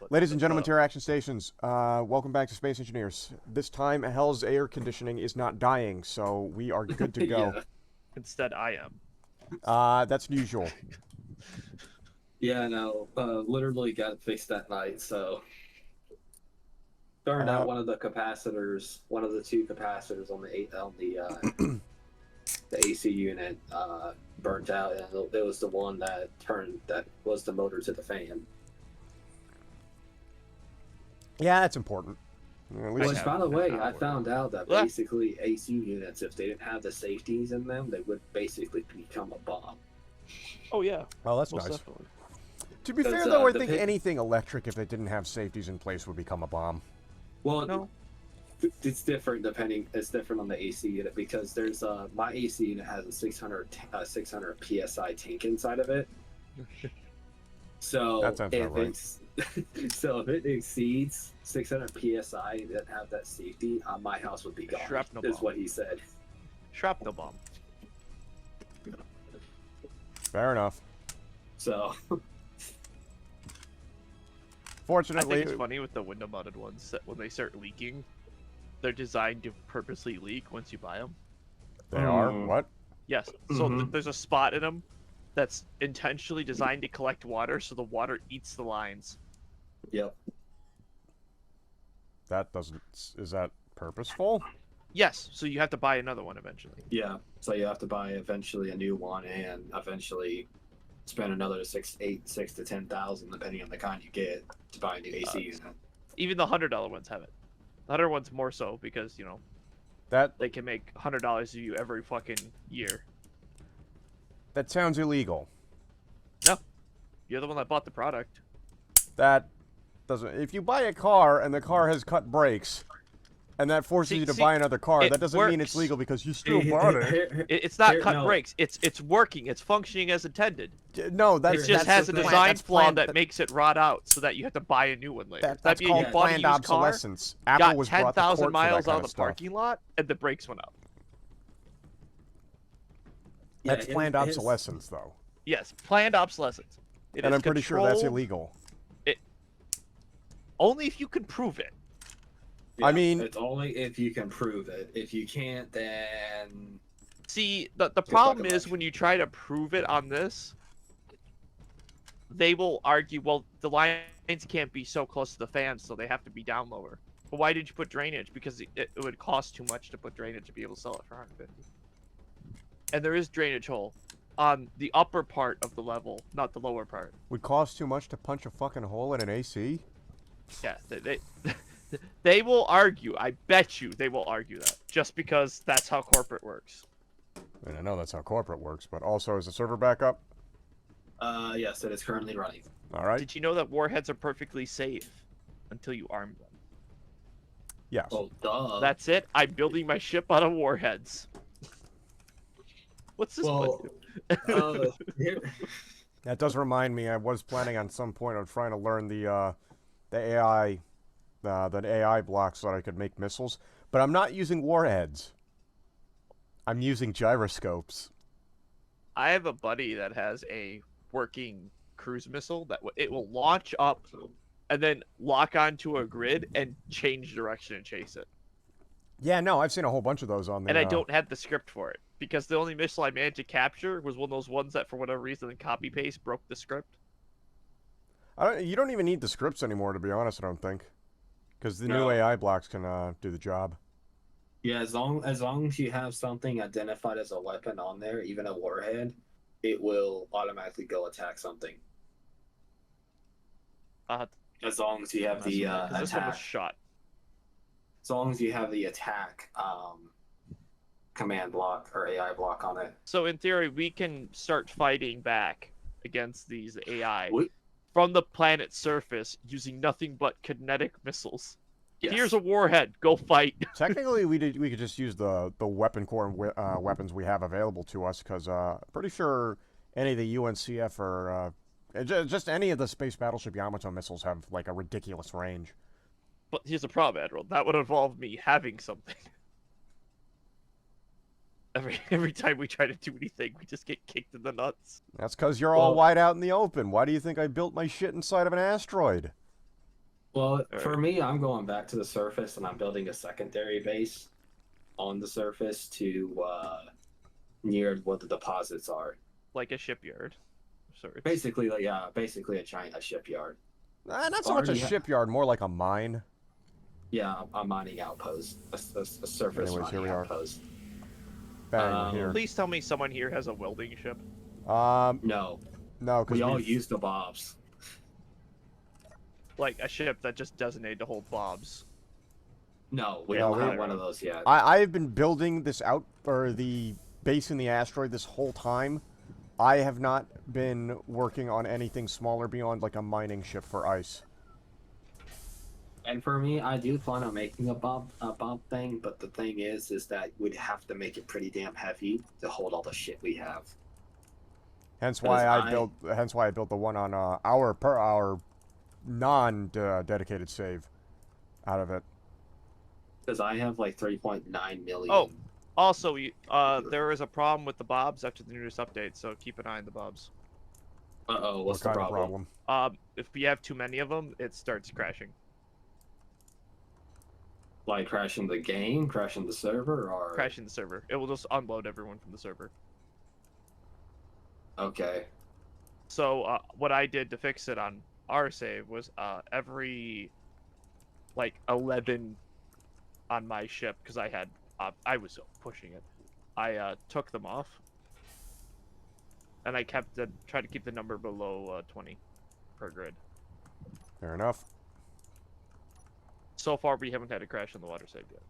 Ladies and gentlemen, Terra Action Stations, welcome back to Space Engineers. This time, Hell's air conditioning is not dying, so we are good to go. Yeah. Instead, I am. That's unusual. Yeah, no, literally got fixed that night, so turned out one of the capacitors, one of the two capacitors on the AC unit burnt out, and it was the one that was the motor to the fan. Yeah, that's important. Which, by the way, I found out that basically AC units, if they didn't have the safeties in them, they would basically become a bomb. Oh yeah. Oh, that's Most nice. definitely. To be fair, though, I think anything electric, if it didn't have safeties in place, would become a bomb. Well, no. It's different it's different on the AC unit, because there's my AC unit has a 600 psi tank inside of it. So if it exceeds 600 psi that have that safety, my house would be gone. Shrapnel is bomb. what he said. Shrapnel bomb. Fair enough. So fortunately, I think it's funny with the window-mounted ones that when they start leaking, they're designed to purposely leak once you buy them. They are? What? Yes. So there's a spot in them that's intentionally designed to collect water, so the water eats the lines. Yep. That doesn't... Is that purposeful? Yes. So you have to buy another one eventually. Yeah. So you have to buy eventually a new one, and eventually spend another six to 10,000, depending on the kind you get, to buy a new AC unit. Even the $100 ones have it. The $100 ones more so because, you know, that they can make $100 of you every fucking year. That sounds illegal. No. You're the one that bought the product. That doesn't... If you buy a car and the car has cut brakes, and that forces you to buy another car, that doesn't mean it's legal because you still bought it. It's not cut brakes. It's working. It's functioning as intended. No, that's... It just has a design flaw that makes it rot out so that you have to buy a new one later. That's called planned obsolescence. Apple was brought to court for that kind of stuff. Got 10,000 miles out of the parking lot, and the brakes went out. That's planned obsolescence, though. Yes, planned obsolescence. And I'm pretty sure that's illegal. Only if you can prove it. Yeah, I mean... It's only if you can prove it. If you can't, then... See, the problem is when you try to prove it on this, they will argue, well, the lines can't be so close to the fans, so they have to be down lower. But why did you put drainage? Because it would cost too much to put drainage to be able to sell it for 150. And there is drainage hole on the upper part of the level, not the lower part. Would cost too much to punch a fucking hole in an AC? Yeah, they will argue. I bet you they will argue that. Just because that's how corporate works. And I know that's how corporate works, but also is the server back up? Yes, it is currently running. Alright. Did you know that warheads are perfectly safe until you arm them? Yes. Oh, duh. That's it. I'm building my ship out of warheads. What's this one do? That does remind me, I was planning on some point of trying to learn the AI blocks so that I could make missiles, but I'm not using warheads. I'm using gyroscopes. I have a buddy that has a working cruise missile that it will launch up and then lock onto a grid and change direction and chase it. Yeah, no, I've seen a whole bunch of those on there. And I don't have the script for it because the only missile I managed to capture was one of those ones that for whatever reason copy paste broke the script. You don't even need the scripts anymore, to be honest, I don't think. Because the new AI blocks can do the job. Yeah, as long as you have something identified as a weapon on there, even a warhead, it will automatically go attack something. As long as you have the This one was shot. As long as you have the attack command block or AI block on it. So in theory, we can start fighting back against these AI from the planet's surface using nothing but kinetic missiles. Yes. Here's a warhead. Go fight. Technically, we could just use the weapon core weapons we have available to us, because pretty sure any of the UNCF or just any of the space battleship Yamato missiles have like a ridiculous range. But here's the problem, Admiral. That would involve me having something. Every time we try to do anything, we just get kicked in the nuts. That's because you're all wide out in the open. Why do you think I built my shit inside of an asteroid? Well, All for right. me, I'm going back to the surface and I'm building a secondary base on the surface to near what the deposits are. Like a shipyard. Sorry. Basically, like basically a giant a shipyard. Not so much a Already, shipyard, more like a mine. yeah, a mining outpost, a surface Anyways, here mining we are. outpost. Bang, we're here. Please tell me someone here has a welding ship. No, No, because we all we've... use the bobs. Like a ship that just designated to hold bobs. No, we Yeah, don't we- have one of those yet. I've been building this out, or the base in the asteroid this whole time. I have not been working on anything smaller beyond like a mining ship for ice. And for me, I do plan on making a bob thing, but the thing is that we'd have to make it pretty damn heavy to hold all the shit we have. Hence Because why I built the one on our per hour non-dedicated save out of it. Because I have like 3.9 million. Oh, also, there is a problem with the bobs after the newest update, so keep an eye on the bobs. Uh-oh, what's What the kind of problem? If you have too many of them, it starts crashing. Like crashing the game, crashing the server, or Crashing the server. It will just unload everyone from the server. Okay. So what I did to fix it on our save was every like 11 on my ship, because I was pushing it. I took them off, and I tried to keep the number below 20 per grid. Fair enough. So far, we haven't had a crash on the water save yet.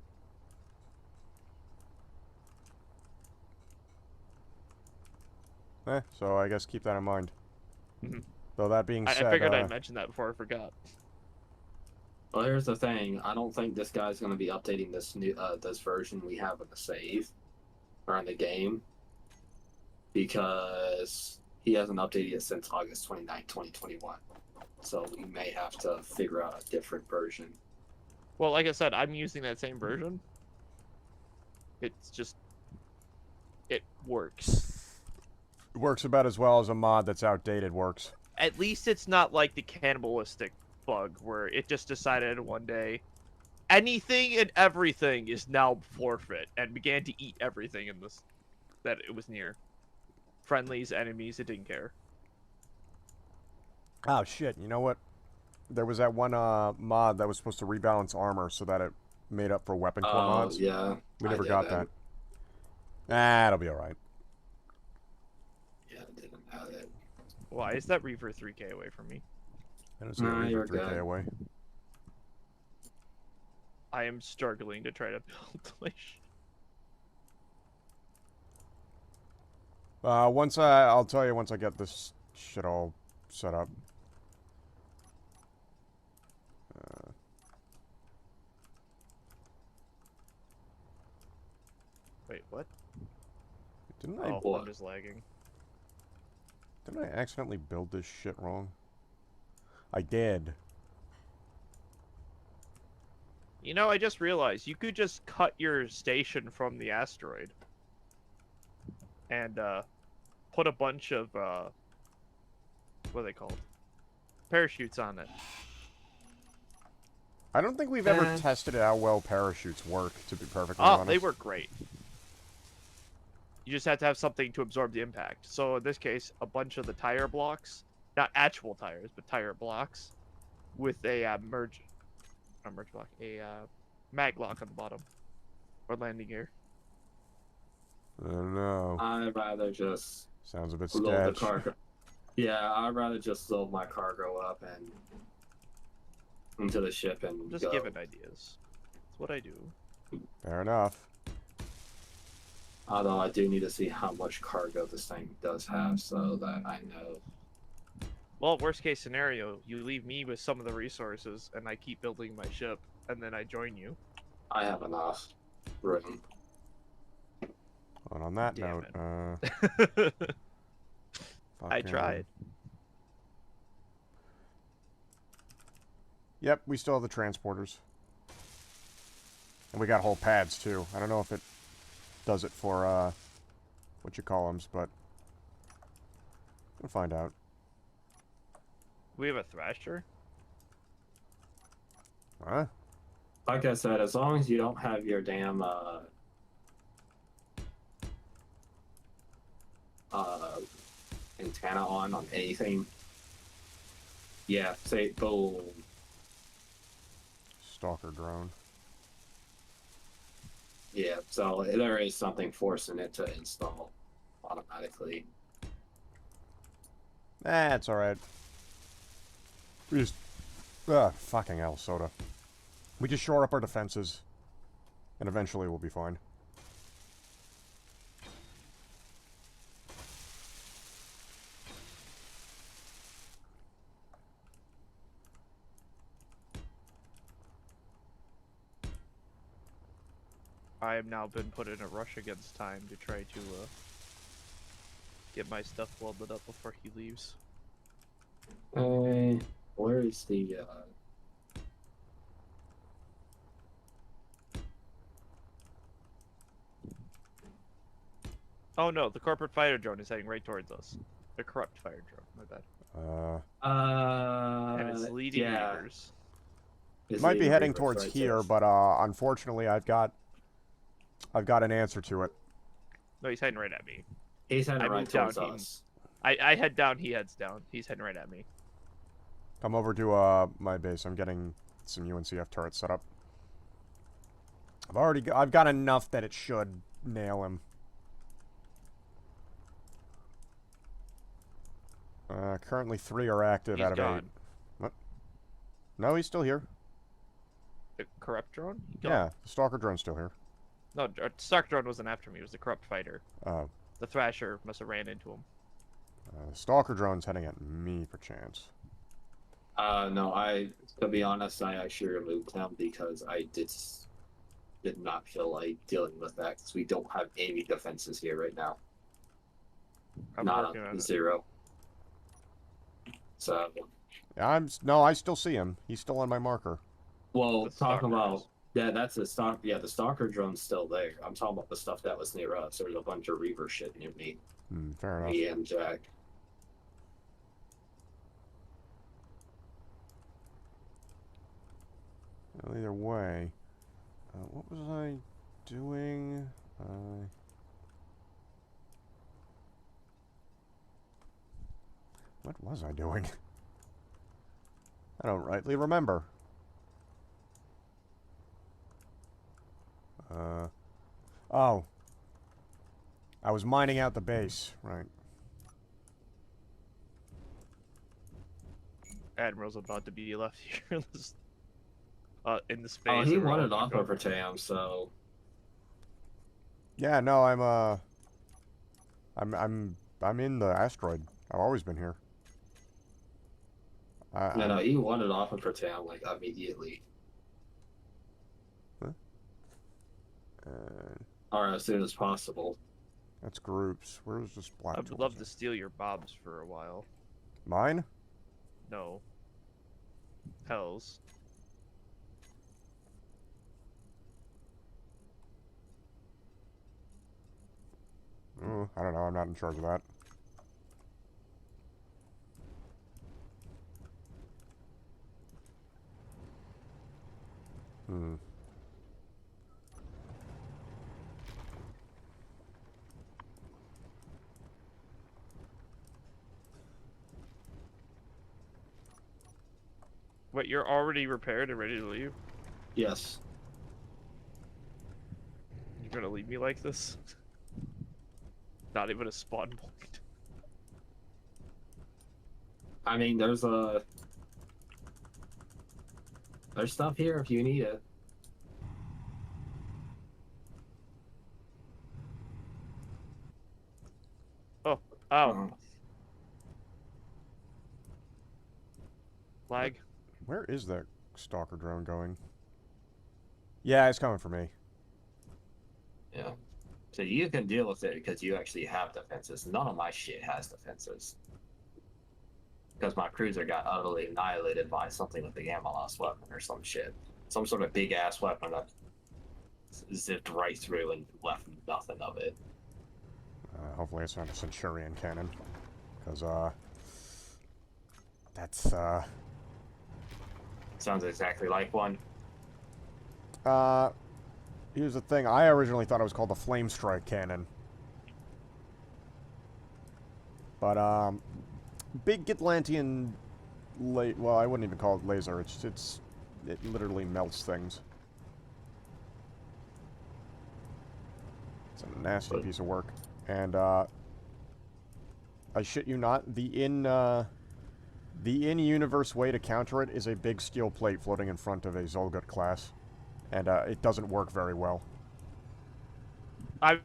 So I guess keep that in mind. Mhm. Though that being I said, figured I'd mention that before I forgot. Well, here's the thing. I don't think this guy's going to be updating this version we have in the save or in the game because he hasn't updated it since August 29, 2021. So we may have to figure out a different version. Well, like I said, I'm using that same version. It's just... it works. it works about as well as a mod that's outdated works. At least it's not like the cannibalistic bug where it just decided one day anything and everything is now forfeit and began to eat everything in this that it was near. Friendlies, enemies, it didn't care. Oh shit! You know what? There was that one mod that was supposed to rebalance armor so that it made up for weapon core mods. Yeah. We never I got didn't. that. It'll be alright. Yeah, I didn't have it. Why is that Reaver 3k away from me? I don't see Nah, a you're Reaper 3k good. away. I am struggling to try to build my I'll tell you once I get this shit all set up. Wait, what? Didn't I? Oh, I'm just lagging. Didn't I accidentally build this shit wrong? I did. You know, I just realized you could just cut your station from the asteroid and put a bunch of what are they called? Parachutes on it. I don't think we've ever tested how well parachutes work, to be perfectly Oh, honest. they work great. You just have to have something to absorb the impact. So in this case, a bunch of the tire blocks, not actual tires, but tire blocks, with a mag lock on the bottom, or landing gear. I don't know. I'd rather just Sounds a bit load the sketch. cargo. Yeah, I'd rather just load my cargo up and into the ship and Just go. giving ideas. That's what I do. Fair enough. Although I do need to see how much cargo this thing does have so that I know. Well, worst case scenario, you leave me with some of the resources, and I keep building my ship, and then I join you. I have enough room. And on that Damn note, I tried. Yep, we still have the transporters. And we got whole pads, too. I don't know if it does it for, what you call them, but we'll find out. We have a Thrasher? Huh? Like I said, as long as you don't have your damn antenna on anything. Yeah, say boom. Stalker drone. Yeah, so there is something forcing it to install automatically. It's alright. We just... fucking hell, soda. We just shore up our defenses. And eventually we'll be fine. I have now been put in a rush against time to try to get my stuff welded up before he leaves. Where is the Oh no, the corporate fighter drone is heading right towards us. The corrupt fire drone, my bad. And it's leading yeah. Reavers. It's Might be leading heading Reavers towards right here, there. but unfortunately I've got an answer to it. No, he's heading right at me. He's heading I right moved down, towards us. I head down, he heads down. He's heading right at me. Come over to my base. I'm getting some UNCF turrets set up. I've got enough that it should nail him. Currently 3 are active He's out of gone. 8. What? No, he's still here. The corrupt drone? He gone. Yeah, the stalker drone's still here. No, Stark drone wasn't after me. It was the corrupt fighter. Oh. The Thrasher must have ran into him. Stalker drone's heading at me, perchance. No, to be honest, I actually removed him because I did not feel like dealing with that because we don't have any defenses here right now. I'm Not working on it. 0. So, Yeah, no, I still see him. He's still on my marker. well, The talk Stalker about is. yeah, that's the stock. Yeah, the stalker drone's still there. I'm talking about the stuff that was near us. There's a bunch of Reaver shit near me, Fair enough. me and Jack. Well, either way, what was I doing? What was I doing? I don't rightly remember. Oh. I was mining out the base, right. Admiral's about to be left here in the space. Oh, he that we're all wanted gonna off go. over Tam, so Yeah, no, I'm in the asteroid. I've always been here. no, he wanted off over Tam like immediately, or as soon as possible. That's groups. Where's this black I would tools love to at? steal your bobs for a while. Mine? No. Hells. I don't know. I'm not in charge of that. What, you're already repaired and ready to leave? Yes. You're gonna leave me like this? Not even a spawn point. I mean, there's stuff here if you need it. Oh. Uh-huh. Flag. Where is that stalker drone going? Yeah, it's coming for me. Yeah. So you can deal with it because you actually have defenses. None of my shit has defenses. Because my cruiser got utterly annihilated by something with the gamma loss weapon or some shit. Some sort of big ass weapon that zipped right through and left nothing of it. Hopefully it's not a Centurion cannon. Because, that's, Sounds exactly like one. Here's the thing. I originally thought it was called the Flame Strike Cannon. But, big Gitlantian... well, I wouldn't even call it laser. It literally melts things. It's a nasty piece of work. And, I shit you not, the in-universe way to counter it is a big steel plate floating in front of a Zolgut class. And, it doesn't work very well. I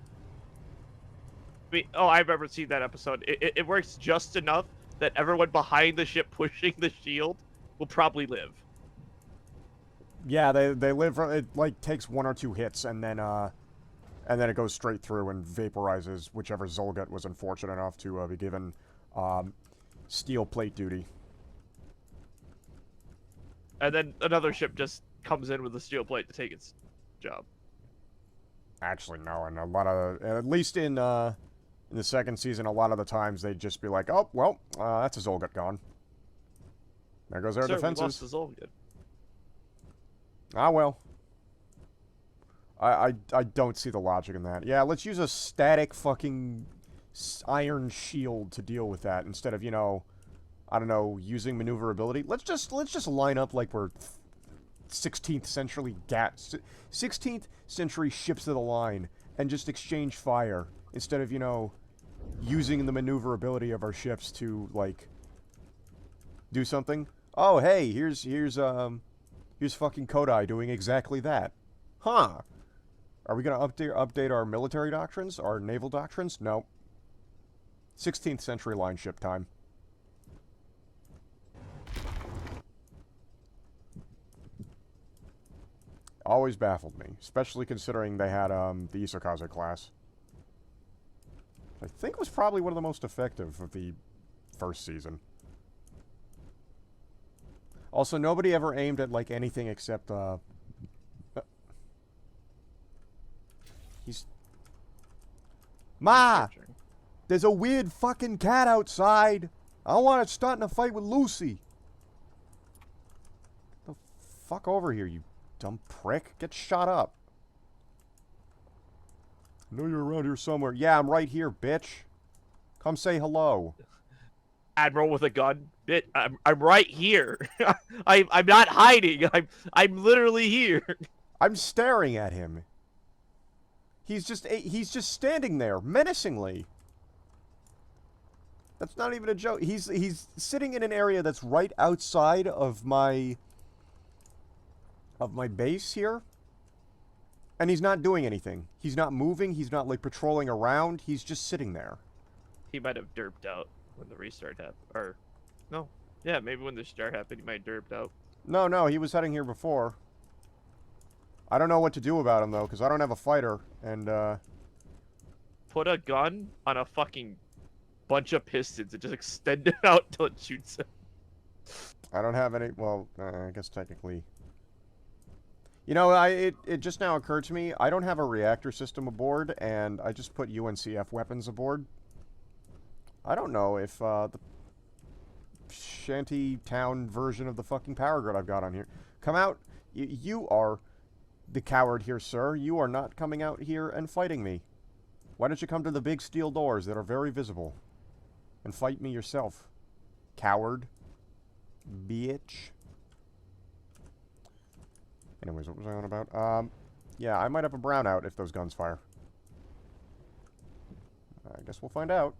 remember seeing that episode. It works just enough that everyone behind the ship pushing the shield will probably live. Yeah, they live from... It, like, takes 1 or 2 hits, and then it goes straight through and vaporizes whichever Zolgut was unfortunate enough to be given steel plate duty. And then another ship just comes in with a steel plate to take its job. Actually, no, and a lot of... At least in the second season, a lot of the times they'd just be like, oh, well, that's a Zolgut gone. There goes our defenses. We lost the Zolgut. Ah, well. I don't see the logic in that. Yeah, let's use a static fucking iron shield to deal with that instead of, you know, I don't know, using maneuverability. Let's just line up like we're 16th century 16th century ships of the line and just exchange fire instead of, you know, using the maneuverability of our ships to, like, do something. Oh, hey, here's fucking Kodai doing exactly that. Huh. Are we going to update our military doctrines? Our naval doctrines? No. 16th century line ship time. Always baffled me. Especially considering they had the Isokaze class. I think was probably one of the most effective of the first season. Also, nobody ever aimed at, like, anything except, he's... Ma! There's a weird fucking cat outside! I want it starting a fight with Lucy! The fuck over here, you dumb prick. Get shot up. I know you're around here somewhere. Yeah, I'm right here, bitch. Come say hello. Admiral with a gun. I'm right here. I'm not hiding. I'm literally here. I'm staring at him. He's just standing there menacingly. That's not even a joke. He's sitting in an area that's right outside of my base here. And he's not doing anything. He's not moving. He's not, like, patrolling around. He's just sitting there. He might have derped out when the restart happened. Or, no. Yeah, maybe when the start happened, he might have derped out. No, he was heading here before. I don't know what to do about him, though, because I don't have a fighter, and, Put a gun on a fucking bunch of pistons and just extend it out till it shoots him. I don't have any... Well, I guess technically... You know, it just now occurred to me, I don't have a reactor system aboard, and I just put UNCF weapons aboard. I don't know if, the shanty town version of the fucking power grid I've got on here. Come out. You are the coward here, sir. You are not coming out here and fighting me. Why don't you come to the big steel doors that are very visible and fight me yourself? Coward. Bitch. Anyways, what was I on about? Yeah, I might have a brownout if those guns fire. I guess we'll find out.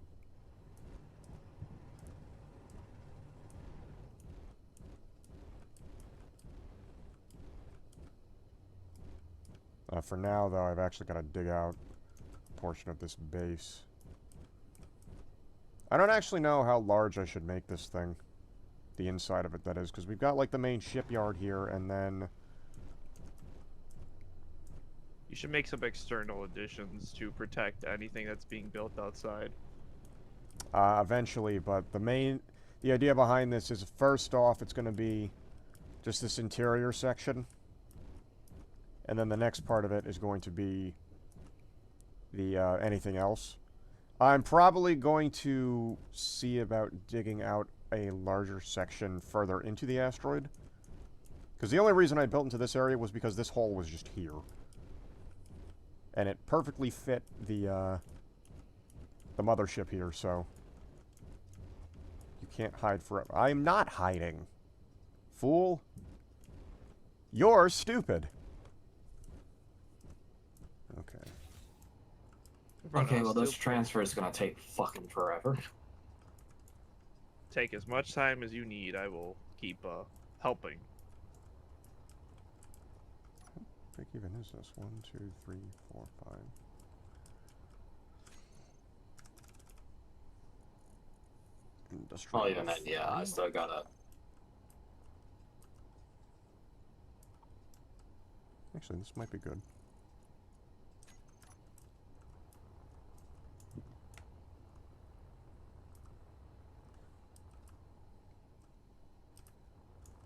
For now, though, I've actually got to dig out a portion of this base. I don't actually know how large I should make this thing. The inside of it, that is, because we've got, like, the main shipyard here, and then... You should make some external additions to protect anything that's being built outside. Eventually, but the idea behind this is, first off, it's going to be just this interior section. And then the next part of it is going to be the, anything else. I'm probably going to see about digging out a larger section further into the asteroid. Because the only reason I built into this area was because this hole was just here. And it perfectly fit the mothership here, so... You can't hide forever. I'm not hiding. Fool. You're stupid. Okay. Okay, well, this transfer is gonna take fucking forever. Take as much time as you need. I will keep helping. How big even is this? 1, 2, 3, 4, 5. Industrial. Oh, even then, yeah, I still gotta. Actually, this might be good.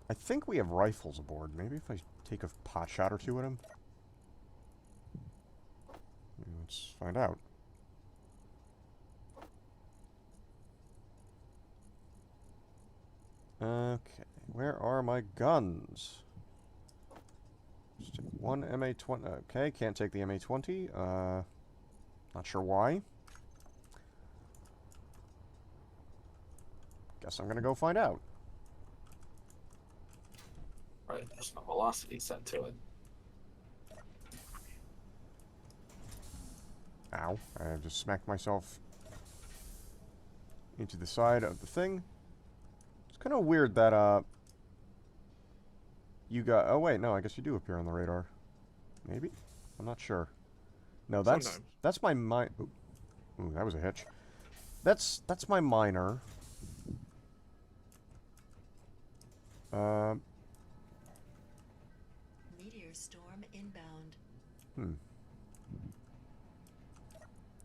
I think we have rifles aboard. Maybe if I take a pot shot or two at him. Let's find out. Okay, where are my guns? Just take one MA-20. Okay, can't take the MA-20. Not sure why. Guess I'm gonna go find out. Right, there's no velocity set to it. Ow. I just smacked myself into the side of the thing. It's kind of weird that, you got... Oh, wait, no, I guess you do appear on the radar. Maybe? I'm not sure. No, Sometimes. that's my mine... Ooh, that was a hitch. That's my miner. Meteor storm inbound. Hmm.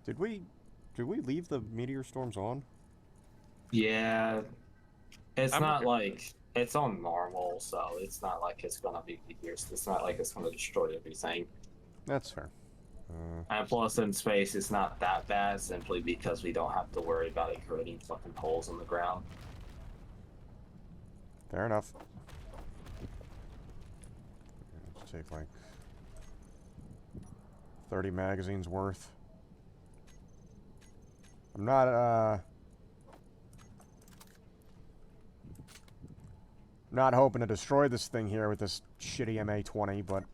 Did we leave the meteor storms on? Yeah, it's I'm not okay. like it's on normal, so it's not like it's gonna be years. It's not like it's gonna destroy everything. That's fair. And plus, in space, it's not that bad simply because we don't have to worry about it creating fucking holes in the ground. Fair enough. Let's take like 30 magazines worth. I'm not hoping to destroy this thing here with this shitty MA-20, but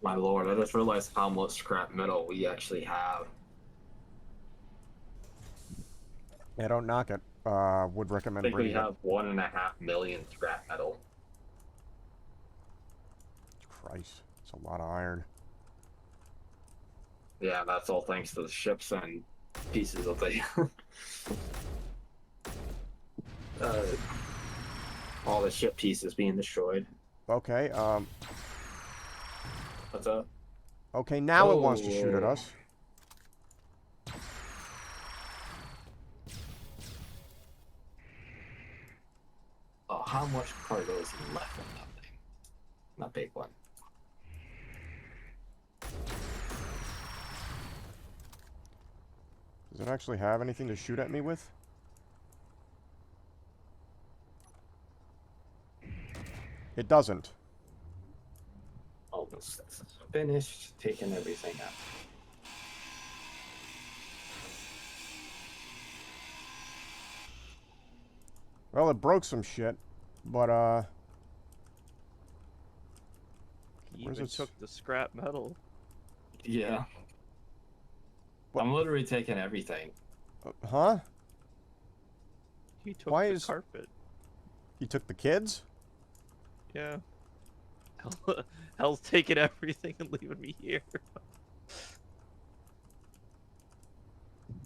My lord, I just realized how much scrap metal we actually have. yeah, don't knock it. Would I recommend think we bringing it. have 1.5 million scrap metal. Christ, it's a lot of iron. Yeah, that's all thanks to the ships and pieces of the all the ship pieces being destroyed. Okay, What's up? okay, now it wants to shoot at Oh. us. Oh, how much cargo is left in that thing? Not big one. Does it actually have anything to shoot at me with? It doesn't. Almost finished taking everything out. Well, it broke some shit, but, He Where's even its- took the scrap metal. Yeah. What- I'm literally taking everything. huh? He took Why the is- carpet. You took the kids? Yeah. Hell's taking everything and leaving me here.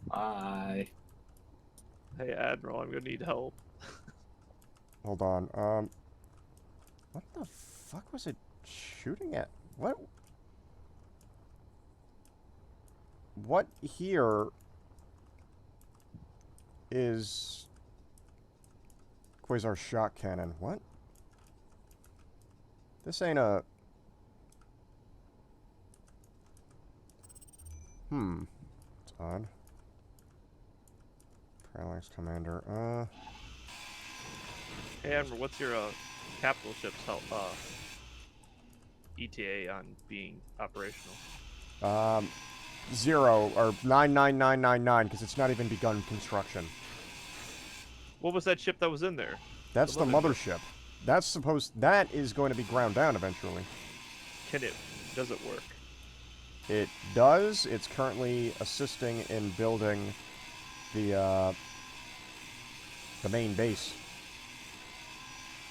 Bye. Hey, Admiral, I'm gonna need help. Hold on, what the fuck was it shooting at? What here is Quasar shot cannon? What? This ain't a... It's odd. Parallax commander, Hey, Admiral, what's your capital ships help ETA on being operational? 0 or 99999 because it's not even begun construction. What was that ship that was in there? That's the mothership. mothership. That is going to be ground down eventually. Does it work? It does. It's currently assisting in building the main base.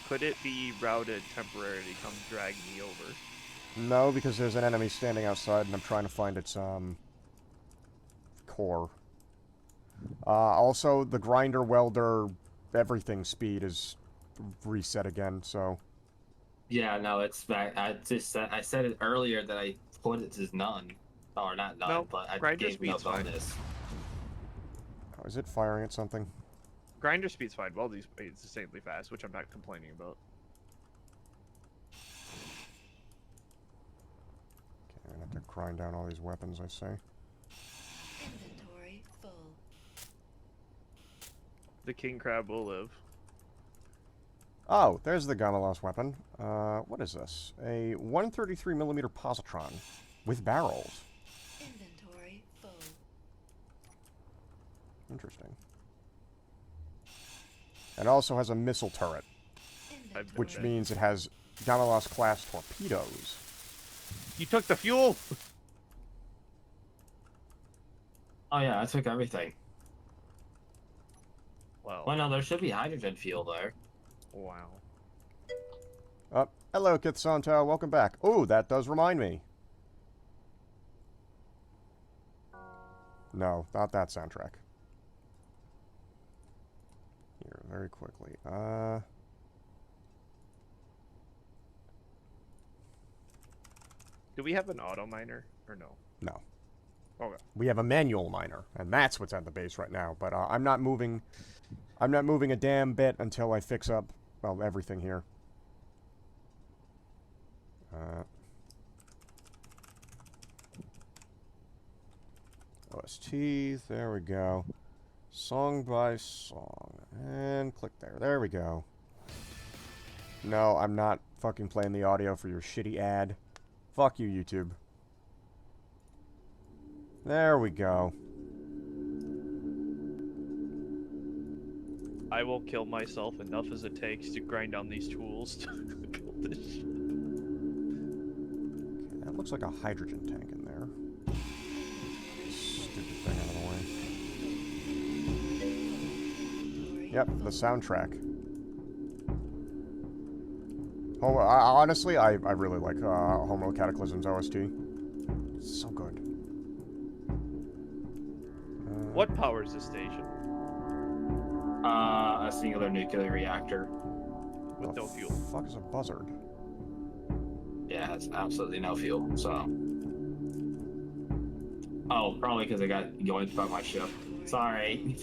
Could it be routed temporarily? Come drag me over. No, because there's an enemy standing outside, and I'm trying to find its core. Also, the grinder, welder, everything speed is reset again. So. Yeah, no, it's back. I said it earlier that I put it as none, or not none, No, but I grinder gave me a speed's fine. bonus. Oh, is it firing at something? Grinder speed's fine. Welding speed's insanely fast, which I'm not complaining about. Okay, I'm gonna have to grind down all these weapons, I say. Inventory full. The king crab will live. Oh, there's the Gamalos weapon. What is this? A 133mm positron with barrels. Inventory full. Interesting. It also has a missile turret, Inventory. which means it has Gamalos class torpedoes. You took the fuel. Oh yeah, I took everything. Wow. Well, no, there should be hydrogen fuel there. Wow. Oh, hello, Kitsanto. Welcome back. Oh, that does remind me. No, not that soundtrack. Here, very quickly. Do we have an auto miner or no? No. Okay. We have a manual miner, and that's what's at the base right now. But I'm not moving a damn bit until I fix up, well, everything here. OST, there we go. Song by song. And click there. There we go. No, I'm not fucking playing the audio for your shitty ad. Fuck you, YouTube. There we go. I will kill myself enough as it takes to grind down these tools to kill this shit. Okay, that looks like a hydrogen tank in there. Stupid thing out of the way. Yep, the soundtrack. Honestly, I really like Homo Cataclysm's OST. It's so good. What powers this station? A singular nuclear reactor. With the no fuel. Fuck is a buzzard? Yeah, it's absolutely no fuel. So. Oh, probably because I got yoinked by my ship. Sorry.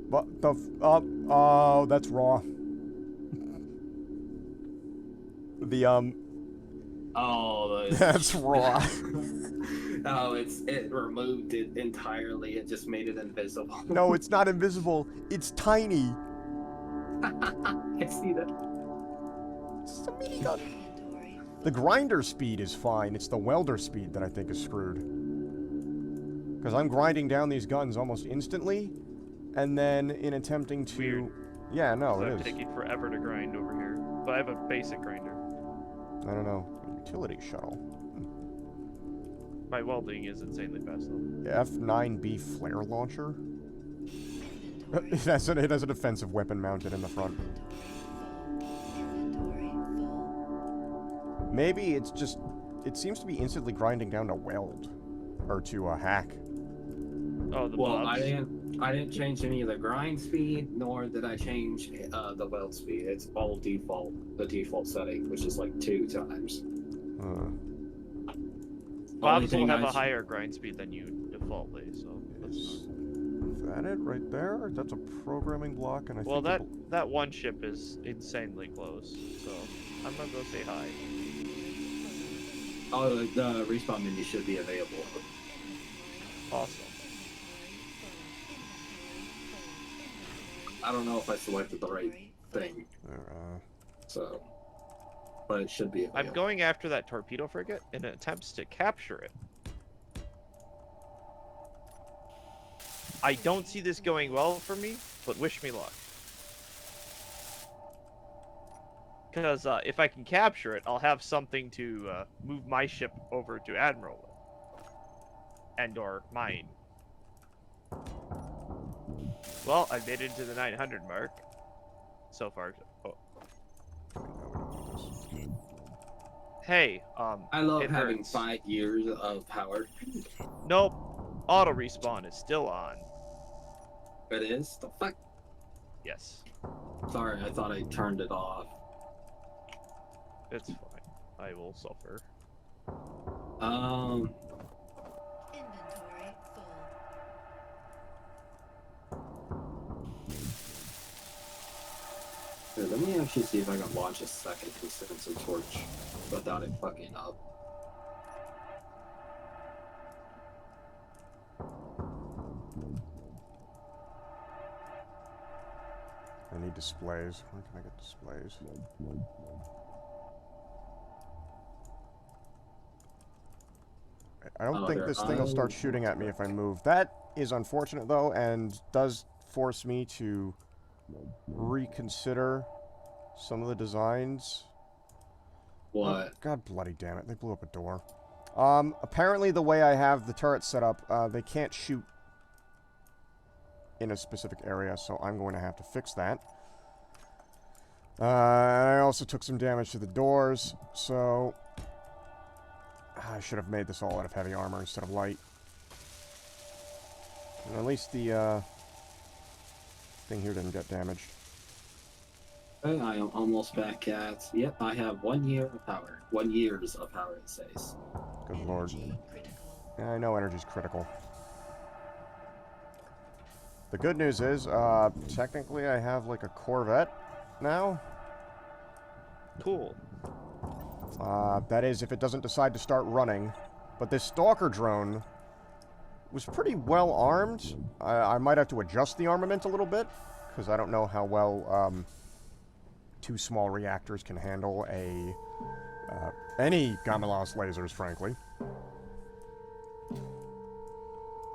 What the? Oh, that's raw. The Oh, That's raw. Oh, it removed it entirely. It just made it invisible. No, it's not invisible. It's tiny. I see that. It's a minigun. Inventory. The grinder speed is fine. It's the welder speed that I think is screwed. Because I'm grinding down these guns almost instantly, and then in attempting to... Weird. Yeah, no, So it I'm is. taking forever to grind over here. But I have a basic grinder. I don't know. Utility shuttle. My welding is insanely fast though. F9B flare launcher? Inventory. It has a defensive weapon mounted in the front. Inventory full. Maybe it's just... It seems to be instantly grinding down to weld. Or to hack. Oh, the Well, blobs. I didn't change any of the grind speed, nor did I change the weld speed. It's all default, the default setting, which is like 2 times. Bobs will thing have I a ch- higher grind speed than you defaultly, so that's Is fine. that it right there? That's a programming block, and I Well, think... that one ship is insanely close, so I'm gonna go say hi. Oh, the respawn menu should be available. Awesome. I don't know if I selected the right thing, Uh, so but it should be. I'm available. going after that torpedo frigate in attempts to capture it. I don't see this going well for me, but wish me luck. Because if I can capture it, I'll have something to move my ship over to Admiral with. And/or mine. Well, I made it into the 900 mark. So far. Oh. Hey, I love it having hurts. 5 years of power. Nope. Auto respawn is still on. It is? The fuck? Yes. Sorry, I thought I turned it off. It's fine. I will suffer. Um, Inventory full. here, let me actually see if I can launch a second instance of Torch without it fucking up. I need displays. Where can I get displays? I don't Oh, think there- this thing will start shooting at me if I move. That is unfortunate, though, and does force me to reconsider some of the designs. What? God bloody damn it, they blew up a door. Apparently the way I have the turret set up, they can't shoot in a specific area, so I'm going to have to fix that. I also took some damage to the doors, so I should have made this all out of heavy armor instead of light. And at least the thing here didn't get damaged. Okay, I am almost back at. Yep, I have 1 year of power. 1 years of power, it says. Good lord. Energy critical. Yeah, I know energy's critical. The good news is, technically I have like a Corvette now. Cool. That is, if it doesn't decide to start running. But this Stalker drone was pretty well armed. I might have to adjust the armament a little bit, because I don't know how well, 2 small reactors can handle any Gamalas lasers, frankly.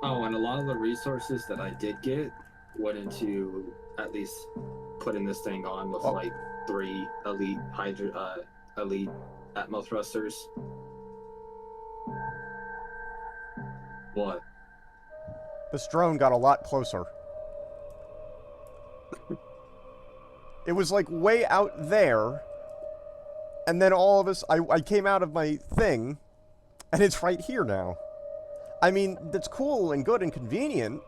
Oh, and a lot of the resources that I did get went into at least putting this thing on with like 3 elite elite Atmo thrusters. What? This drone got a lot closer. It was like way out there, and then all of us, I came out of my thing, and it's right here now. I mean, that's cool and good and convenient,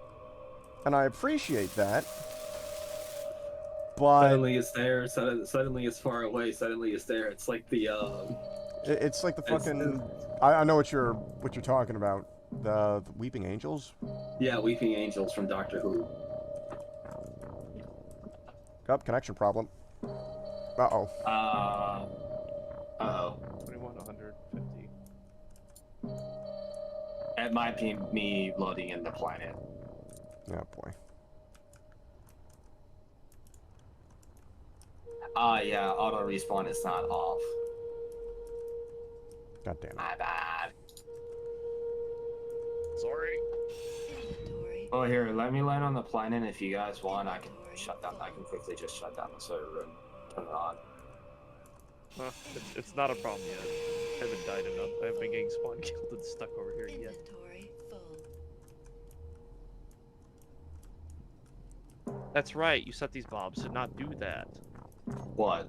and I appreciate that. But Suddenly it's there. Suddenly it's far away. Suddenly it's there. It's like the it's like the It's- fucking. I know what you're talking about. The Weeping Angels. yeah, Weeping Angels from Doctor Who. Oh, connection problem. Uh-oh. Uh-oh. 21, 150. It might be me loading in the planet. Oh, boy. Yeah, auto respawn is not off. God damn it. My bad. Sorry. Inventory. Oh, here, let me land on the planet. If you guys want, I can shut down. I can quickly just shut down the server and turn it on. It's not a problem yet. I haven't died enough. I haven't been getting spawn killed and stuck over here yet. Inventory full. That's right. You set these mobs to not do that. What?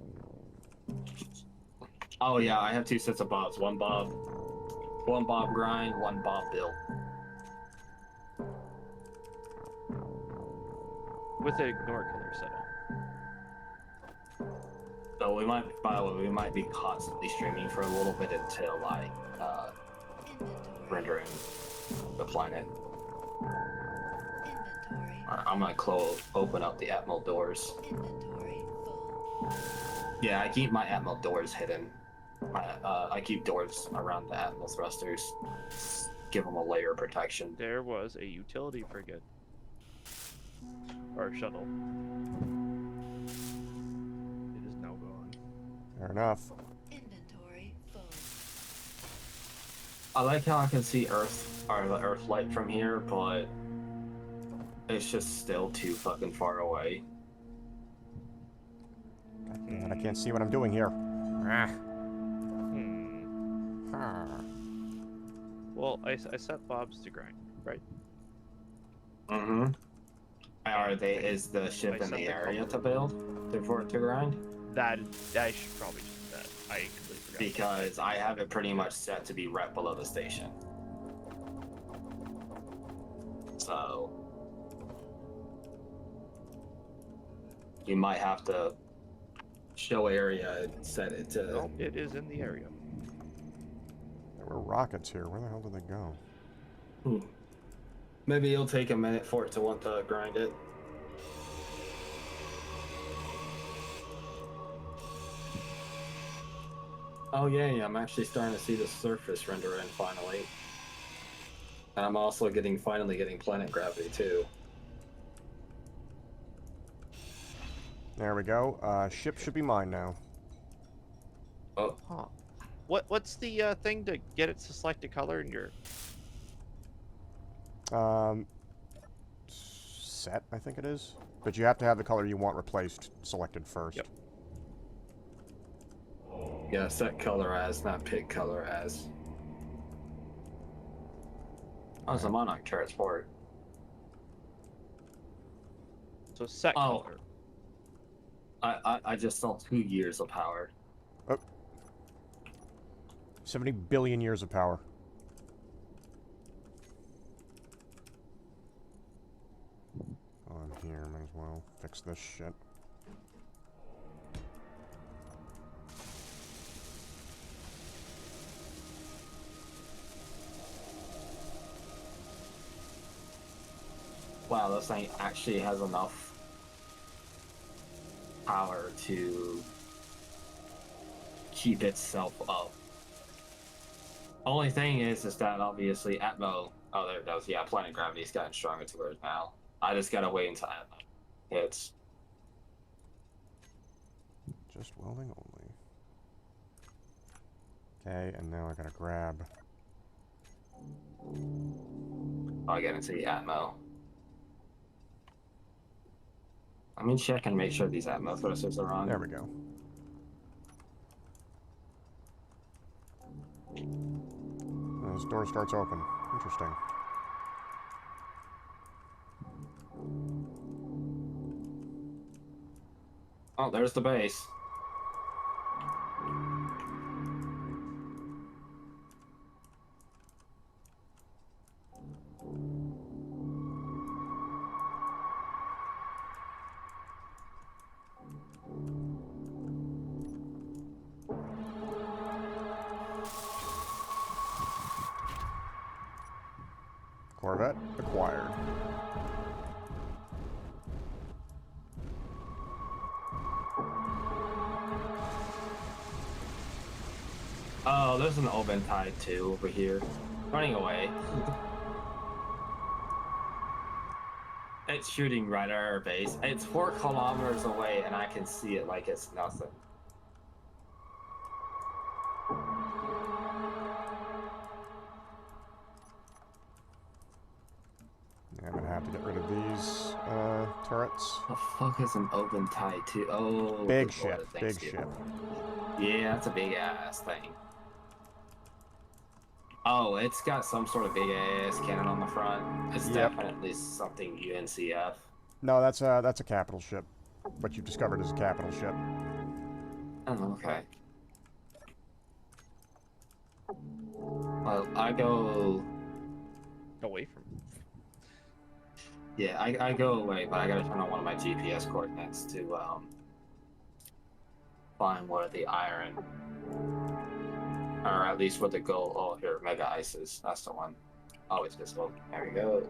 Oh yeah, I have 2 sets of bobs. One bob grind, one bob build. With the ignore killer setup. So we might, by the way, we might be constantly streaming for a little bit until like Inventory. rendering the planet. Inventory. I'm gonna open up the Atmo doors. Inventory full. Yeah, I keep my Atmo doors hidden. I keep doors around the Atmo thrusters. Give them a layer of protection. There was a utility frigate. Or shuttle. It is now gone. Fair enough. Inventory I like how I can see Earth or the Earth light from here, but it's just still too fucking far away. And I can't see what I'm doing here. Ah. Hmm. Ah. Well, I set Bob's to grind, right? Mm-hmm. Is the ship I in set the the area color. to build for it to grind? That I should probably do that. I completely forgot. Because I have it pretty much set to be right below the station. So you might have to show area and set it to. No, it is in the area. There were rockets here. Where the hell did they go? Maybe it'll take a minute for it to want to grind it. Oh yeah, I'm actually starting to see the surface render in finally. And I'm also finally getting planet gravity too. There we go. Ship should be mine now. Oh, Huh. What's the thing to get it to select a color in your? Set, I think it is. But you have to have the color you want replaced selected first. Yep. yeah, set color as, not pick color as. Oh, it's a monarch transport. So set Oh. color. I just saw 2 years of power. 70 billion years of power. Oh, I'm here. Might as well fix this shit. Wow, this thing actually has enough power to keep itself up. Only thing is that obviously Atmo. Oh, there it goes. Yeah, planet gravity's gotten stronger to it now. I just gotta wait until Atmo hits. Just welding only. Okay, and now I gotta grab. I'll get into the Atmo. Let me check and make sure these Atmo thrusters are on. There we go. This door starts open. Interesting. Oh, there's the base. Corvette acquired. Oh, there's an open tide too over here. Running away. It's shooting right at our base. It's 4 kilometers away and I can see it like it's nothing. Yeah, I'm gonna have to get rid of these turrets. The fuck is an open tide too? Oh, Big the ship, Lord, big thanks, dude. ship. Yeah, that's a big ass thing. Oh, it's got some sort of big ass cannon on the front. It's Yep. definitely something UNCF. No, that's a capital ship. What you've discovered is a capital ship. Oh, okay. Well, I go. Away from. Yeah, I go away, but I gotta turn on one of my GPS coordinates to find where the iron, or at least where the gold. Oh, here, Mega Ice is. That's the one. Always visible. There we go.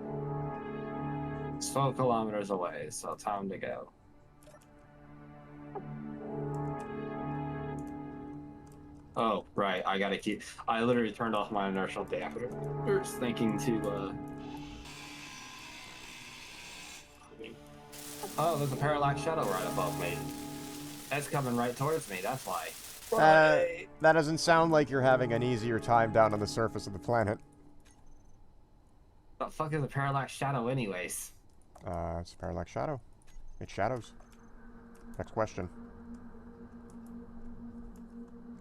It's 12 kilometers away, so time to go. Oh, right. I gotta keep. I literally turned off my inertial dampers, thinking to. Oh, there's a parallax shadow right above me. It's coming right towards me. That's why. That doesn't sound like you're having an easier time down on the surface of the planet. The fuck is a parallax shadow, anyways? It's a parallax shadow. It's shadows. Next question.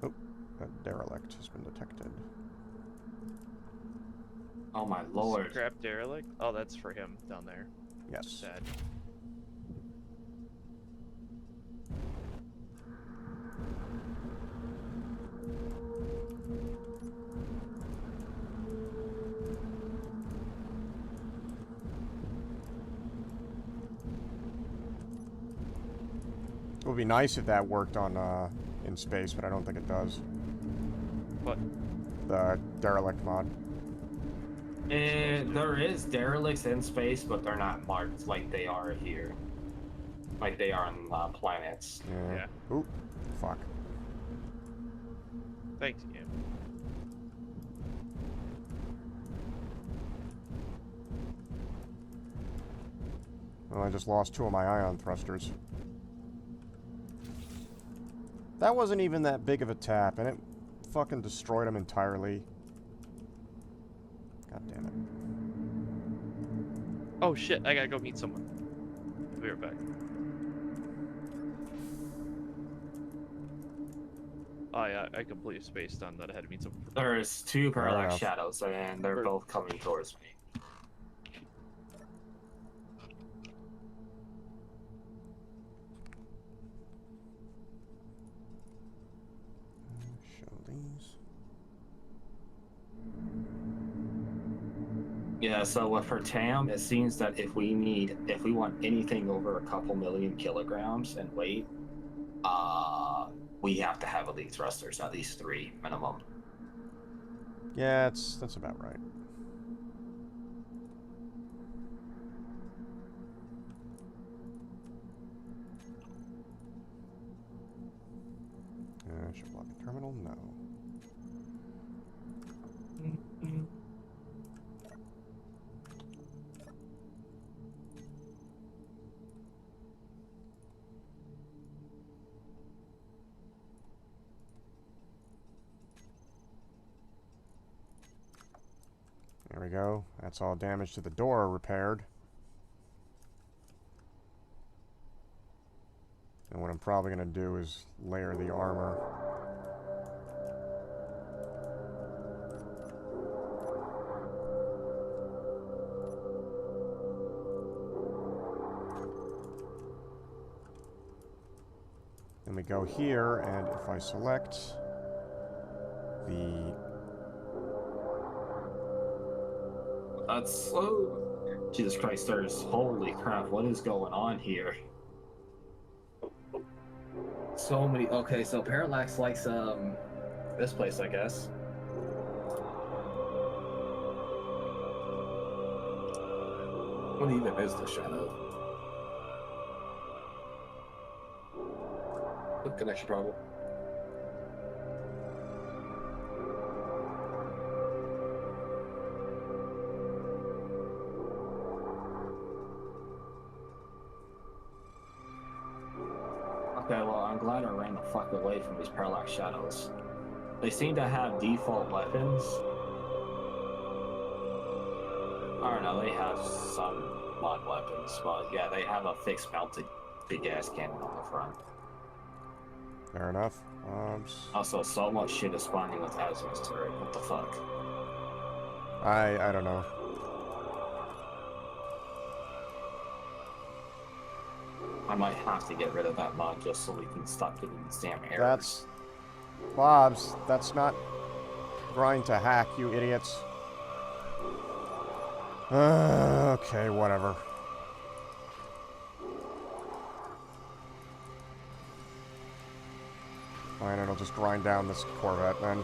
Oh, a derelict has been detected. Oh my lord. Scrap derelict? Oh, that's for him down there. Yes. Sad. It would be nice if that worked on in space, but I don't think it does. What? The derelict mod. There is derelicts in space, but they're not marked like they are here. Like they are on planets. Yeah. Oop. Fuck. Thanks, game. Well, I just lost 2 of my ion thrusters. That wasn't even that big of a tap, and it fucking destroyed them entirely. God damn it. Oh shit, I gotta go meet someone. I'll be right back. Oh yeah, I completely spaced on that. I had to meet someone. There's 2 parallax enough. shadows, and they're both coming towards me. Show these. Yeah, so with her TAM, it seems that if we want anything over a couple million kilograms in weight, we have to have elite thrusters, at least 3 minimum. Yeah, that's about right. Should block the terminal? No. There we go. That's all damage to the door repaired. And what I'm probably going to do is layer the armor. Then we go here, and if I select the... That's slow. Jesus Christ, holy crap, what is going on here? So many. Okay, so Parallax likes this place, I guess. What even is the shadow? Good connection problem. Okay, well, I'm glad I ran the fuck away from these parallax shadows. They seem to have default weapons. I don't know, they have some mod weapons, but yeah, they have a fixed mounted big ass cannon on the front. Fair enough. Also, so much shit is spawning with Azimuth's turret. What the fuck? I don't know. I might have to get rid of that mod just so we can stop getting these damn errors. That's... Bobs, that's not grind to hack, you idiots. Okay, whatever. Fine, it'll just grind down this Corvette then.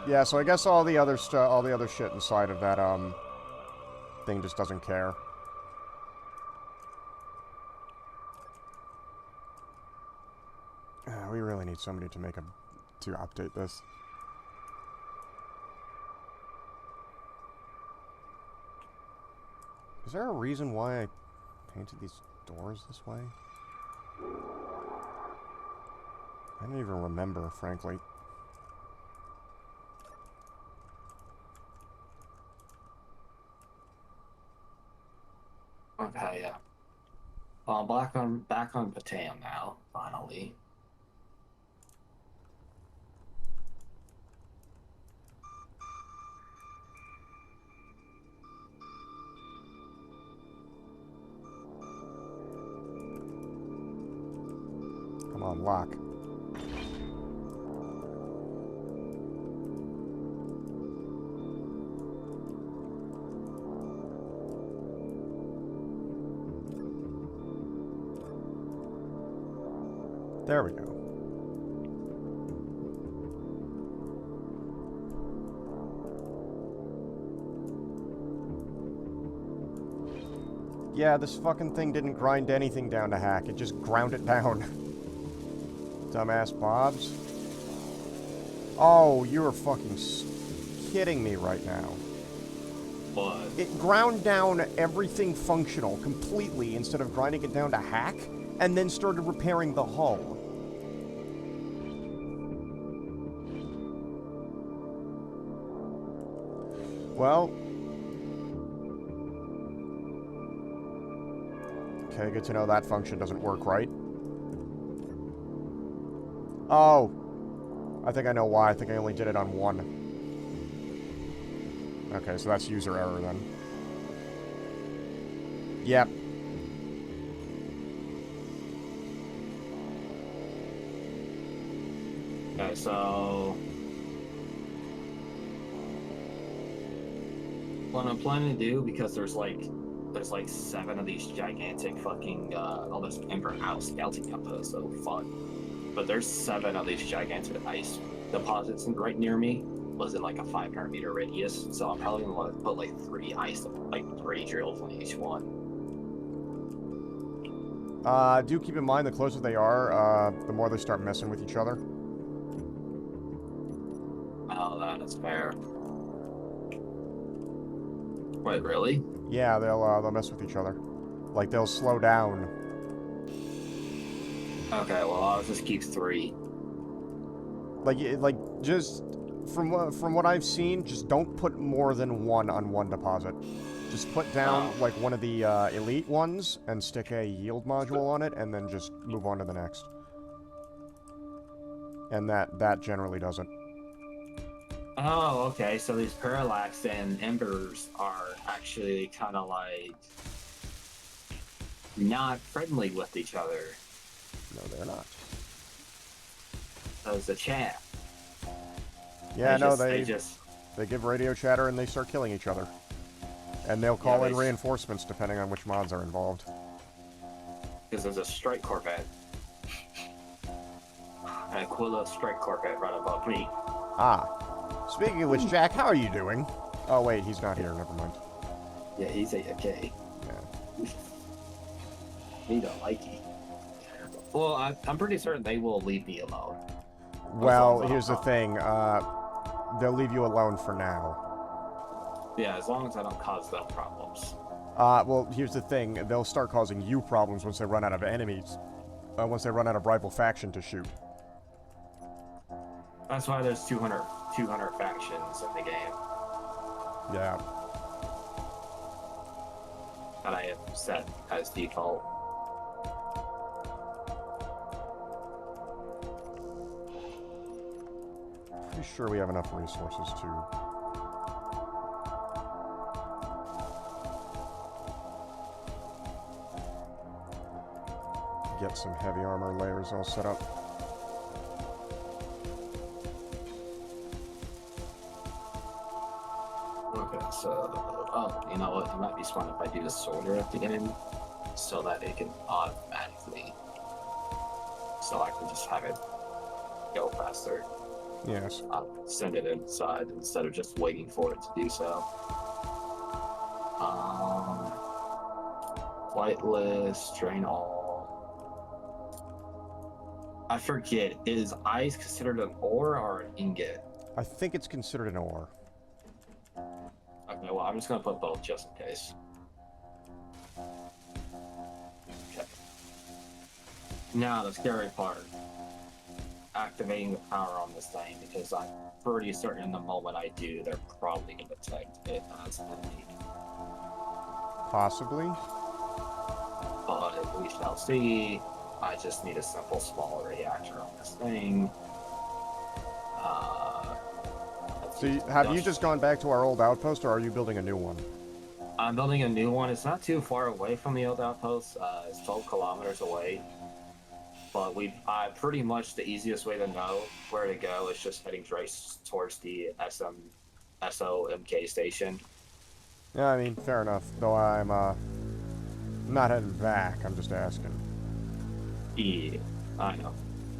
Yeah, so I guess all the other shit inside of that thing just doesn't care. We really need somebody to update this. Is there a reason why I painted these doors this way? I don't even remember, frankly. Okay, yeah. Back on Patam now, finally. Come on, lock. There we go. Yeah, this fucking thing didn't grind anything down to hack. It just ground it down. Dumbass Bobs. Oh, you're fucking kidding me right now. But It ground down everything functional completely instead of grinding it down to hack, and then started repairing the hull. Well... Okay, good to know that function doesn't work right. Oh! I think I know why. I think I only did it on one. Okay, so that's user error then. Yep. okay, so what I'm planning to do, because there's like 7 of these gigantic fucking all this Emperor House scouting outposts, so fun. But there's 7 of these gigantic ice deposits right near me. Was in like a 500-meter radius, so I'm probably gonna want to put like 3 drills on each one. Do keep in mind, the closer they are, the more they start messing with each other. Oh, that is fair. Wait, really? Yeah, they'll mess with each other. Like, they'll slow down. Okay, well I'll just keep 3. Like, just... From what I've seen, just don't put more than 1 on one deposit. Just put down, like, one of the elite ones, and stick a yield module on it, and then just move on to the next. And that generally does it. Oh, okay. So these Parallax and Embers are actually kind of like not friendly with each other. No, they're not. Those the chat. Yeah, they just they give radio chatter and they start killing each other. And they'll call in reinforcements depending on which mods are involved. because there's a strike corvette, an Aquila strike corvette right above me. Ah. Speaking of which, Jack, how are you doing? Oh, wait, he's not here. Never mind. Yeah, he's AFK. Yeah. He don't like you. Well, I'm pretty certain they will leave me alone. Well, here's the thing. They'll leave you alone for now. Yeah, as long as I don't cause them problems. Well, here's the thing. They'll start causing you problems once they run out of enemies. Once they run out of rival faction to shoot. That's why there's 200 factions in the game Yeah. that I have set as default. Pretty sure we have enough resources to... get some heavy armor layers all set up. Okay, so, oh, you know what? It might be smart if I do the sorter at the end so that it can automatically, so I can just have it go faster. Yes. Send it inside instead of just waiting for it to do so. Flight list, drain all. I forget, is ice considered an ore or an ingot? I think it's considered an ore. Okay, well, I'm just gonna put both just in case. Okay. Now, the scary part. activating the power on this thing because I'm pretty certain the moment I do, they're probably going to detect it as enemy. Possibly. But we shall see. I just need a simple small reactor on this thing. So, have you just gone back to our old outpost, or are you building a new one? I'm building a new one. It's not too far away from the old outpost. It's 12 kilometers away. But pretty much the easiest way to know where to go is just heading straight towards the SOMK station. Yeah, I mean, fair enough. Though I'm not heading back. I'm just asking. Yeah, I know.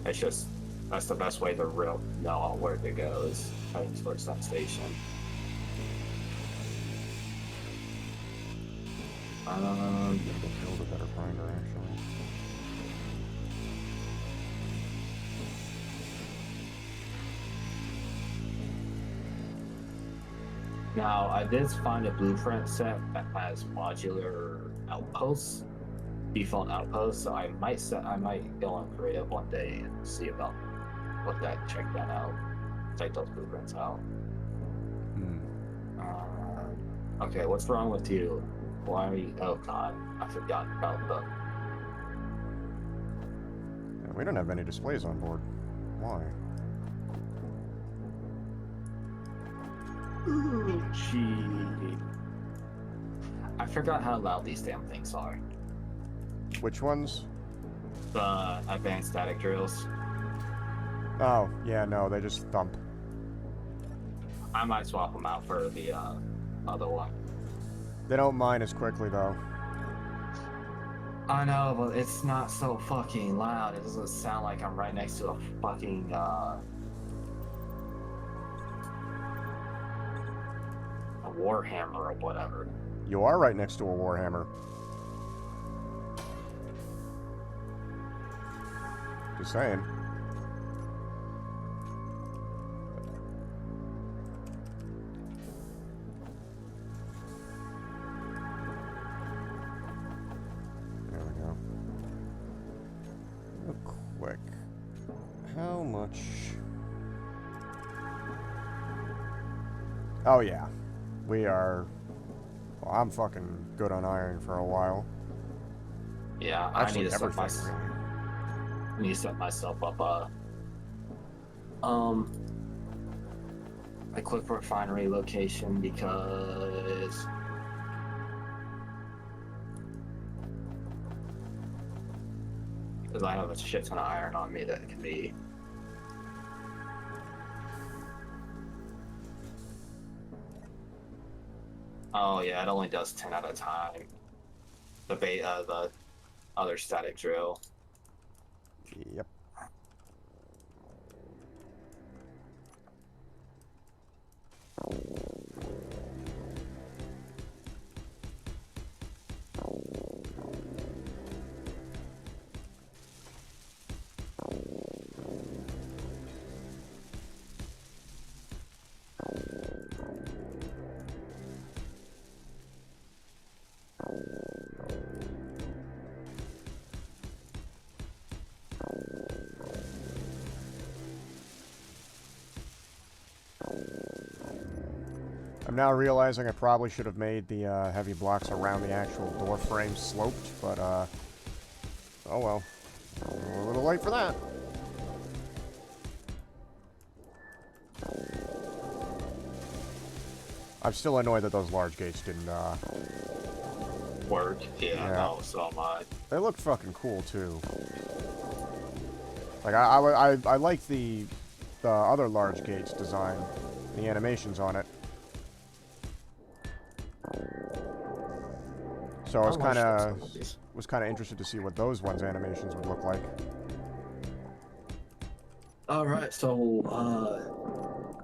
It's just that's the best way to know where to go is heading towards that station. Build a better grinder, actually. Now, I did find a blueprint set that has modular outposts, default outposts. So I might go on creative one day and see about check that out, check those blueprints out. Okay, what's wrong with you? Why are you? Oh God, I forgot about the. Yeah, we don't have any displays on board. Why? Gee. I forgot how loud these damn things are. Which ones? The advanced static drills. Oh, yeah, no, they just thump. I might swap them out for the other one. They don't mine as quickly, though. I know, but it's not so fucking loud. It doesn't sound like I'm right next to a fucking a Warhammer or whatever. You are right next to a Warhammer. Just saying. There we go. Real quick. How much? Oh yeah. We are... Well, I'm fucking good on iron for a while. Yeah, Actually, I need to set everything, really. I need to set myself up a quick refinery location because I have a shit ton of iron on me that can be. Oh yeah, it only does 10 at a time. The other static drill. Yep. I'm now realizing I probably should have made the heavy blocks around the actual door frame sloped, but oh well. A little late for that. I'm still annoyed that those large gates didn't Work. Yeah, Yeah. no, so am I. They look fucking cool too. Like I like the other large gates design, the animations on it. So I was I'll watch kind some of these. of interested to see what those ones' animations would look like. All right, so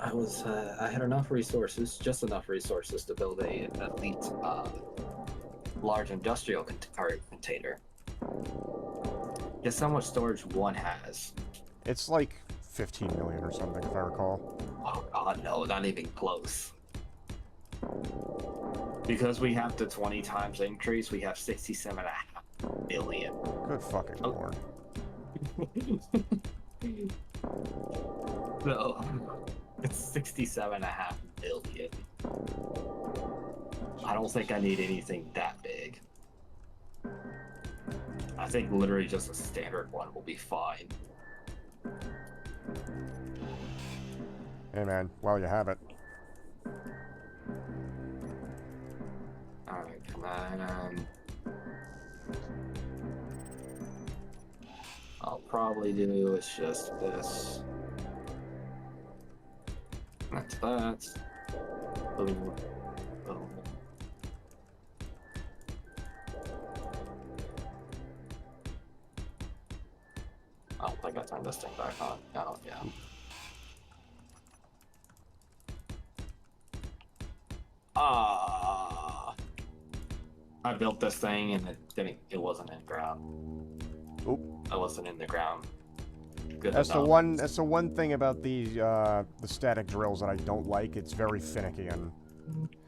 I had enough resources, just enough resources to build a elite Large industrial container. Guess how much storage one has? It's like 15 million or something, if I recall. Oh god, no, not even close. Because we have the 20 times increase, we have 67.5 million. Good fucking lord. No, it's 67.5 million. I don't think I need anything that big. I think literally just a standard one will be fine. Hey man, well you have it. Alright, come on. I'll probably do is just this. That's that. Boom. Boom. I don't think I turned this thing back on. Oh, yeah. I built this thing and it wasn't in ground. Oop. I wasn't in the ground. Good That's the enough. one. That's the one thing about the static drills that I don't like. It's very finicky on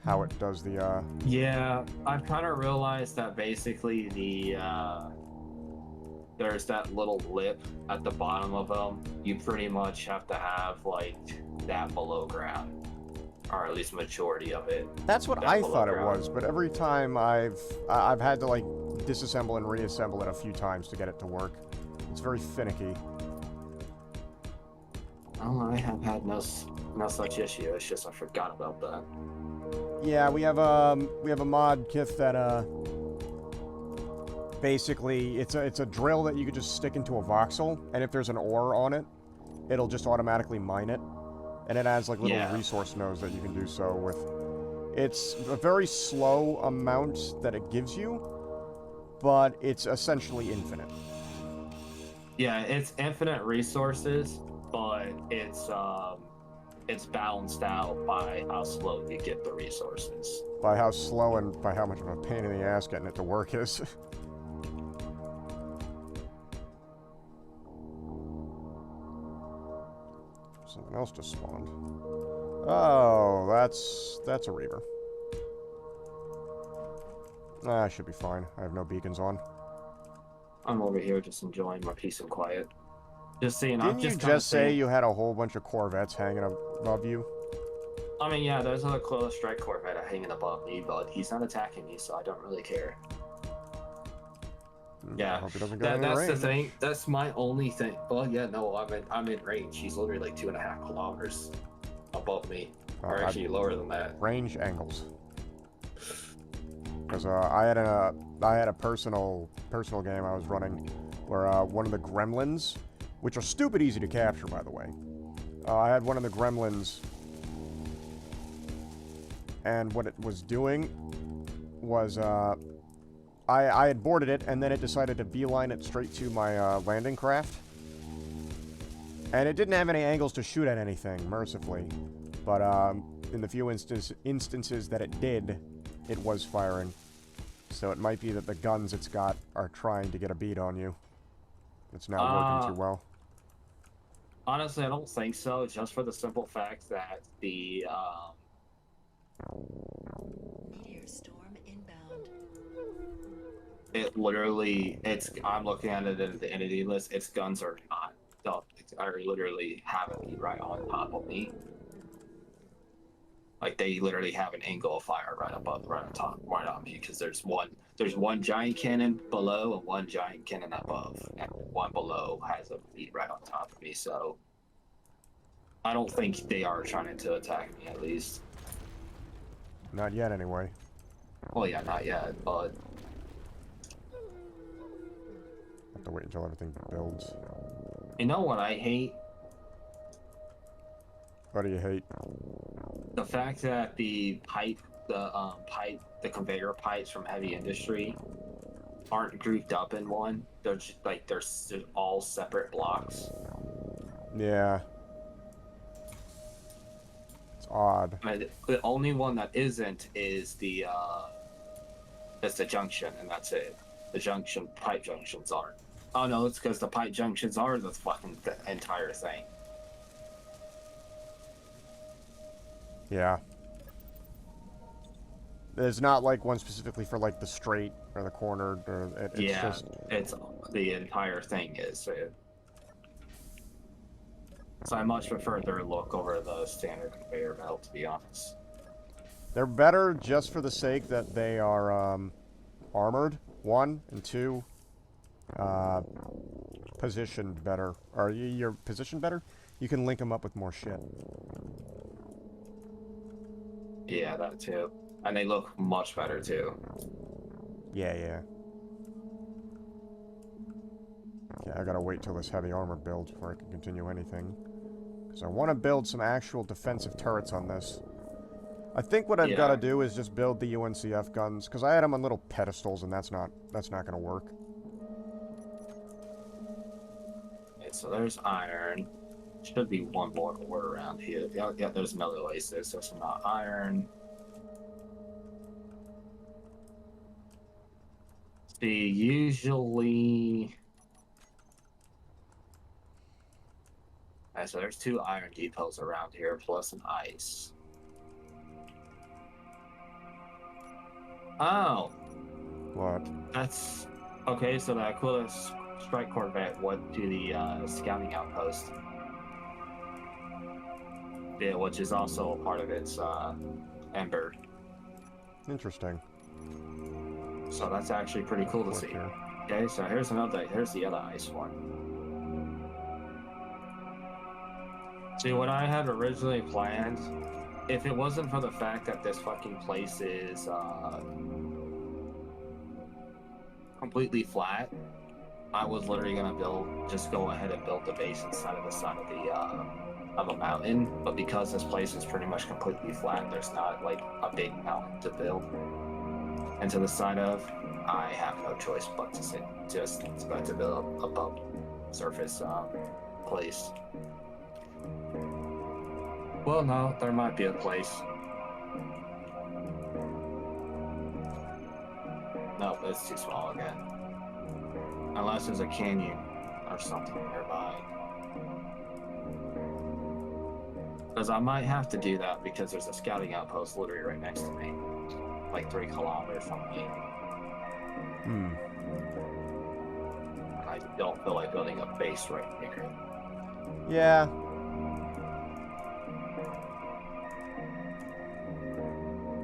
how it does the. Yeah, I've kind of realized that basically there's that little lip at the bottom of them. You pretty much have to have like that below ground, or at least majority of it. That's what That I below thought it ground. was, but every time I've had to like disassemble and reassemble it a few times to get it to work. It's very finicky. Oh, I have had no such issue. It's just I forgot about that. Yeah, we have a mod kit that basically it's a drill that you could just stick into a voxel, and if there's an ore on it, it'll just automatically mine it, and it has like little Yeah. resource nodes that you can do so with. It's a very slow amount that it gives you, but it's essentially infinite. Yeah, it's infinite resources, but it's balanced out by how slow you get the resources. By how slow and by how much of a pain in the ass getting it to work is. Something else just spawned. Oh, that's a Reaver. I should be fine. I have no beacons on. I'm over here just enjoying my peace and quiet. Just seeing. I'm Didn't you just kinda just say seeing- you had a whole bunch of Corvettes hanging above you? I mean, yeah, there's a Close Strike Corvette hanging above me, but he's not attacking me, so I don't really care. I Yeah, hope he doesn't get any that's the range. thing. That's my only thing. Well, yeah, no, I'm in range. He's literally like 2.5 kilometers above me, or I- actually lower than that. Range angles. Because I had a personal game I was running where one of the gremlins, which are stupid easy to capture by the way, I had one of the gremlins, and what it was doing was I had boarded it, and then it decided to beeline it straight to my landing craft, and it didn't have any angles to shoot at anything, mercifully, but in the few instances that it did, it was firing. So it might be that the guns it's got are trying to get a bead on you. It's not working too well. Honestly, I don't think so. Just for the simple fact that the Meteor storm inbound. it literally I'm looking at it in the entity list. Its guns are not are literally having me right on top of me. Like they literally have an angle of fire right above, right on top, right on me. Because there's one giant cannon below and one giant cannon above, and one below has a beat right on top of me. So I don't think they are trying to attack me, at least. Not yet, anyway. Well, yeah, not yet, but Have to wait until everything builds. you know what I hate? What do you hate? The fact that the conveyor pipes from heavy industry aren't grouped up in one. They're just like they're all separate blocks. Yeah. It's odd. I mean, the only one that isn't is the junction, and that's it. The pipe junctions aren't. Oh no, it's because the pipe junctions are the entire thing. Yeah. There's not like one specifically for like the straight or the cornered or it's Yeah, just it's the entire thing is. So I much prefer their look over the standard conveyor belt, to be honest. They're better just for the sake that they are armored, 1, and 2, positioned better. Are you're positioned better? You can link them up with more shit. Yeah, that too. And they look much better too. Yeah, yeah. Okay, I gotta wait till this heavy armor builds before I can continue anything. Because I want to build some actual defensive turrets on this. I think what I've got to do is just build the UNCF guns, because I had them on little pedestals, and that's not gonna work. Okay, so there's iron. Should be one more ore around here. Yeah, yeah, there's another laces. There's some iron. See, usually... Okay, so there's 2 iron depots around here, plus an ice. Oh! What? That's... Okay, so the Aquila Strike Corvette went to the scouting outpost. Yeah, which is also a part of its Ember. Interesting. So that's actually pretty cool to see. Here. Okay, so here's the other ice one. See, what I had originally planned, if it wasn't for the fact that this fucking place is completely flat, I was literally gonna just go ahead and build the base inside of the side of the of a mountain. But because this place is pretty much completely flat, there's not like a big mountain to build into the side of. I have no choice but to build above surface place. Well, no, there might be a place. No, it's too small again. Unless there's a canyon or something nearby. Because I might have to do that because there's a scouting outpost literally right next to me. Like 3 kilometers from me. Hmm. And I don't feel like building a base right here. Yeah.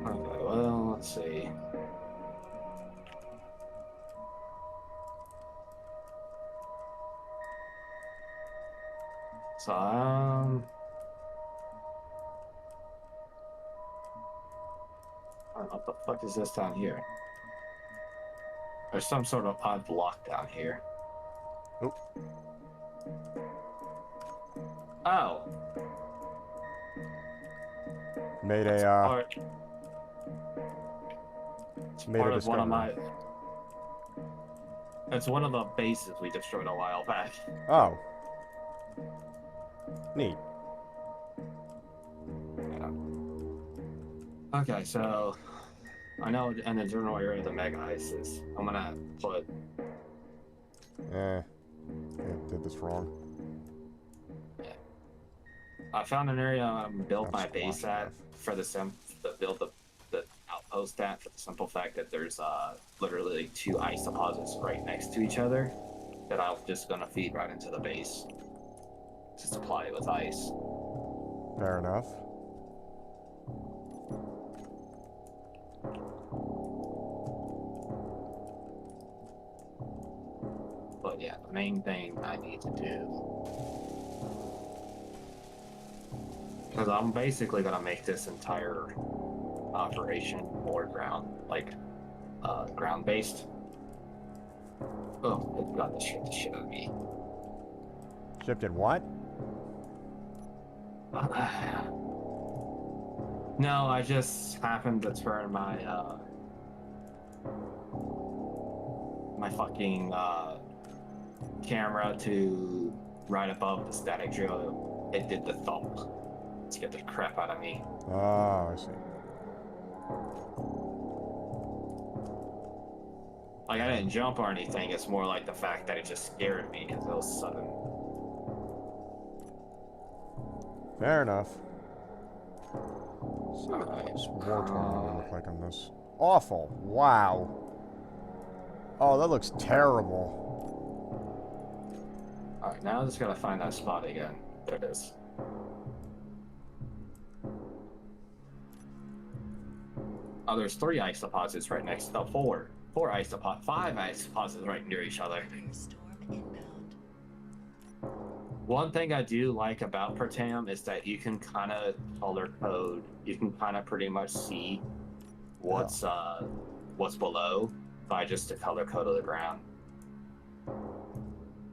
Okay, well, let's see. So, what the fuck is this down here? There's some sort of odd block down here. Oh. Oh. Made That's a made part a of one of discovery. It's one of the bases we destroyed a while back. Oh. Neat. Yeah. Okay, so I know in the general area of the mega ice is. I'm gonna put. I did this wrong. I found an area I'm gonna build my That's base squashed at enough. for the build the outpost at, for the simple fact that there's literally 2 ice deposits right next to each other that I'm just gonna feed right into the base to supply it with ice. Fair enough. But yeah, the main thing I need to do, because I'm basically gonna make this entire operation more ground based. Oh, it got the shit out of me. Shifted what? No, I just happened to turn my my fucking camera to right above the static drill. It did the thump. Scared the crap out of me. Oh, I see. Like, I didn't jump or anything. It's more like the fact that it just scared me because it was sudden. Fair enough. Alright. What's war torn gonna look like on this? Awful. Wow. Oh, that looks terrible. Alright, now I just gotta find that spot again. There it is. Oh, there's 3 ice deposits right next to 4. 4 ice deposits, 5 ice deposits right near each other. Meteor storm inbound. One thing I do like about Pertam is that you can kind of color code. You can kind of pretty much see what's below by just the color code of the ground.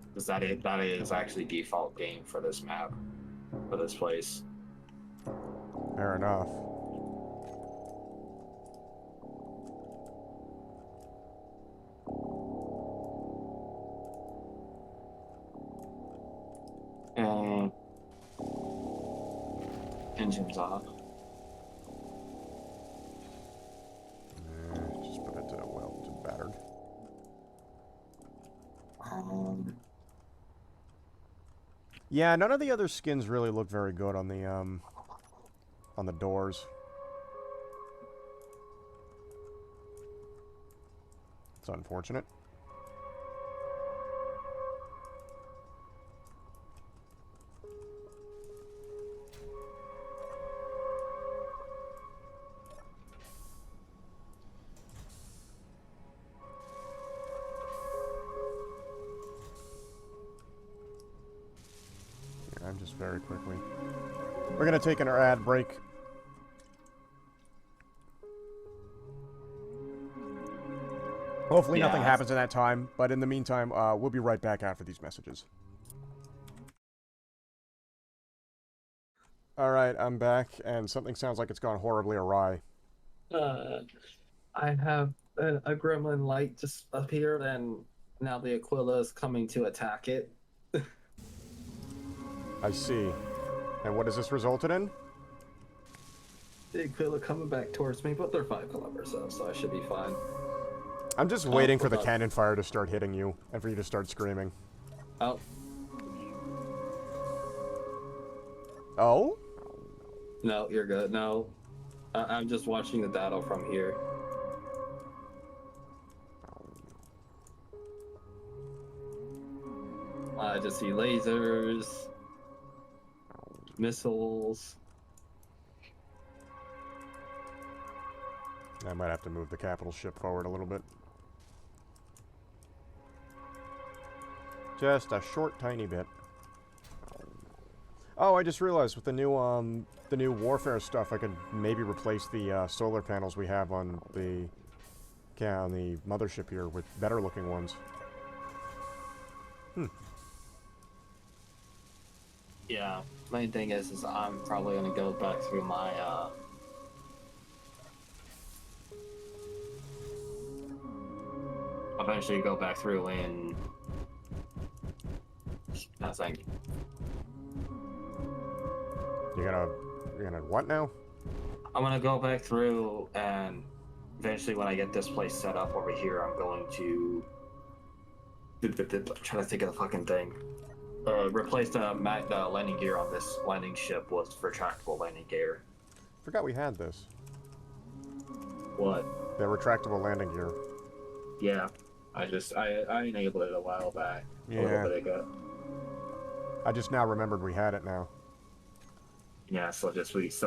Because that is actually default game for this map, for this place. Fair enough. And engine's off. Just put it to, well, to battered. Yeah, none of the other skins really look very good on the doors. It's unfortunate. I'm just very quickly. We're gonna take an ad break. Hopefully nothing happens in that time, but in the meantime, we'll be right back after these messages. Alright, I'm back, and something sounds like it's gone horribly awry. I have a gremlin light just appeared, and now the Aquila is coming to attack it. I see. And what has this resulted in? The Aquila coming back towards me, but they're 5 kilometers up, so I should be fine. I'm just waiting for the cannon fire to start hitting you, and for you to start screaming. Oh. Oh? No, you're good. No. I'm just watching the data from here. I just see lasers, missiles. I might have to move the capital ship forward a little bit. Just a short, tiny bit. Oh, I just realized with the new warfare stuff, I could maybe replace the solar panels we have on the mothership here with better-looking ones. Yeah, main thing is I'm probably gonna go back through my eventually go back through and I think You're gonna what now? I'm gonna go back through and eventually when I get this place set up over here, I'm going to I'm trying to think of the fucking thing. Replace the landing gear on this landing ship with retractable landing gear. Forgot we had this. What? The retractable landing gear. Yeah. I enabled it a while back. A Yeah. little bit ago. I just now remembered we had it now. Yeah, so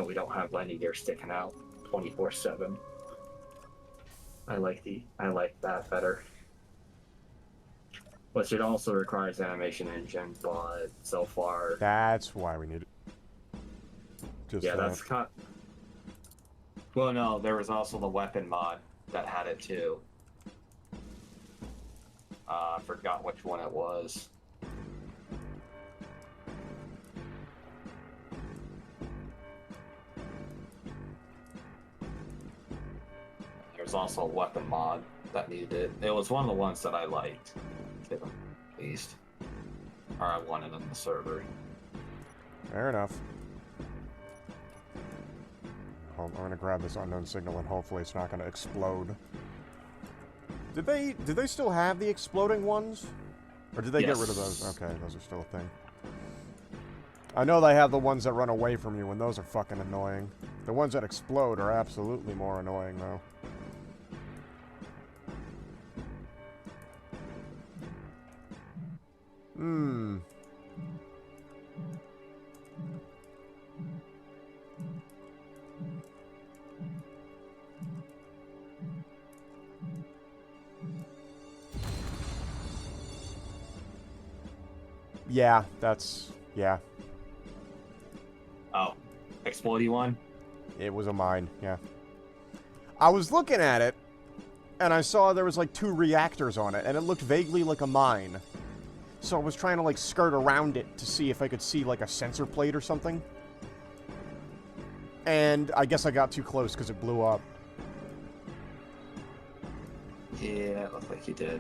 we don't have landing gear sticking out 24/7. I like that better. Which it also requires animation engine, but so far That's why we need it. Just yeah, that's kind. Well, no, there was also the weapon mod that had it too. I forgot which one it was. There's also a weapon mod that needed it. It was one of the ones that I liked, at least, or I wanted on the server. Fair enough. I'm gonna grab this unknown signal and hopefully it's not gonna explode. Did they still have the exploding ones? Or did they get rid of those? Okay, those are still a thing. I know they have the ones that run away from you, and those are fucking annoying. The ones that explode are absolutely more annoying, though. Yeah, that's... Yeah, Oh, explodey one. it was a mine, yeah. I was looking at it, and I saw there was like 2 reactors on it, and it looked vaguely like a mine. So I was trying to like skirt around it to see if I could see like a sensor plate or something. And I guess I got too close because it blew up. Yeah, it looked like you did.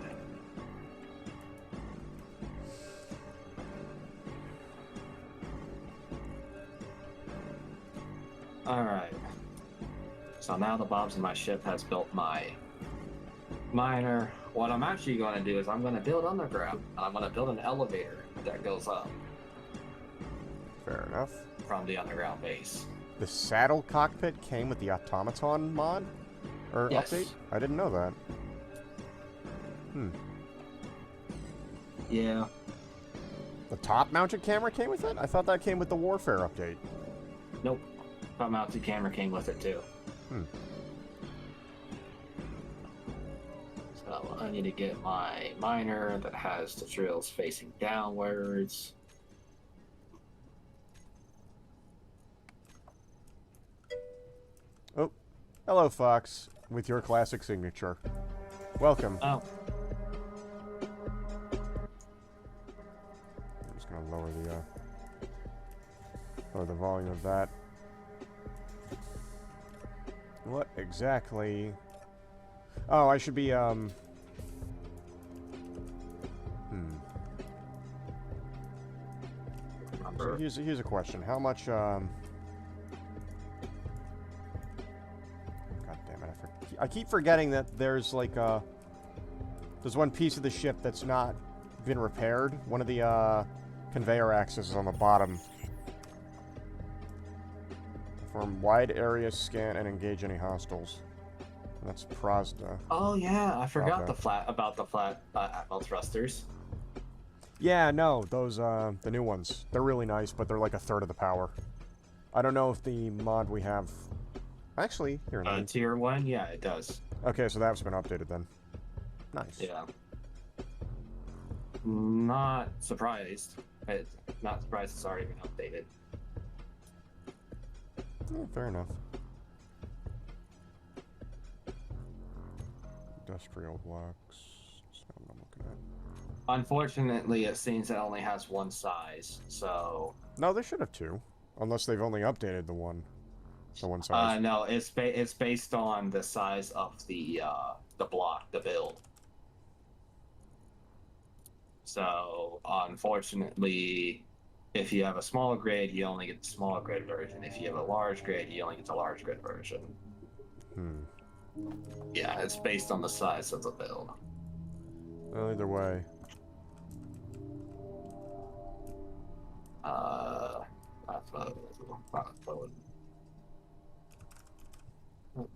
Alright. So now the Bobs in my ship has built my miner. What I'm actually going to do is I'm going to build underground. I'm going to build an elevator that goes up Fair enough. from the underground base. The saddle cockpit came with the automaton mod? Or Yes. update? I didn't know that. Yeah. The top-mounted camera came with it? I thought that came with the Warfare update. Nope. Front mounted camera came with it too. So I need to get my miner that has the drills facing downwards. Oh, hello, Fox, with your classic signature. Welcome. Oh, I'm just gonna lower the volume of that. What exactly? Oh, I should be So remember. here's a question. How much God damn it! I keep forgetting that there's like there's one piece of the ship that's not been repaired. One of the conveyor axes is on the bottom. Perform wide area scan and engage any hostiles. And that's Prasda. Oh yeah, I forgot Okay. the flat Atmel thrusters. Yeah, no, those the new ones. They're really nice, but they're like a third of the power. I don't know if the mod we have. Actually, here. Tier 1, yeah, it does. Okay, so that's been updated then. Nice. Yeah. Not surprised. Not surprised it's already been updated. Yeah, fair enough. Industrial blocks. That's not what I'm looking at. Unfortunately, it seems it only has one size, so... No, they should have 2. Unless they've only updated the one size. No, it's based on the size of the block, the build. So, unfortunately, if you have a small grid, you only get the small grid version. If you have a large grid, you only get the large grid version. Yeah, it's based on the size of the build. Well, either way. That's what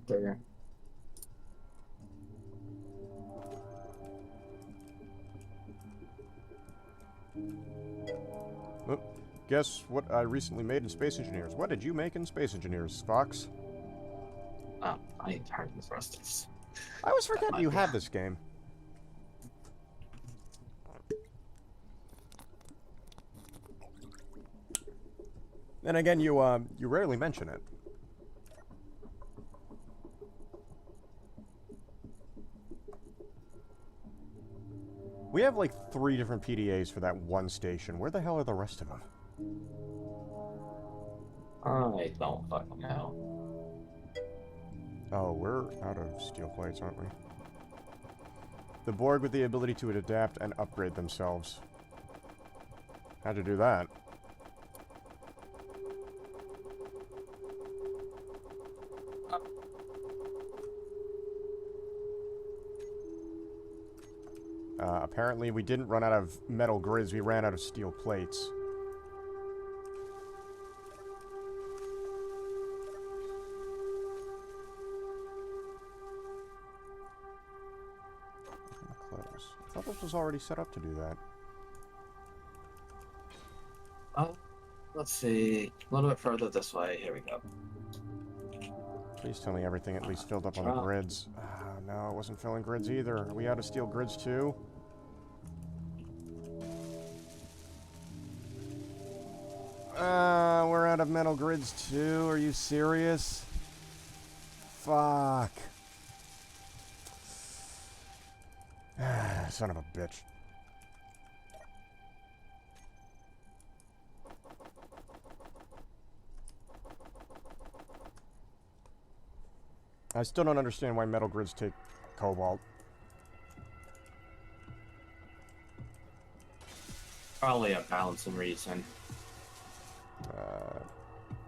there. Oh, guess what I recently made in Space Engineers. What did you make in Space Engineers, Fox? Oh, I need to turn the thrusters. I always forget you have this game. And again, you rarely mention it. We have like 3 different PDAs for that one station. Where the hell are the rest of them? I don't fucking know. Oh, we're out of steel plates, aren't we? The Borg with the ability to adapt and upgrade themselves. How'd you do that? Apparently we didn't run out of metal grids, we ran out of steel plates. Close. I thought this was already set up to do that. Oh, let's see. A little bit further this way. Here we go. Please tell me everything at least filled up on the grids. No, it wasn't filling grids either. Are we out of steel grids too? We're out of metal grids too. Are you serious? Fuck. Son of a bitch. I still don't understand why metal grids take cobalt. Probably a balancing reason.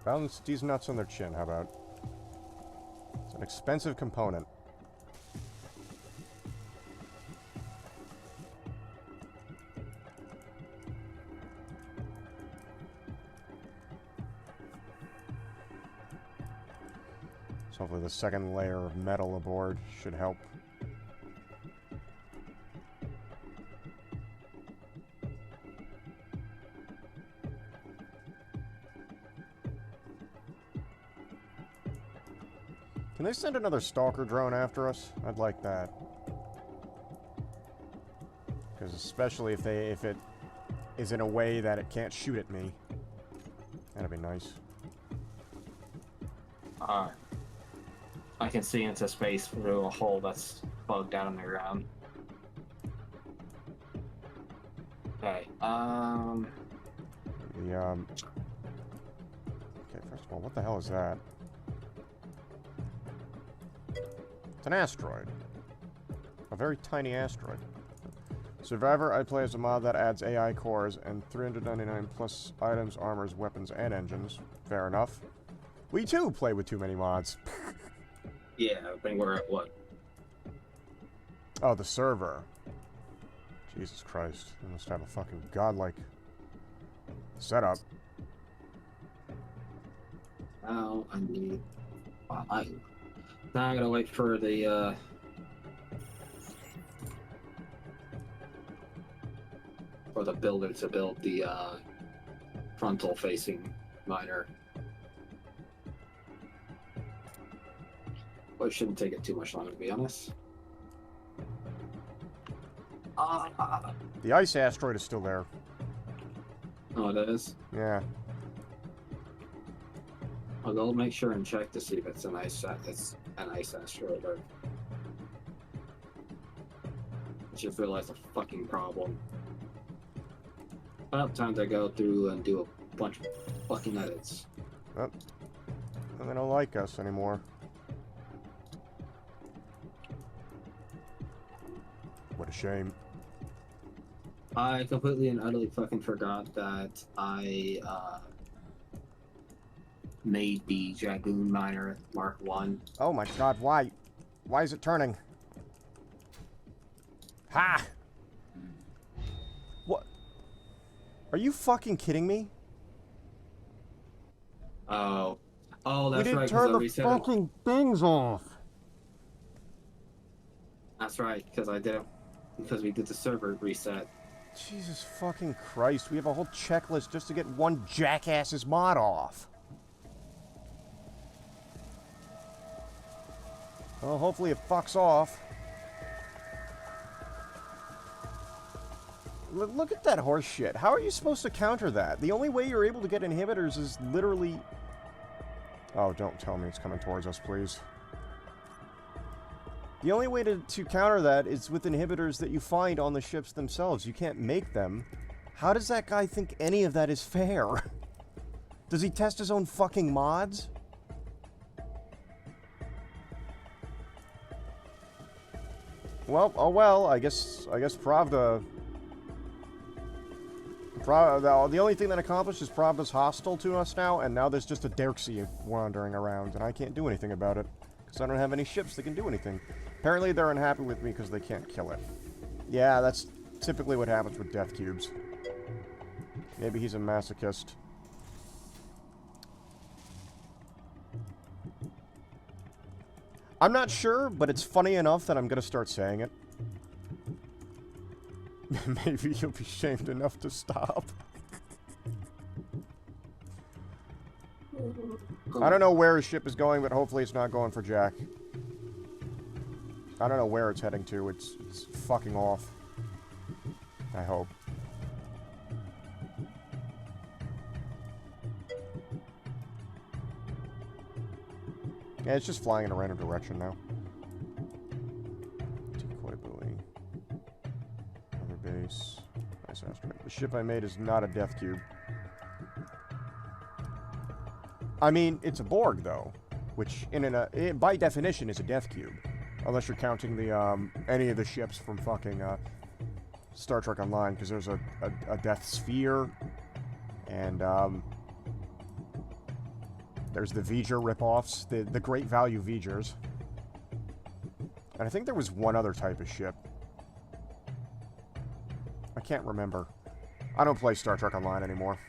Balance these nuts on their chin, how about? It's an expensive component. So hopefully the second layer of metal aboard should help. Can they send another stalker drone after us? I'd like that. Because especially if it is in a way that it can't shoot at me. That'd be nice. I can see into space through a hole that's bugged out on the ground. Okay, Okay, first of all, what the hell is that? It's an asteroid. A very tiny asteroid. Survivor, I play as a mod that adds AI cores and 399 plus items, armors, weapons, and engines. Fair enough. We too play with too many mods. Yeah, I think we're at what? Oh, the server. Jesus Christ. We must have a fucking godlike setup. Now I need 5. Now I'm gonna wait for the builder to build the frontal facing miner. Well, it shouldn't take it too much longer, to be honest. The ice asteroid is still there. Oh, it is? Yeah. I'll go make sure and check to see if it's an ice asteroid or I just realized a fucking problem. Well, time to go through and do a bunch of fucking edits. Oh. And they don't like us anymore. What a shame. I completely and utterly fucking forgot that I made the Dragoon Miner Mark 1. Oh my god, why? Why is it turning? Ha! What? Are you fucking kidding me? Oh, We that's didn't right. turn I the reset it. fucking things off. That's right, because I did it because we did the server reset. Jesus fucking Christ, we have a whole checklist just to get one jackass's mod off. Well, hopefully it fucks off. Look at that horse shit. How are you supposed to counter that? The only way you're able to get inhibitors is literally... Oh, don't tell me it's coming towards us, please. The only way to counter that is with inhibitors that you find on the ships themselves. You can't make them. How does that guy think any of that is fair? Does he test his own fucking mods? Well, oh well, I guess Pravda... the only thing that accomplished is Pravda's hostile to us now, and now there's just a Derxy wandering around, and I can't do anything about it. Because I don't have any ships that can do anything. Apparently they're unhappy with me because they can't kill it. Yeah, that's typically what happens with death cubes. Maybe he's a masochist. I'm not sure, but it's funny enough that I'm going to start saying it. Maybe you'll be shamed enough to stop. I don't know where his ship is going, but hopefully it's not going for Jack. I don't know where it's heading to. It's fucking off. I hope. Yeah, it's just flying in a random direction now. Decoy buoy. Another base. Nice asteroid. The ship I made is not a death cube. I mean, it's a Borg, though. Which, by definition, is a death cube. Unless you're counting the, any of the ships from fucking, Star Trek Online, because there's a death sphere, and, there's the V'ger ripoffs, the great value V'gers. And I think there was one other type of ship. I can't remember. I don't play Star Trek Online anymore.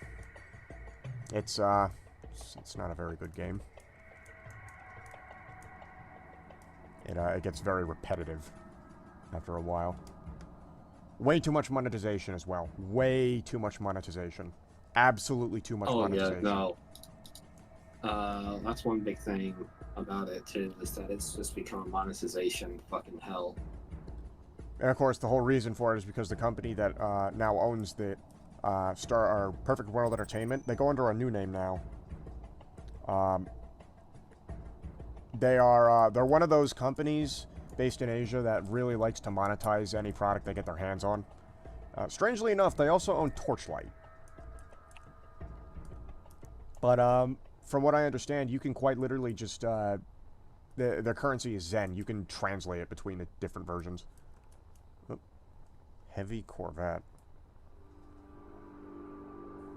It's not a very good game. It gets very repetitive after a while. Way too much monetization as well. Way too much monetization. Absolutely too much monetization. Oh, yeah, no. That's one big thing about it, too, is that it's just become monetization fucking hell. And, of course, the whole reason for it is because the company that now owns the Perfect World Entertainment, they go under a new name now. They're one of those companies based in Asia that really likes to monetize any product they get their hands on. Strangely enough, they also own Torchlight. But from what I understand, you can quite literally just their currency is Zen. You can translate it between the different versions. Oh, heavy Corvette.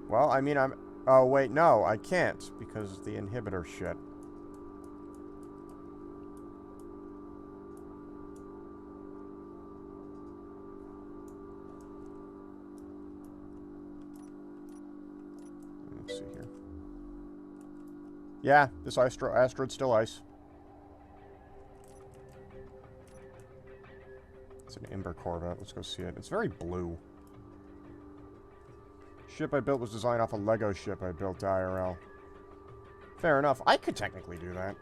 Well, I mean, oh wait, no, I can't because the inhibitor shit. Let's see here. Yeah, this asteroid's still ice. It's an Ember Corvette. Let's go see it. It's very blue. Ship I built was designed off a Lego ship I built IRL. Fair enough. I could technically do that.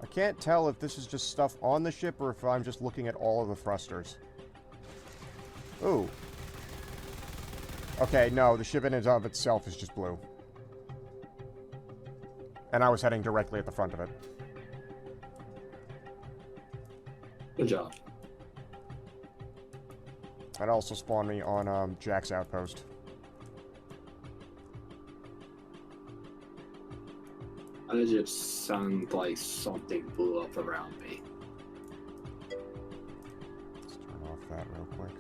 I can't tell if this is just stuff on the ship or if I'm just looking at all of the thrusters. Ooh. Okay, no, the ship in and of itself is just blue. And I was heading directly at the front of it. Good job. That also spawned me on Jack's outpost. It just sounded like something blew up around me. Let's turn off that real quick.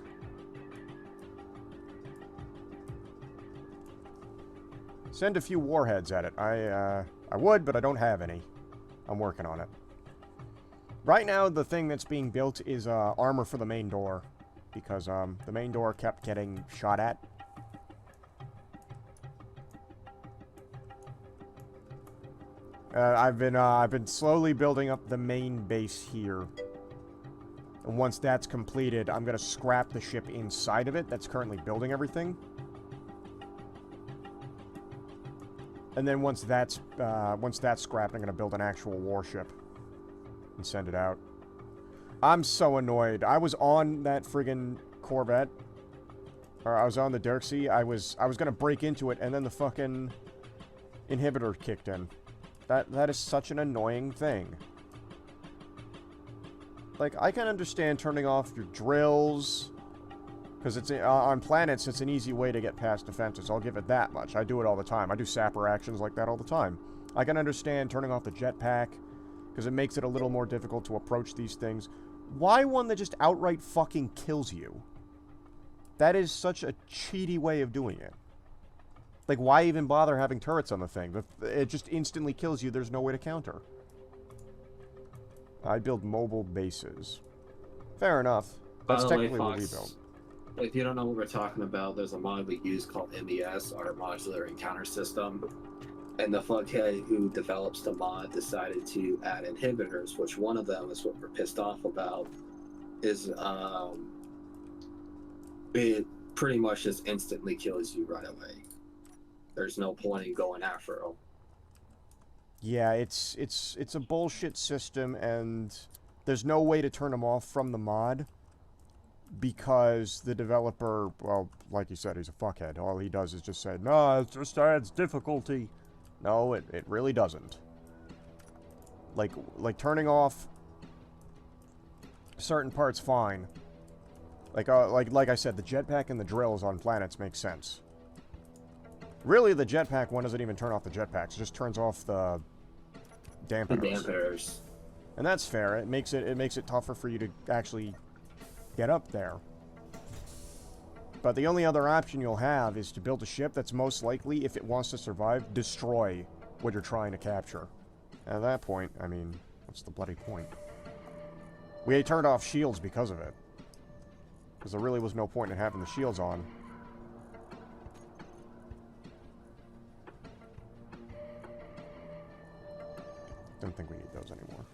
Send a few warheads at it. I would, but I don't have any. I'm working on it. Right now, the thing that's being built is armor for the main door. Because the main door kept getting shot at. I've been slowly building up the main base here. And once that's completed, I'm gonna scrap the ship inside of it that's currently building everything. And then once that's scrapped, I'm gonna build an actual warship and send it out. I'm so annoyed. I was on that friggin' Corvette. Or I was on the Dirksey. I was gonna break into it, and then the fucking inhibitor kicked in. That is such an annoying thing. Like, I can understand turning off your drills, because it's on planets, it's an easy way to get past defenses. I'll give it that much. I do it all the time. I do sapper actions like that all the time. I can understand turning off the jetpack, because it makes it a little more difficult to approach these things. Why one that just outright fucking kills you? That is such a cheaty way of doing it. Like, why even bother having turrets on the thing? It just instantly kills you. There's no way to counter. I build mobile bases. Fair enough. That's technically what we built. If you don't know what we're talking about, there's a mod we use called MES, our Modular Encounter System. And the fuckhead who develops the mod decided to add inhibitors, which one of them is what we're pissed off about, is it pretty much just instantly kills you right away. There's no point in going after them. Yeah, it's a bullshit system, and there's no way to turn them off from the mod because the developer, well, like you said, he's a fuckhead. All he does is just say, no, it just adds difficulty. No, it really doesn't. Like turning off certain parts, fine. Like I said, the jetpack and the drills on planets make sense. Really, the jetpack one doesn't even turn off the jetpacks. It just turns off the The dampeners. dampers. And that's fair. It makes it tougher for you to actually get up there. But the only other option you'll have is to build a ship that's most likely, if it wants to survive, destroy what you're trying to capture. And at that point, I mean, what's the bloody point? We turned off shields because of it. Because there really was no point in having the shields on. Don't think we need those anymore.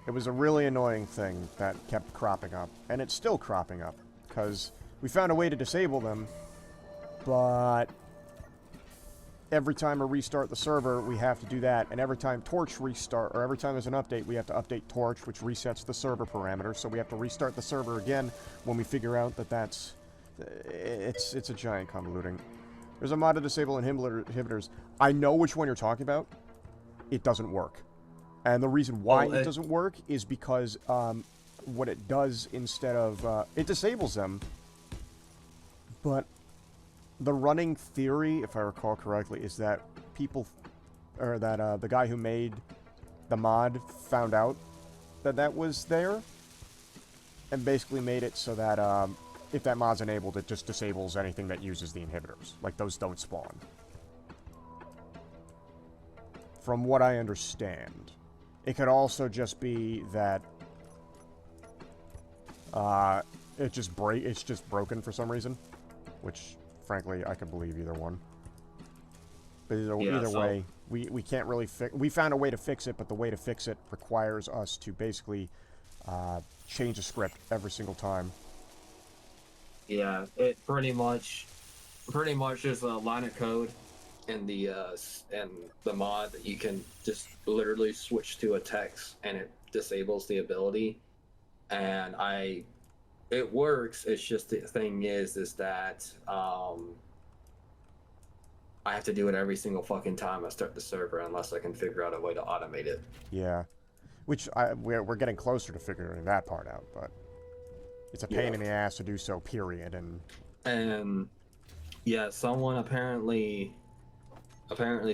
It was a really annoying thing that kept cropping up. And it's still cropping up. Because we found a way to disable them. But every time I restart the server, we have to do that. And every time Torch restart, or every time there's an update, we have to update Torch, which resets the server parameters. So we have to restart the server again when we figure out that that's... It's a giant convoluting. There's a mod to disable inhibitors. I know which one you're talking about. It doesn't work. And the reason why it doesn't work is because what it does instead of... it disables them, but the running theory, if I recall correctly, is that people... or that the guy who made the mod found out that that was there, and basically made it so that if that mod's enabled, it just disables anything that uses the inhibitors. Like, those don't spawn. From what I understand. It could also just be that it's just broken for some reason, which frankly I could believe either one. But either way, we can't really fix. We found a way to fix it, but the way to fix it requires us to basically change the script every single time. Yeah, it pretty much is a line of code in the mod that you can just literally switch to a text and it disables the ability. And it works. It's just the thing is that I have to do it every single fucking time I start the server unless I can figure out a way to automate it. Yeah, which we're getting closer to figuring that part out, but it's a pain in the ass to do so. Period. And yeah, someone apparently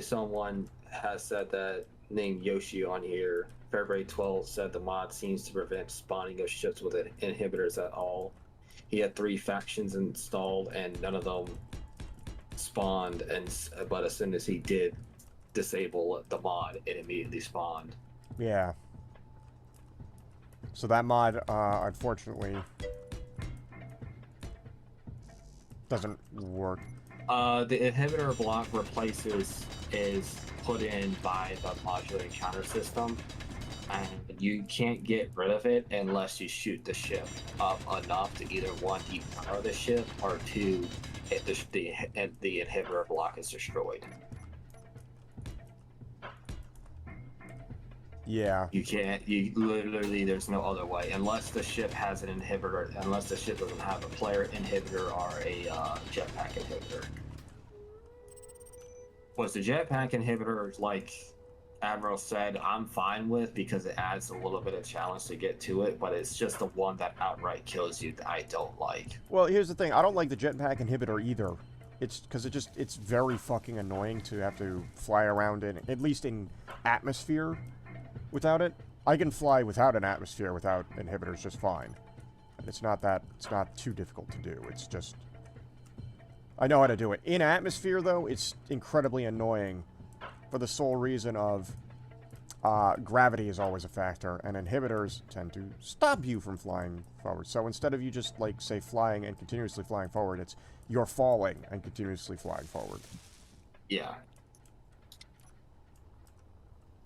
someone has said that named Yoshi on here. February 12th said the mod seems to prevent spawning of ships with inhibitors at all. He had 3 factions installed and none of them spawned, but as soon as he did disable the mod, it immediately spawned. Yeah. So that mod, unfortunately, doesn't work. The inhibitor block is put in by the modular encounter system, and you can't get rid of it unless you shoot the ship up enough to either 1, depower the ship, or 2, the inhibitor block is destroyed. Yeah. You literally, there's no other way. Unless the ship has an inhibitor, unless the ship doesn't have a player inhibitor or a jetpack inhibitor. Was the jetpack inhibitor, like Admiral said, I'm fine with because it adds a little bit of challenge to get to it, but it's just the one that outright kills you that I don't like. Well, here's the thing. I don't like the jetpack inhibitor either. It's because it's very fucking annoying to have to fly around in, at least in atmosphere, without it. I can fly without an atmosphere without inhibitors just fine. It's not too difficult to do. It's just, I know how to do it. In atmosphere, though, it's incredibly annoying for the sole reason of gravity is always a factor, and inhibitors tend to stop you from flying forward. So instead of you just, like, say, flying and continuously flying forward, it's you're falling and continuously flying forward. Yeah.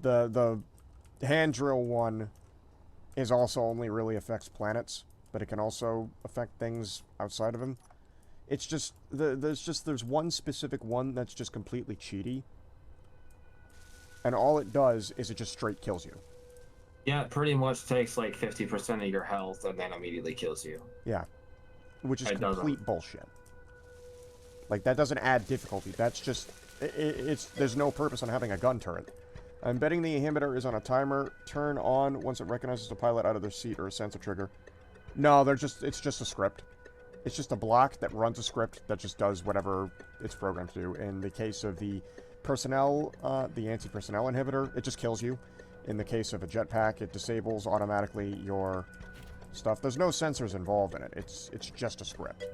The hand drill one is also only really affects planets, but it can also affect things outside of them. It's just there's one specific one that's just completely cheaty, and all it does is it just straight kills you. Yeah, it pretty much takes like 50% of your health and then immediately kills you. Yeah, which is It complete doesn't. bullshit. Like, that doesn't add difficulty. That's just there's no purpose in having a gun turret. I'm betting the inhibitor is on a timer. Turn on once it recognizes the pilot out of their seat or a sensor trigger. No, it's just a script. It's just a block that runs a script that just does whatever it's programmed to do. In the case of the personnel, the anti-personnel inhibitor, it just kills you. In the case of a jetpack, it disables automatically your stuff. There's no sensors involved in it. It's just a script.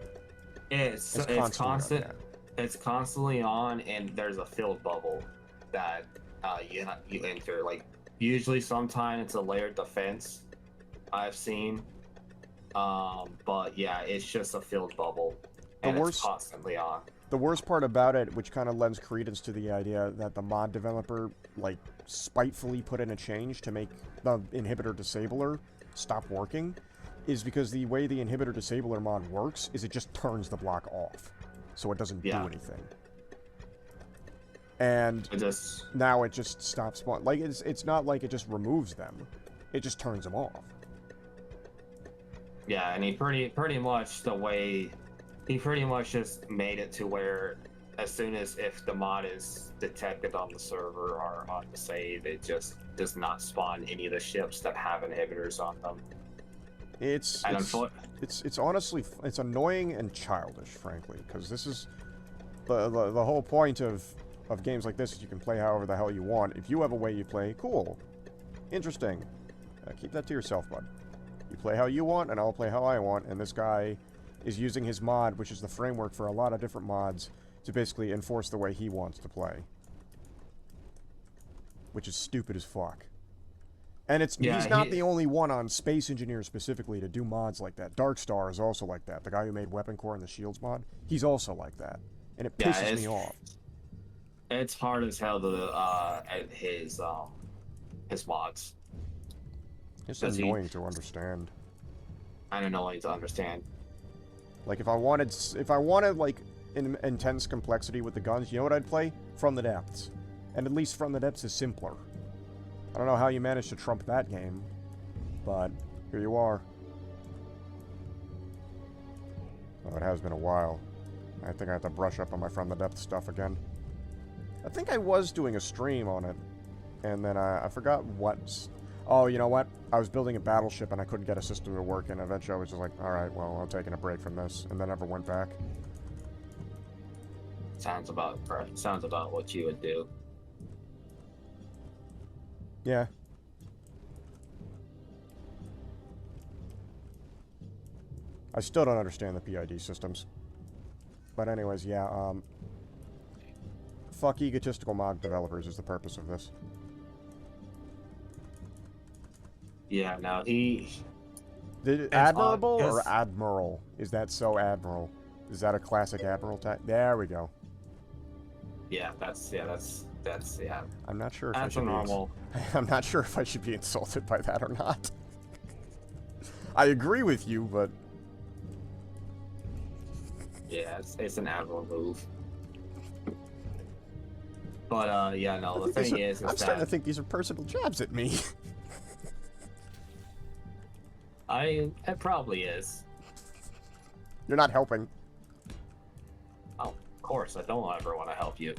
It's constantly on, it's constantly on, and there's a field bubble that you enter. Like usually, sometimes it's a layered defense. I've seen, but yeah, it's just a field bubble, and it's constantly on. The worst part about it, which kind of lends credence to the idea that the mod developer like spitefully put in a change to make the inhibitor disabler stop working, is because the way the inhibitor disabler mod works is it just turns the block off, so it doesn't do anything. And now it just stops. Like it's not like it just removes them; it just turns them off. Yeah, and he pretty much just made it to where as soon as if the mod is detected on the server or on the save, it just does not spawn any of the ships that have inhibitors on them. It's honestly annoying and childish, frankly, because this is the whole point of games like this is you can play however the hell you want. If you have a way you play, cool, interesting. Keep that to yourself, bud. You play how you want, and I'll play how I want. And this guy is using his mod, which is the framework for a lot of different mods, to basically enforce the way he wants to play, which is stupid as fuck. And he's not the only one on Space Engineer specifically to do mods like that. Darkstar is also like that. The guy who made Weapon Core and the Shields mod, he's also like that. And it pisses me off. It's hard as hell to edit his mods. It's annoying to understand. And annoying to understand. Like if I wanted like intense complexity with the guns, you know what I'd play? From the Depths. And at least From the Depths is simpler. I don't know how you managed to trump that game, but here you are. Oh, it has been a while. I think I have to brush up on my From the Depths stuff again. I think I was doing a stream on it, and then I forgot what. Oh, you know what? I was building a battleship and I couldn't get a system to work, and eventually I was just like, alright, well, I'm taking a break from this, and then never went back. Sounds about what you would do. Yeah. I still don't understand the PID systems. But anyways, yeah, fuck egotistical mod developers is the purpose of this. Yeah, no, Admirable or Admiral? Is that so Admiral? Is that a classic Admiral tag? There we go. Yeah, that's I'm not sure if that's normal. I'm not sure if I should be insulted by that or not. I agree with you, but yeah, it's an Admiral move. But yeah, no, the thing is I'm starting to think these are personal jabs at me. It probably is. You're not helping. Oh, of course, I don't ever want to help you.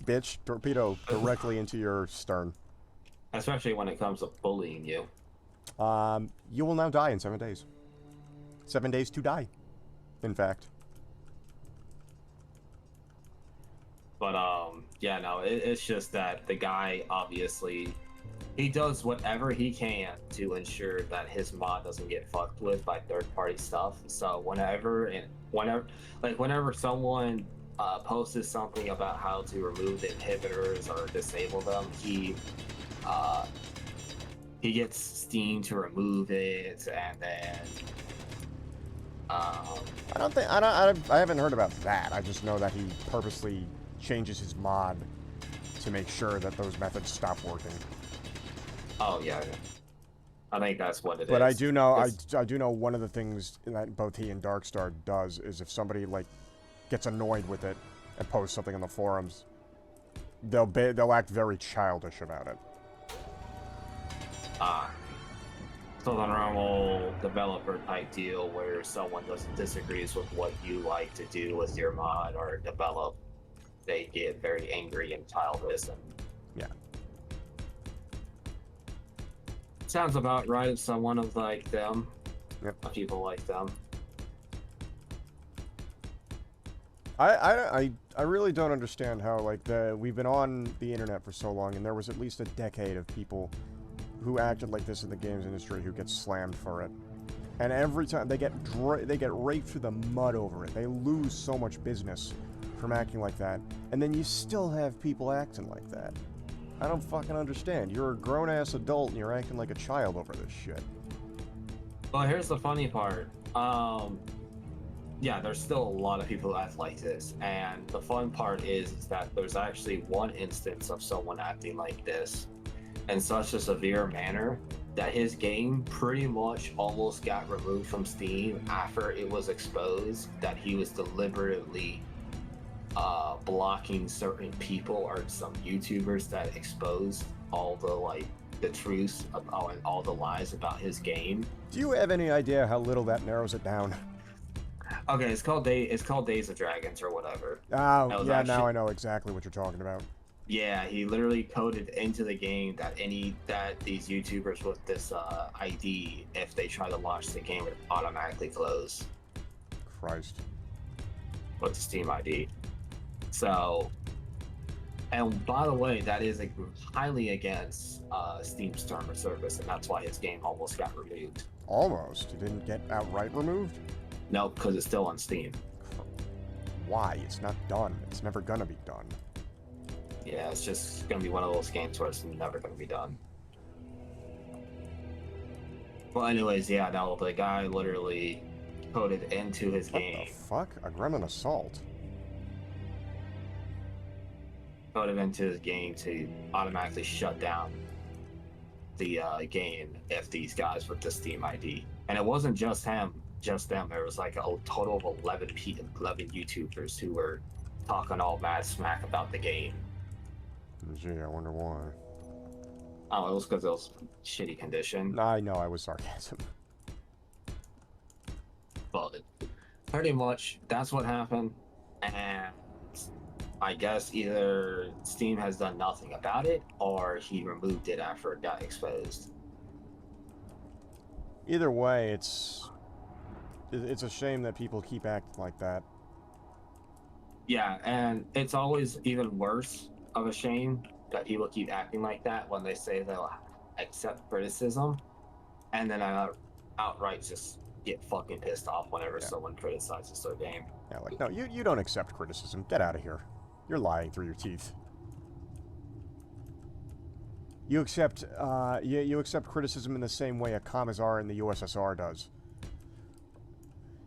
Bitch, torpedo directly into your stern. Especially when it comes to bullying you. You will now die in 7 days. 7 days to die, in fact. But yeah, no, it's just that the guy obviously he does whatever he can to ensure that his mod doesn't get fucked with by third-party stuff. So whenever someone posts something about how to remove the inhibitors or disable them, he gets Steam to remove it, and then I haven't heard about that. I just know that he purposely changes his mod to make sure that those methods stop working. Oh yeah, I think that's what it is. But I do know, I do know one of the things that both he and Darkstar does is if somebody like gets annoyed with it and posts something in the forums, they'll act very childish about it. So the normal developer type deal where someone disagrees with what you like to do with your mod or develop, they get very angry and childish. And Yeah. sounds about right. Someone of like them. Yep. People like them. I really don't understand how, like, we've been on the internet for so long, and there was at least a decade of people who acted like this in the games industry who get slammed for it. And every time they get raked through the mud over it. They lose so much business from acting like that. And then you still have people acting like that. I don't fucking understand. You're a grown-ass adult and you're acting like a child over this shit. Well, here's the funny part. Yeah, there's still a lot of people who act like this, and the fun part is that there's actually one instance of someone acting like this in such a severe manner that his game pretty much almost got removed from Steam after it was exposed that he was deliberately blocking certain people or some YouTubers that exposed all the truths and all the lies about his game. Do you have any idea how little that narrows it down? Okay, it's called Days of Dragons or whatever. Oh, yeah, now I know exactly what you're talking about. Yeah, he literally coded into the game that these YouTubers with this ID, if they try to launch the game, would automatically close Christ. with the Steam ID. So, and by the way, that is highly against Steam's term of service, and that's why his game almost got removed. Almost. It didn't get outright removed? No, because it's still on Steam. Why? It's not done. It's never gonna be done. Yeah, it's just gonna be one of those games where it's never gonna be done. Well, anyways, yeah, now the guy literally coded into his What game. the fuck? A Gremlin Assault? Coded into his game to automatically shut down the game if these guys with the Steam ID. And it wasn't just them. There was like a total of 11 YouTubers who were talking all mad smack about the game. Gee, I wonder why. Oh, it was because it was shitty condition. I know, I was sarcasm. But pretty much that's what happened, and I guess either Steam has done nothing about it or he removed it after it got exposed. Either way, it's a shame that people keep acting like that. Yeah, and it's always even worse of a shame that people keep acting like that when they say they'll accept criticism and then outright just get fucking pissed off whenever someone criticizes their game. Yeah, like, no, you don't accept criticism. Get out of here. You're lying through your teeth. You accept you accept criticism in the same way a commissar in the USSR does.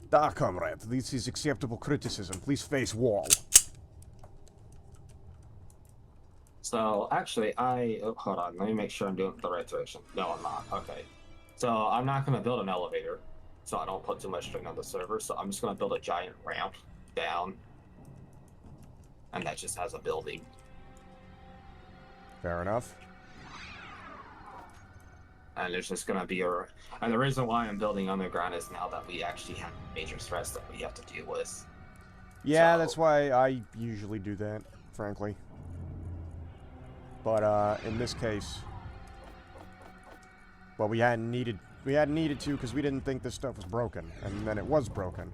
Da, comrade, this is acceptable criticism. Please face wall. So actually, hold on. Let me make sure I'm doing it the right direction. No, I'm not. Okay. So I'm not going to build an elevator, so I don't put too much strain on the server. So I'm just going to build a giant ramp down, and that just has a building. Fair enough. And there's just going to be and the reason why I'm building underground is now that we actually have major threats that we have to deal with. Yeah, So- that's why I usually do that, frankly. But in this case, well, we hadn't needed to because we didn't think this stuff was broken, and then it was broken.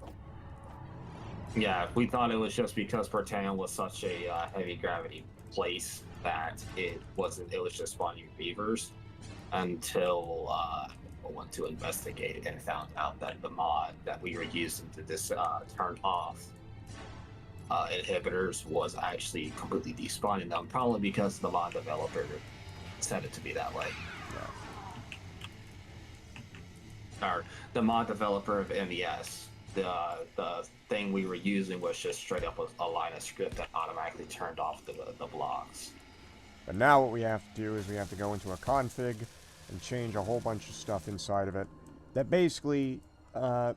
Yeah, we thought it was just because Britannia was such a heavy gravity place that it wasn't. It was just spawning beavers until I went to investigate and found out that the mod that we were using to turn off inhibitors was actually completely despawning them, probably because the mod developer set it to be that way. Or the mod developer of MES, the thing we were using was just straight up a line of script that automatically turned off the blocks. But now what we have to do is we have to go into a config and change a whole bunch of stuff inside of it. That basically, the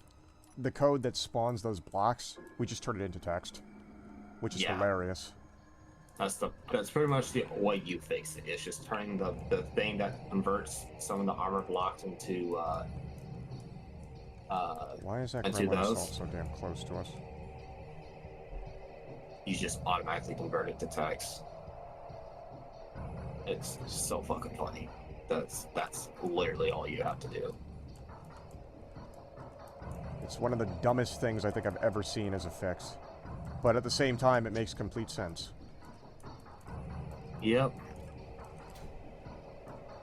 code that spawns those blocks, we just turn it into text, which is hilarious. That's pretty much the way you fix it. It's just turning the thing that converts some of the armor blocks into Why is that into Gremlin those. Assault so damn close to us? you just automatically convert it to text. It's so fucking funny. That's literally all you have to do. It's one of the dumbest things I think I've ever seen as a fix. But at the same time, it makes complete sense. Yep.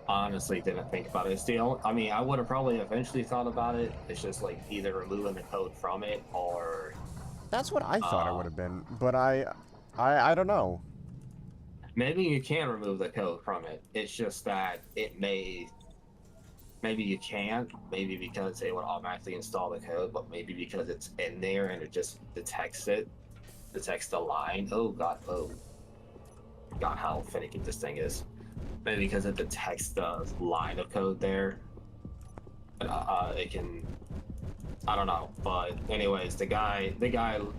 Honestly, didn't think about it. It's the only, I mean, I would have probably eventually thought about it. It's just like either removing the code from it or That's what I thought it would have been, but I don't know. maybe you can remove the code from it. It's just that maybe you can't. Maybe because it would automatically install the code, but maybe because it's in there and it just detects the line. Oh god, how finicky this thing is. Maybe because it detects the line of code there. It can. I don't know, but anyways, the guy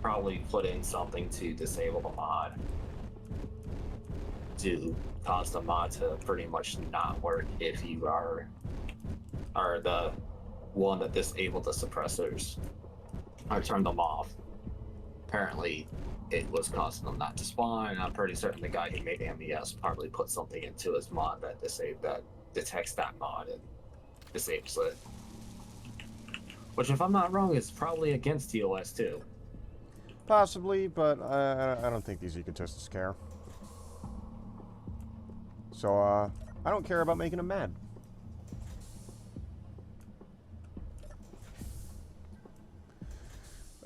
probably put in something to disable the mod to cause the mod to pretty much not work if you are the one that disabled the suppressors or turned them off. Apparently, it was causing them not to spawn, and I'm pretty certain the guy who made MES probably put something into his mod that detects that mod and disables it. Which, if I'm not wrong, is probably against TOS too. Possibly, but I don't think these egotists care. So, I don't care about making them mad.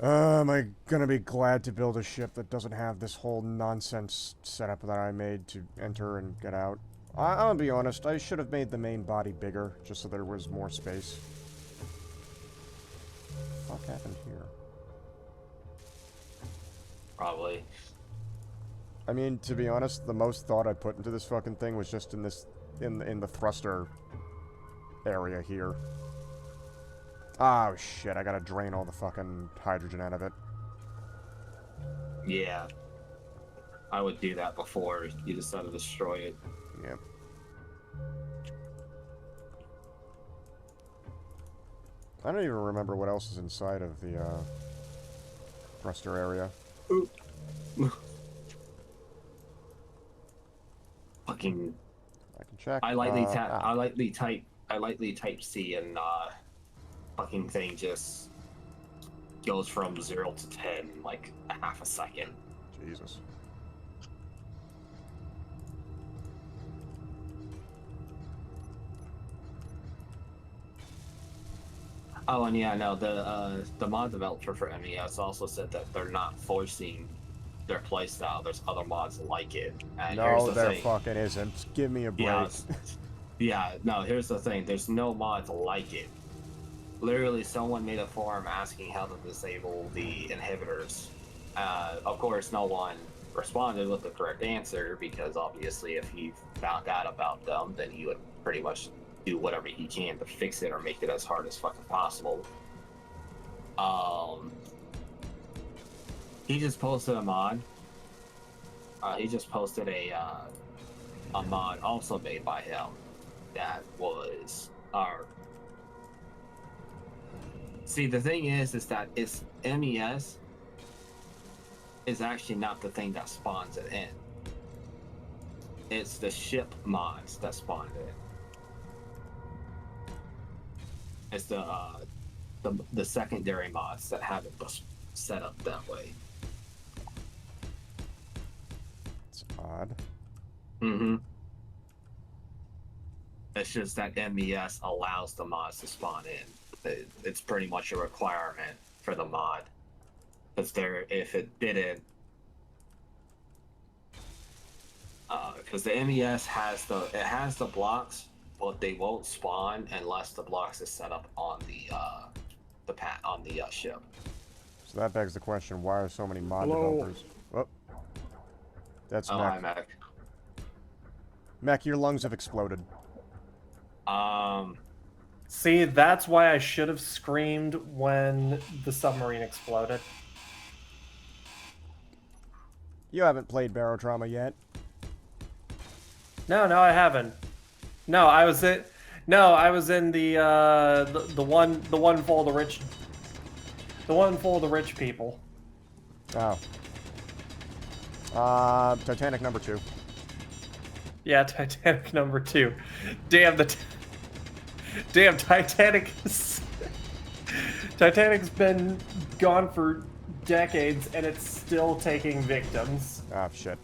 Am I gonna be glad to build a ship that doesn't have this whole nonsense setup that I made to enter and get out? I'll be honest, I should have made the main body bigger, just so there was more space. What the fuck happened here? Probably. I mean, to be honest, the most thought I put into this fucking thing was just in the thruster area here. Oh shit, I gotta drain all the fucking hydrogen out of it. Yeah. I would do that before you decide to destroy it. Yep. I don't even remember what else is inside of the thruster area. Ooh. Fucking. I can check. I lightly type C and fucking thing just goes from 0 to 10 in like a half a second. Jesus. Oh, and yeah, no, the mod developer for MES also said that they're not forcing their playstyle. There's other mods like it. And No, there fucking isn't. Give me a break. Yeah, yeah, no, here's the thing. There's no mods like it. Literally, someone made a forum asking how to disable the inhibitors. Of course, no one responded with the correct answer because obviously if he found out about them, then he would pretty much do whatever he can to fix it or make it as hard as fucking possible. He just posted a mod. He just posted a mod also made by him that was See, the thing is that it's MES is actually not the thing that spawns it in. It's the ship mods that spawn it in. It's the secondary mods that have it set up that way. It's odd. Mm-hmm. It's just that MES allows the mods to spawn in. It's pretty much a requirement for the mod. If it didn't, because the MES has the blocks, but they won't spawn unless the blocks is set up on the ship. So that begs the question: why are so many mod Hello. developers? Oh, that's Oh, Mech. hi, Mac. Mech, your lungs have exploded. See, that's why I should have screamed when the submarine exploded. You haven't played Barotrauma yet. No, I haven't. No, I was in the one for the rich. The one for the rich people. Oh. Titanic number 2. Yeah, Titanic number 2. Damn damn Titanic. Titanic's been gone for decades and it's still taking victims. Ah, shit.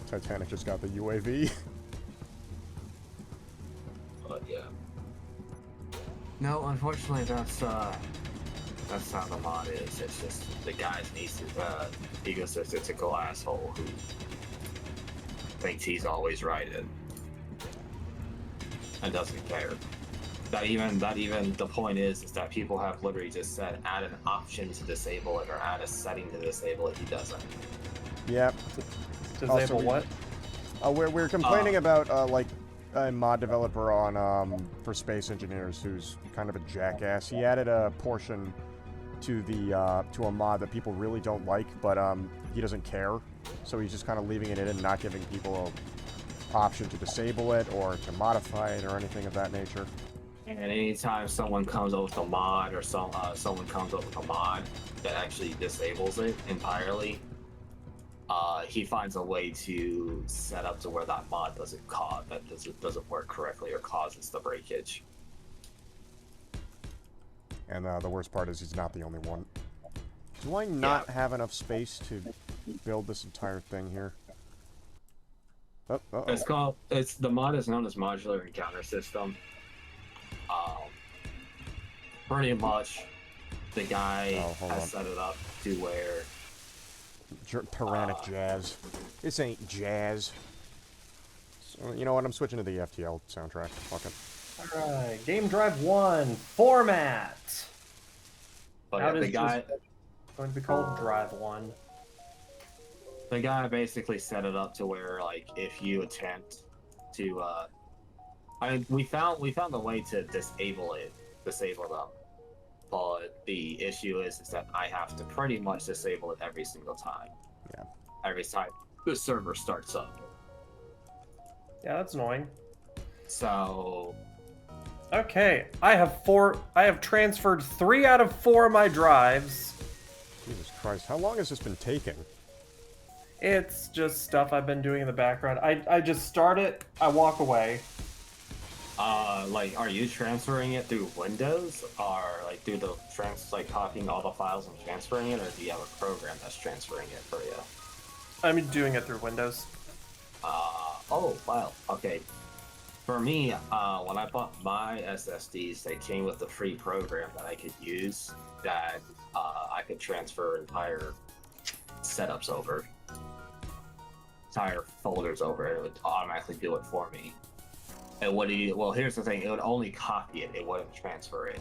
Titanic just got the UAV. But yeah. No, unfortunately, that's how the mod is. It's just the guy's egotistical asshole who thinks he's always right and doesn't care. That even the point is that people have literally just said add an option to disable it or add a setting to disable it. He doesn't. Yep. Disable what? We're complaining about like a mod developer on for Space Engineers who's kind of a jackass. He added a portion to the to a mod that people really don't like, but he doesn't care. So he's just kind of leaving it in and not giving people an option to disable it or to modify it or anything of that nature. And anytime someone comes up with a mod or someone comes up with a mod that actually disables it entirely, he finds a way to set up to where that mod doesn't work correctly or causes the breakage. And the worst part is he's not the only one. Do I not have enough space to build this entire thing here? Oh, uh-oh. The mod is known as Modular Encounter System. Pretty much, the guy has set it up to where Tyrannic jazz. This ain't jazz. So, you know what? I'm switching to the FTL soundtrack. Fuck it. Alright, Game Drive 1 format. But How the does guy this going to be called Drive 1? The guy basically set it up to where, like, if you attempt to, we found a way to disable them. But the issue is that I have to pretty much disable it every single time. Yeah. Every time the server starts up. Yeah, that's annoying. So. Okay, I have transferred 3 out of 4 of my drives. Jesus Christ, how long has this been taking? It's just stuff I've been doing in the background. I just start it, I walk away. Like, are you transferring it through Windows, or like through the copying all the files and transferring it, or do you have a program that's transferring it for you? I'm doing it through Windows. Oh, wow. Okay. For me, when I bought my SSDs, they came with a free program that I could use that I could transfer entire setups over, entire folders over. It would automatically do it for me. And well, here's the thing: it would only copy it; it wouldn't transfer it.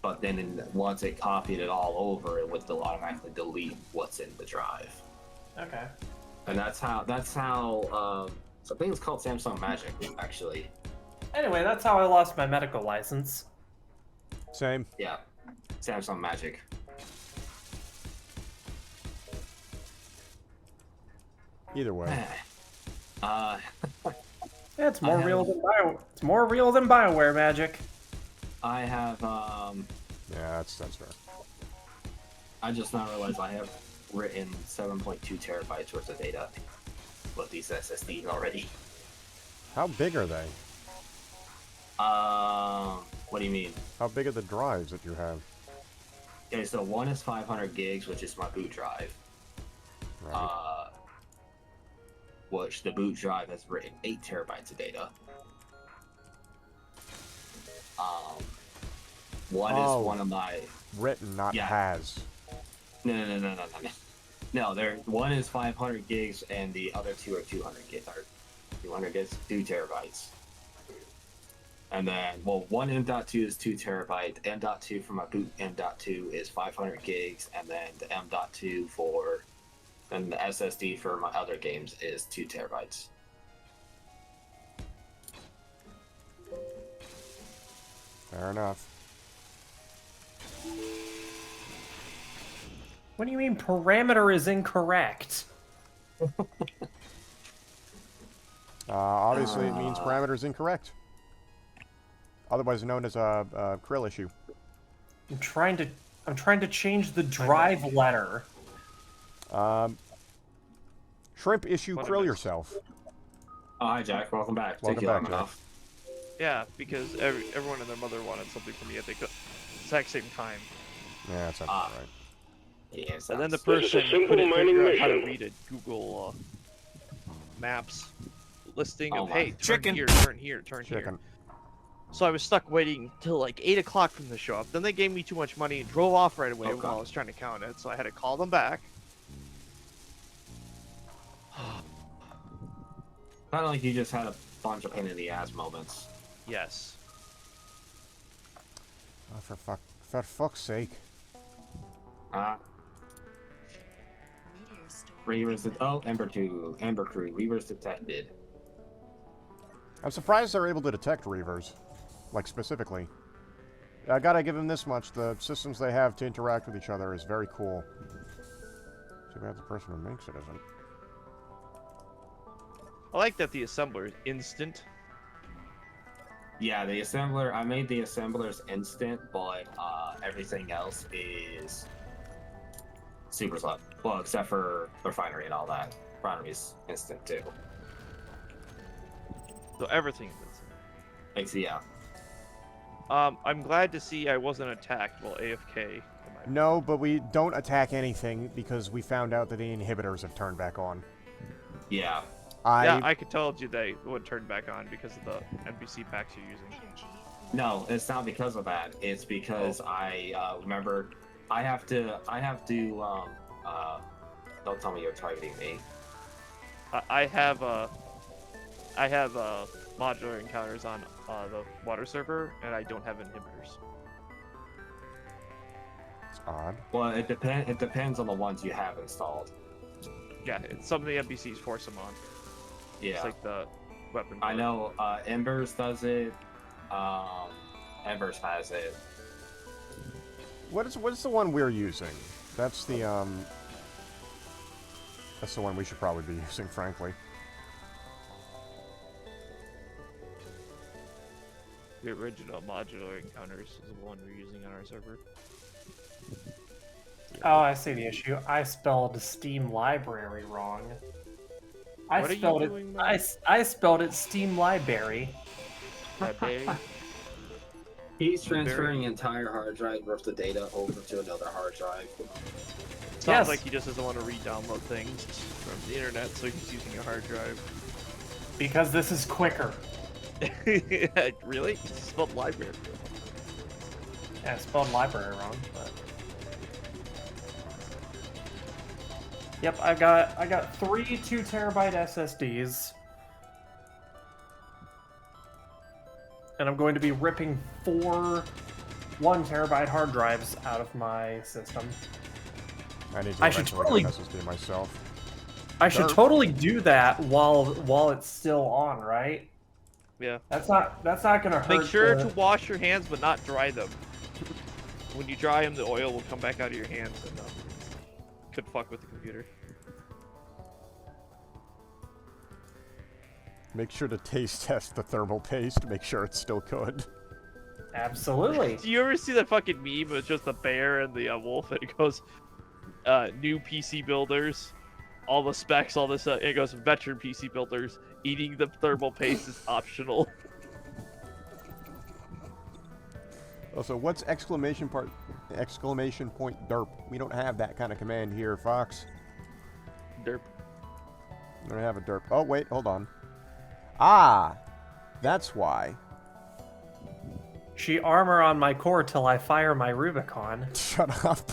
But then once it copied it all over, it would automatically delete what's in the drive. Okay. And that's how I think it's called Samsung Magic, actually. Anyway, that's how I lost my medical license. Same. Yeah, Samsung Magic. Either way. Yeah, it's more real than It's more real than BioWare magic. I have Yeah, that's fair. I just now realized I have written 7.2 terabytes worth of data with these SSDs already. How big are they? What do you mean? How big are the drives that you have? Okay, so one is 500 gigs, which is my boot drive. Right. Which the boot drive has written 8 terabytes of data. One is one of my written, not has. No. No, one is 500 gigs and the other two are 200 gigs. Or 200 gigs, 2 terabytes. And then, well, one M.2 is 2 terabytes. M.2 for my boot M.2 is 500 gigs, and then the M.2 and the SSD for my other games is 2 terabytes. Fair enough. What do you mean parameter is incorrect? Obviously, it means parameter is incorrect. Otherwise known as a krill issue. I'm trying to I'm trying to change the drive letter. Shrimp issue, What a krill miss. yourself. Oh, hi, Jack. Welcome back. Welcome Took you long back, Jack. enough. Yeah, because everyone and their mother wanted something from me at the exact same time. Yeah, that's Ah. right. Yes. And then the This is a person simple couldn't mining figure out how to mission. read a Google Maps listing Oh of, my. hey, turn Chicken. here, turn here, turn here. Chicken. So I was stuck waiting till like 8 o'clock for them to show up. Then they gave me too much money and drove off right away Oh, while God. I was trying to count it. So I had to call them back. Kind of like you just had a bunch of pain in the ass moments. Yes. Oh, for fuck's sake. Meteor storm Reavers. Oh, Ember 2. Ember Crew. Reavers detected. I'm surprised they're able to detect Reavers. Like, specifically. I gotta give them this much. The systems they have to interact with each other is very cool. Too bad the person who makes it isn't. I like that the assembler is instant. Yeah, the assembler. I made the assemblers instant, but everything else is super slow. Well, except for refinery and all that. Refinery's instant too. So everything is instant. Makes yeah. I'm glad to see I wasn't attacked while AFK. in my- No, but we don't attack anything because we found out that the inhibitors have turned back on. Yeah. Yeah, I could tell you they would turn back on because of the NPC packs you're using. energy. No, it's not because of that. It's because I remember I have to don't tell me you're targeting me. I have modular encounters on the water server, and I don't have inhibitors. It's odd. Well, it depends on the ones you have installed. Yeah, some of the NPCs force them on. Yeah. It's like the weapon. I board. know Embers does it. Embers has it. What's the one we're using? That's the that's the one we should probably be using, frankly. The original modular encounters is the one we're using on our server. Oh, I see the issue. I spelled Steam Library wrong. I What are you spelled doing, it. man? I spelled it Steam Library. He's transferring entire hard drive worth of data over to another hard drive. Sounds Yes. like he just doesn't want to re-download things from the internet, so he's using a hard drive. Because this is quicker. Really? It's spelled library. Yeah, I spelled library wrong, but. Yep, I got 3 2TB SSDs. And I'm going to be ripping 4 1TB hard drives out of my system. I need to I should eventually totally- get an SSD myself. I should Sure. totally do that while it's still on, right? Yeah. That's not gonna hurt. Make sure the- to wash your hands, but not dry them. When you dry them, the oil will come back out of your hands and could fuck with the computer. Make sure to taste test the thermal paste. Make sure it's still good. Absolutely. Do you ever see that fucking meme? It's just the bear and the wolf, and it goes, new PC builders, all the specs, all this. It goes, veteran PC builders, eating the thermal paste is optional. Also, what's exclamation point derp? We don't have that kind of command here, Fox. Derp. We don't have a derp. Oh, wait, hold on. Ah, that's why. She armor on my core till I fire my Rubicon. Shut up.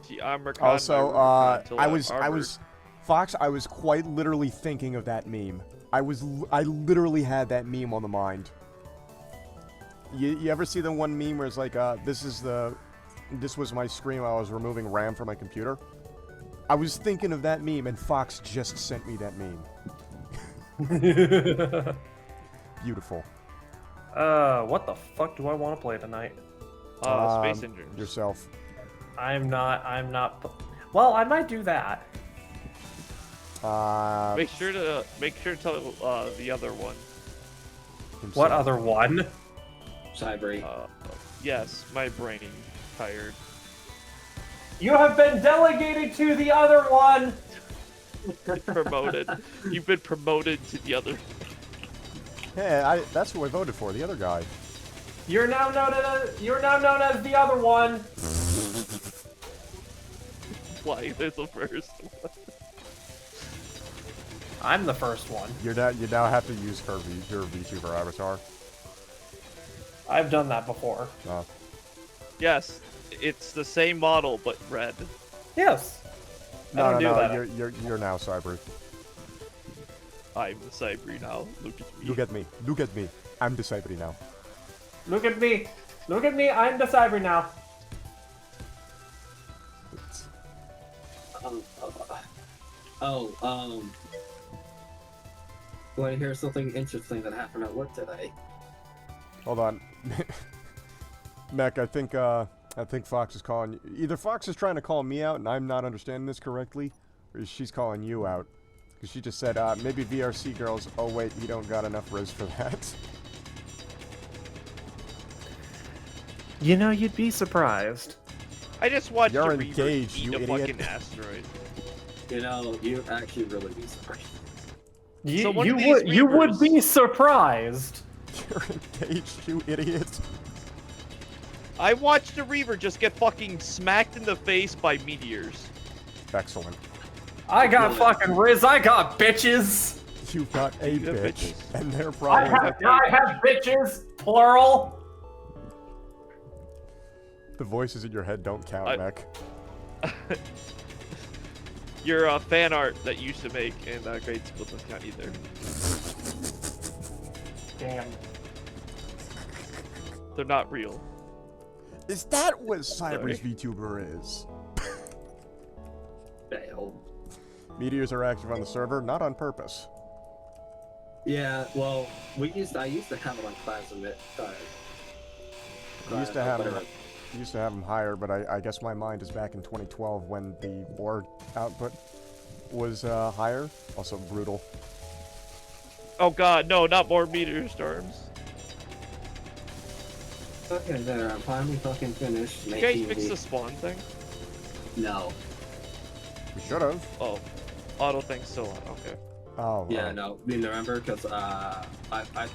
The armor con Also, my Rubicon till I I'm was, armored. Fox, I was quite literally thinking of that meme. I literally had that meme on the mind. You ever see the one meme where it's like, this was my screen while I was removing RAM from my computer? I was thinking of that meme, and Fox just sent me that meme. Beautiful. What the fuck do I want to play tonight? Space Engines. Yourself. I'm not. Well, I might do that. Make sure to tell the other one. Himself. What other one? Cybery. Yes, my brain tired. You have been delegated to the other one. Promoted. You've been promoted to the other. Hey, that's who I voted for, the other guy. You're now known as the other one. Why? There's the first one. I'm the first one. You now have to use your VTuber avatar. I've done that before. Oh. Yes, it's the same model but red. Yes. I don't do that. You're now Cyber. I'm the Cyber now. Look at me. Look at me. Look at me. I'm the Cyber now. Look at me. Look at me. I'm the cyber now. Want to hear something interesting that happened at work today? Hold on. Mech, I think Fox is calling you. Either Fox is trying to call me out and I'm not understanding this correctly, or she's calling you out. Because she just said, maybe VRC girls, oh wait, you don't got enough riz for that. You know, you'd be surprised. I just watched You're a Reaver engaged, eat you a idiot. fucking asteroid. You know, you actually really be surprised. So one You of these would Reavers- be surprised. You're engaged, you idiot. I watched a Reaver just get fucking smacked in the face by meteors. Excellent. I got fucking riz. I got bitches. You've got a You have bitch, bitches. and they're I probably... have bitches. Plural. The voices in your head don't count, I- Mech. Your fan art that you used to make in grade school doesn't count either. Damn. They're not real. Is that what Sorry. Cyber's VTuber is? Fail. Meteors are active on the server, not on purpose. Yeah, well, I used to have it on Classmate. We used to have them higher, but I guess my mind is back in 2012 when the board output was higher. Also brutal. Oh god, no, not more meteor storms. Okay, there. I'm finally fucking finished You guys making fix the... the spawn thing? No. We should have. Oh, auto thing's still on. Okay. Oh. Yeah, right. no. I mean, remember? Because I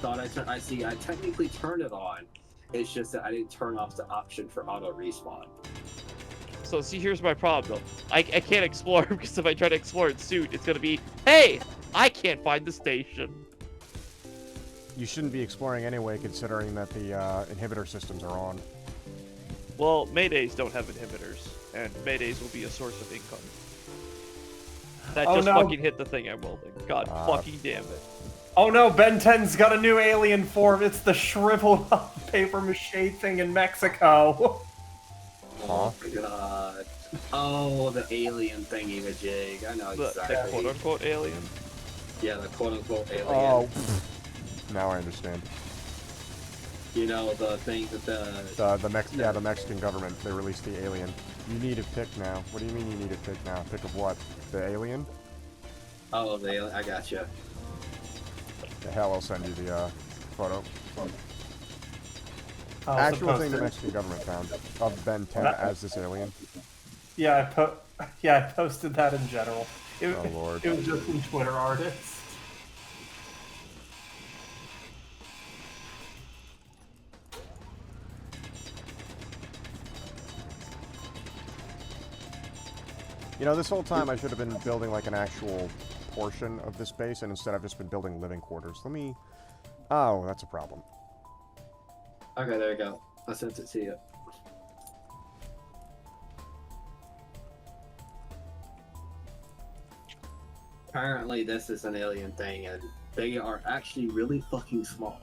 thought I technically turned it on. It's just that I didn't turn off the option for auto respawn. So see, here's my problem though. I can't explore because if I try to explore it soon, it's gonna be, hey, I can't find the station. You shouldn't be exploring anyway, considering that the inhibitor systems are on. Well, Maydays don't have inhibitors, and Maydays will be a source of income. That Oh, just no. fucking hit the thing I'm welding. God fucking damn it. Oh no, Ben 10's got a new alien form. It's the shriveled up paper mache thing in Mexico. Oh my god. Oh, the alien thingy majig. I know The exactly. quote unquote alien. Yeah, the quote unquote alien. Oh. Now I understand. You know, the thing that The Mexican government, they released the alien. You need a pick now. What do you mean you need a pick now? Pick of what? The alien? Oh, the alien. I gotcha. The hell, I'll send you the photo. Oh, Actual thing the supposed to- Mexican government found of Ben 10 as this alien. Yeah, I posted that in general. Oh, Lord. It was just in Twitter artists. You know, this whole time I should have been building like an actual portion of this base, and instead I've just been building living quarters. Let me... Oh, that's a problem. Okay, there you go. I sent it to you. Apparently, this is an alien thing, and they are actually really fucking small.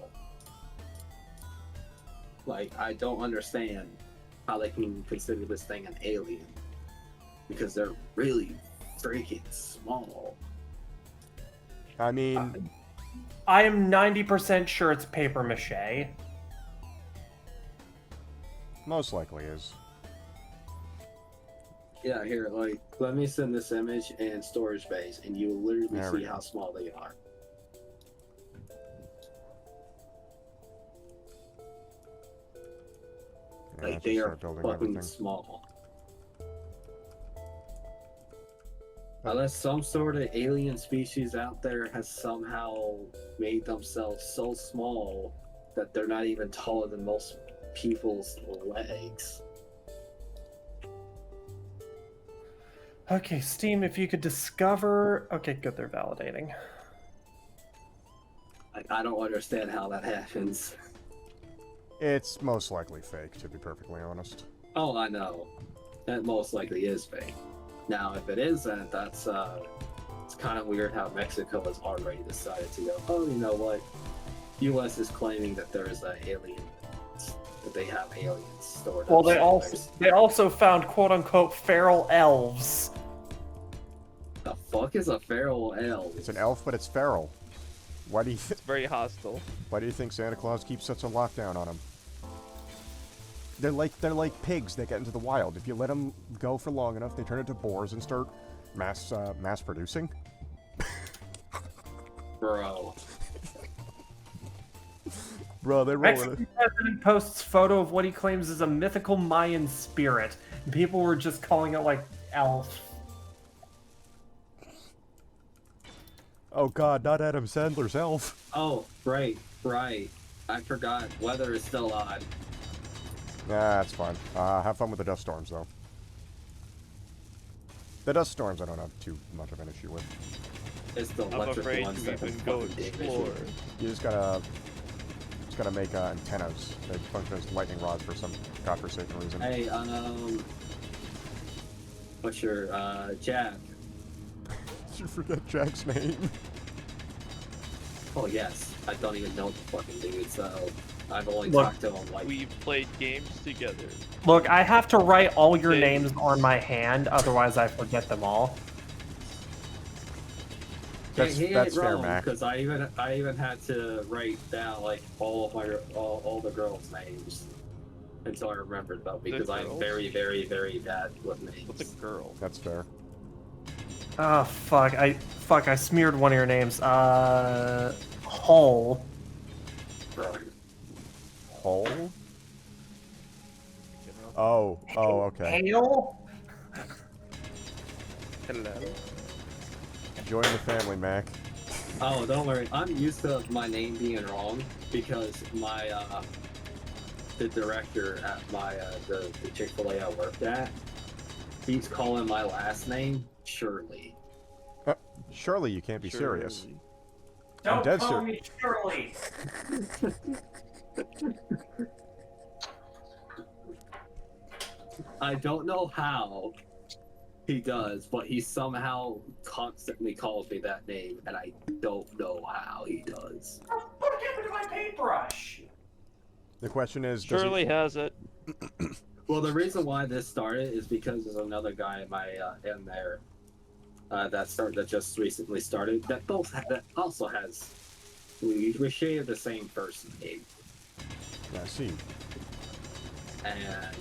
Like, I don't understand how they can consider this thing an alien. Because they're really freaking small. I mean, I am 90% sure it's paper mache. most likely is. Yeah, here, like, let me send this image in storage base, and you will literally There we see go. how small they are. Yeah, Like, let's they just are start building fucking everything. small. Unless some sort of alien species out there has somehow made themselves so small that they're not even taller than most people's legs. Okay, Steam, if you could discover... Okay, good, they're validating. I don't understand how that happens. It's most likely fake, to be perfectly honest. Oh, I know. That most likely is fake. Now, if it isn't, that's it's kind of weird how Mexico has already decided to go, oh, you know what? U.S. is claiming that there is an alien, that they have aliens stored. Well, up they also found quote-unquote feral elves. The fuck is a feral elf? It's an elf, but it's feral. Why do you It's very hostile. Why do you think Santa Claus keeps such a lockdown on them? They're like pigs that get into the wild. If you let them go for long enough, they turn into boars and start mass producing. Bro. Bro, they're rolling. Mexican president posts photo of what he claims is a mythical Mayan spirit. People were just calling it like elf. Oh God, not Adam Sandler's elf. Oh, right. I forgot. Weather is still on. Nah, that's fine. Have fun with the dust storms, though. The dust storms I don't have too much of an issue with. It's the I'm electric afraid ones to that even can go fucking damage explore. you. You just gotta make antennas. They function as lightning rods for some godforsaken reason. Hey, what's your, Jack? Did you forget Jack's name? Oh, yes. I don't even know the fucking dude, so I've only Look, talked to him like... We've played games together. Look, I have to write all your They- names on my hand, otherwise I forget them all. That's fair, Mac. Because I even had to write down like all the girls' names until I remembered them because I'm girls? very, very, very bad with names. What's a girl? That's fair. Oh fuck! I smeared one of your names. Hull. Hole? Oh, okay. Hale. Hello. Join the family, Mac. Oh, don't worry. I'm used to my name being wrong because my the director at my the Chick-fil-A I worked at, he's calling my last name Shirley. Surely you can't be serious. Surely. Don't dead call ser- me Shirley. I don't know how he does, but he somehow constantly calls me that name, and I don't know how he does. What happened to my paintbrush? The question is, does Shirley he... has it. Well, the reason why this started is because there's another guy in my in there that just recently started that also has we share the same first name, Yeah, I see. and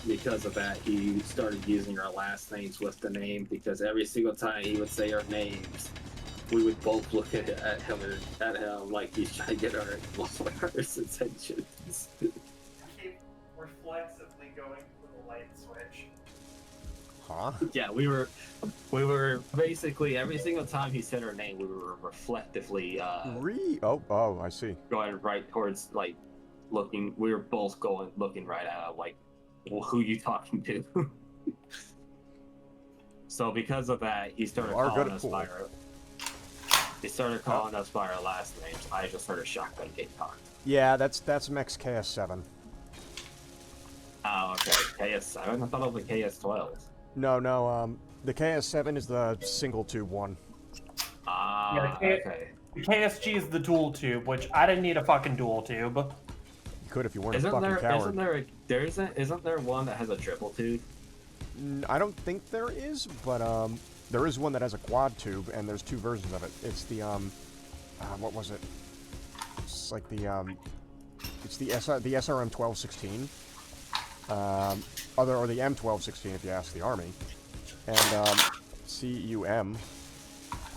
because of that, he started using our last names with the name because every single time he would say our names, we would both look at him like he's trying to get our attentions. Keep reflexively going for the light switch. Huh? Yeah, we were basically every single time he said our name, we were reflectively Oh, I see. going right towards like looking. We were both looking right at him, like, well, who you talking to? So because of that, he started You are good calling at us pool. by our. He started calling us by our last names. I just heard a shotgun get cocked. Yeah, that's Mex KS7. Oh, okay. KS7. I thought it was a KS12. No, the KS7 is the single tube one. Ah, Yeah, okay. The KSG is the dual tube, which I didn't need a fucking dual tube. You could if you weren't a Isn't fucking coward. isn't there one that has a triple tube? I don't think there is, but there is one that has a quad tube, and there's two versions of it. It's the what was it? It's like the it's the SRM 1216, or the M1216 if you ask the army, and CUM.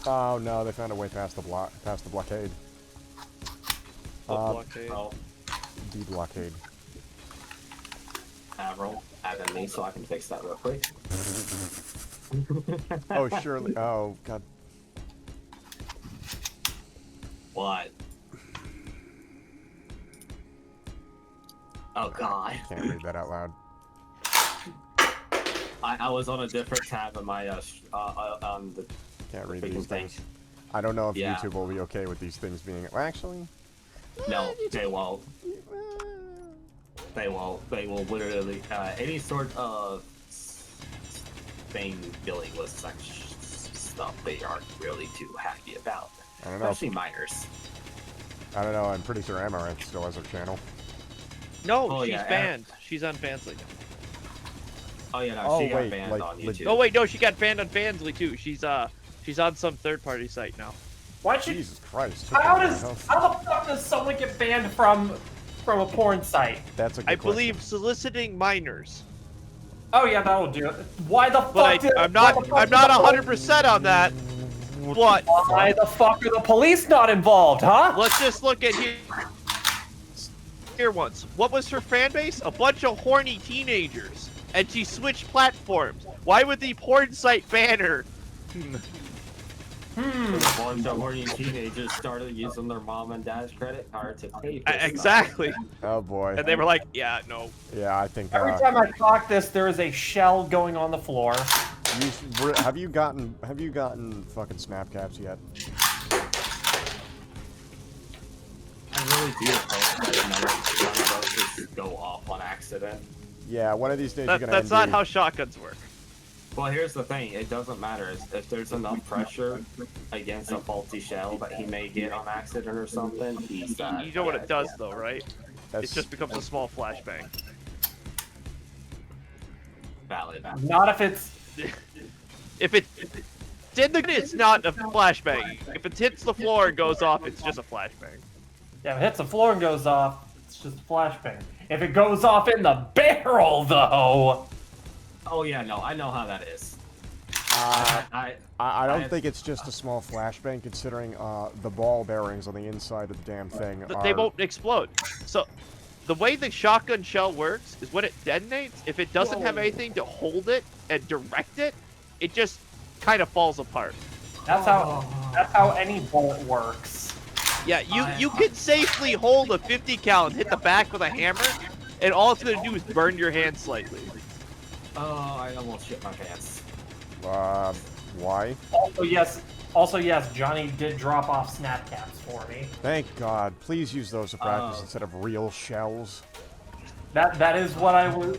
Oh no, they found a way past the blockade. Blockade. Oh, The blockade. Admiral, add in me so I can fix that real quick. Oh, surely. Oh, God. What? Oh God. Can't read that out loud. I was on a different tab in my on the Can't read freaking these thing. things. I don't know if Yeah. YouTube will be okay with these things being. Well, actually. No, they won't. They won't. They will literally any sort of thing dealing with such stuff they aren't really too happy about. I don't know. Especially minors. I don't know. I'm pretty sure Amaranth still has her channel. No, Oh, she's yeah, banned. She's on Fansly. Oh yeah, no, Oh, she got wait, banned like, on legit- YouTube. Oh wait, no, she got banned on Fansly too. She's on some third-party site now. Why should? Jesus Christ. How the fuck does someone get banned from a porn site? That's a good I question. believe soliciting minors. Oh yeah, that'll do it. Why the fuck? But I'm not 100% on that. But Why the fuck are the police not involved, huh? let's just look at here once. What was her fan base? A bunch of horny teenagers. And she switched platforms. Why would the porn site ban her? A bunch of horny teenagers started using their mom and dad's credit card to pay for stuff. Exactly. Oh boy. And they were like, yeah, no. Yeah, I think. Every time I talk this, there is a shell going on the floor. Have you gotten fucking snap caps yet? I really do hope that none of us just go off on accident. Yeah, one of these days you're gonna. That's not ND. how shotguns work. Well, here's the thing. It doesn't matter. If there's enough pressure against a faulty shell that he may get on accident or something, he's You know what it does though, right? That's It just becomes a small flashbang. valid. Not if it's. If it's not a flashbang. If it hits the floor and goes off, it's just a flashbang. Yeah, if it hits the floor and goes off, it's just a flashbang. If it goes off in the barrel, though. Oh yeah, no, I know how that is. I don't think it's just a small flashbang, considering the ball bearings on the inside of the damn thing are. They won't explode. So, the way the shotgun shell works is when it detonates, if it doesn't have anything to hold it and direct it, it just kind of falls apart. That's how any bullet works. Yeah, you can safely hold a 50 cal and hit the back with a hammer, and all it's gonna do is burn your hand slightly. Oh, I almost shit my pants. Why? Also yes, Johnny did drop off snap caps for me. Thank God. Please use those to practice instead of real shells. That is what I was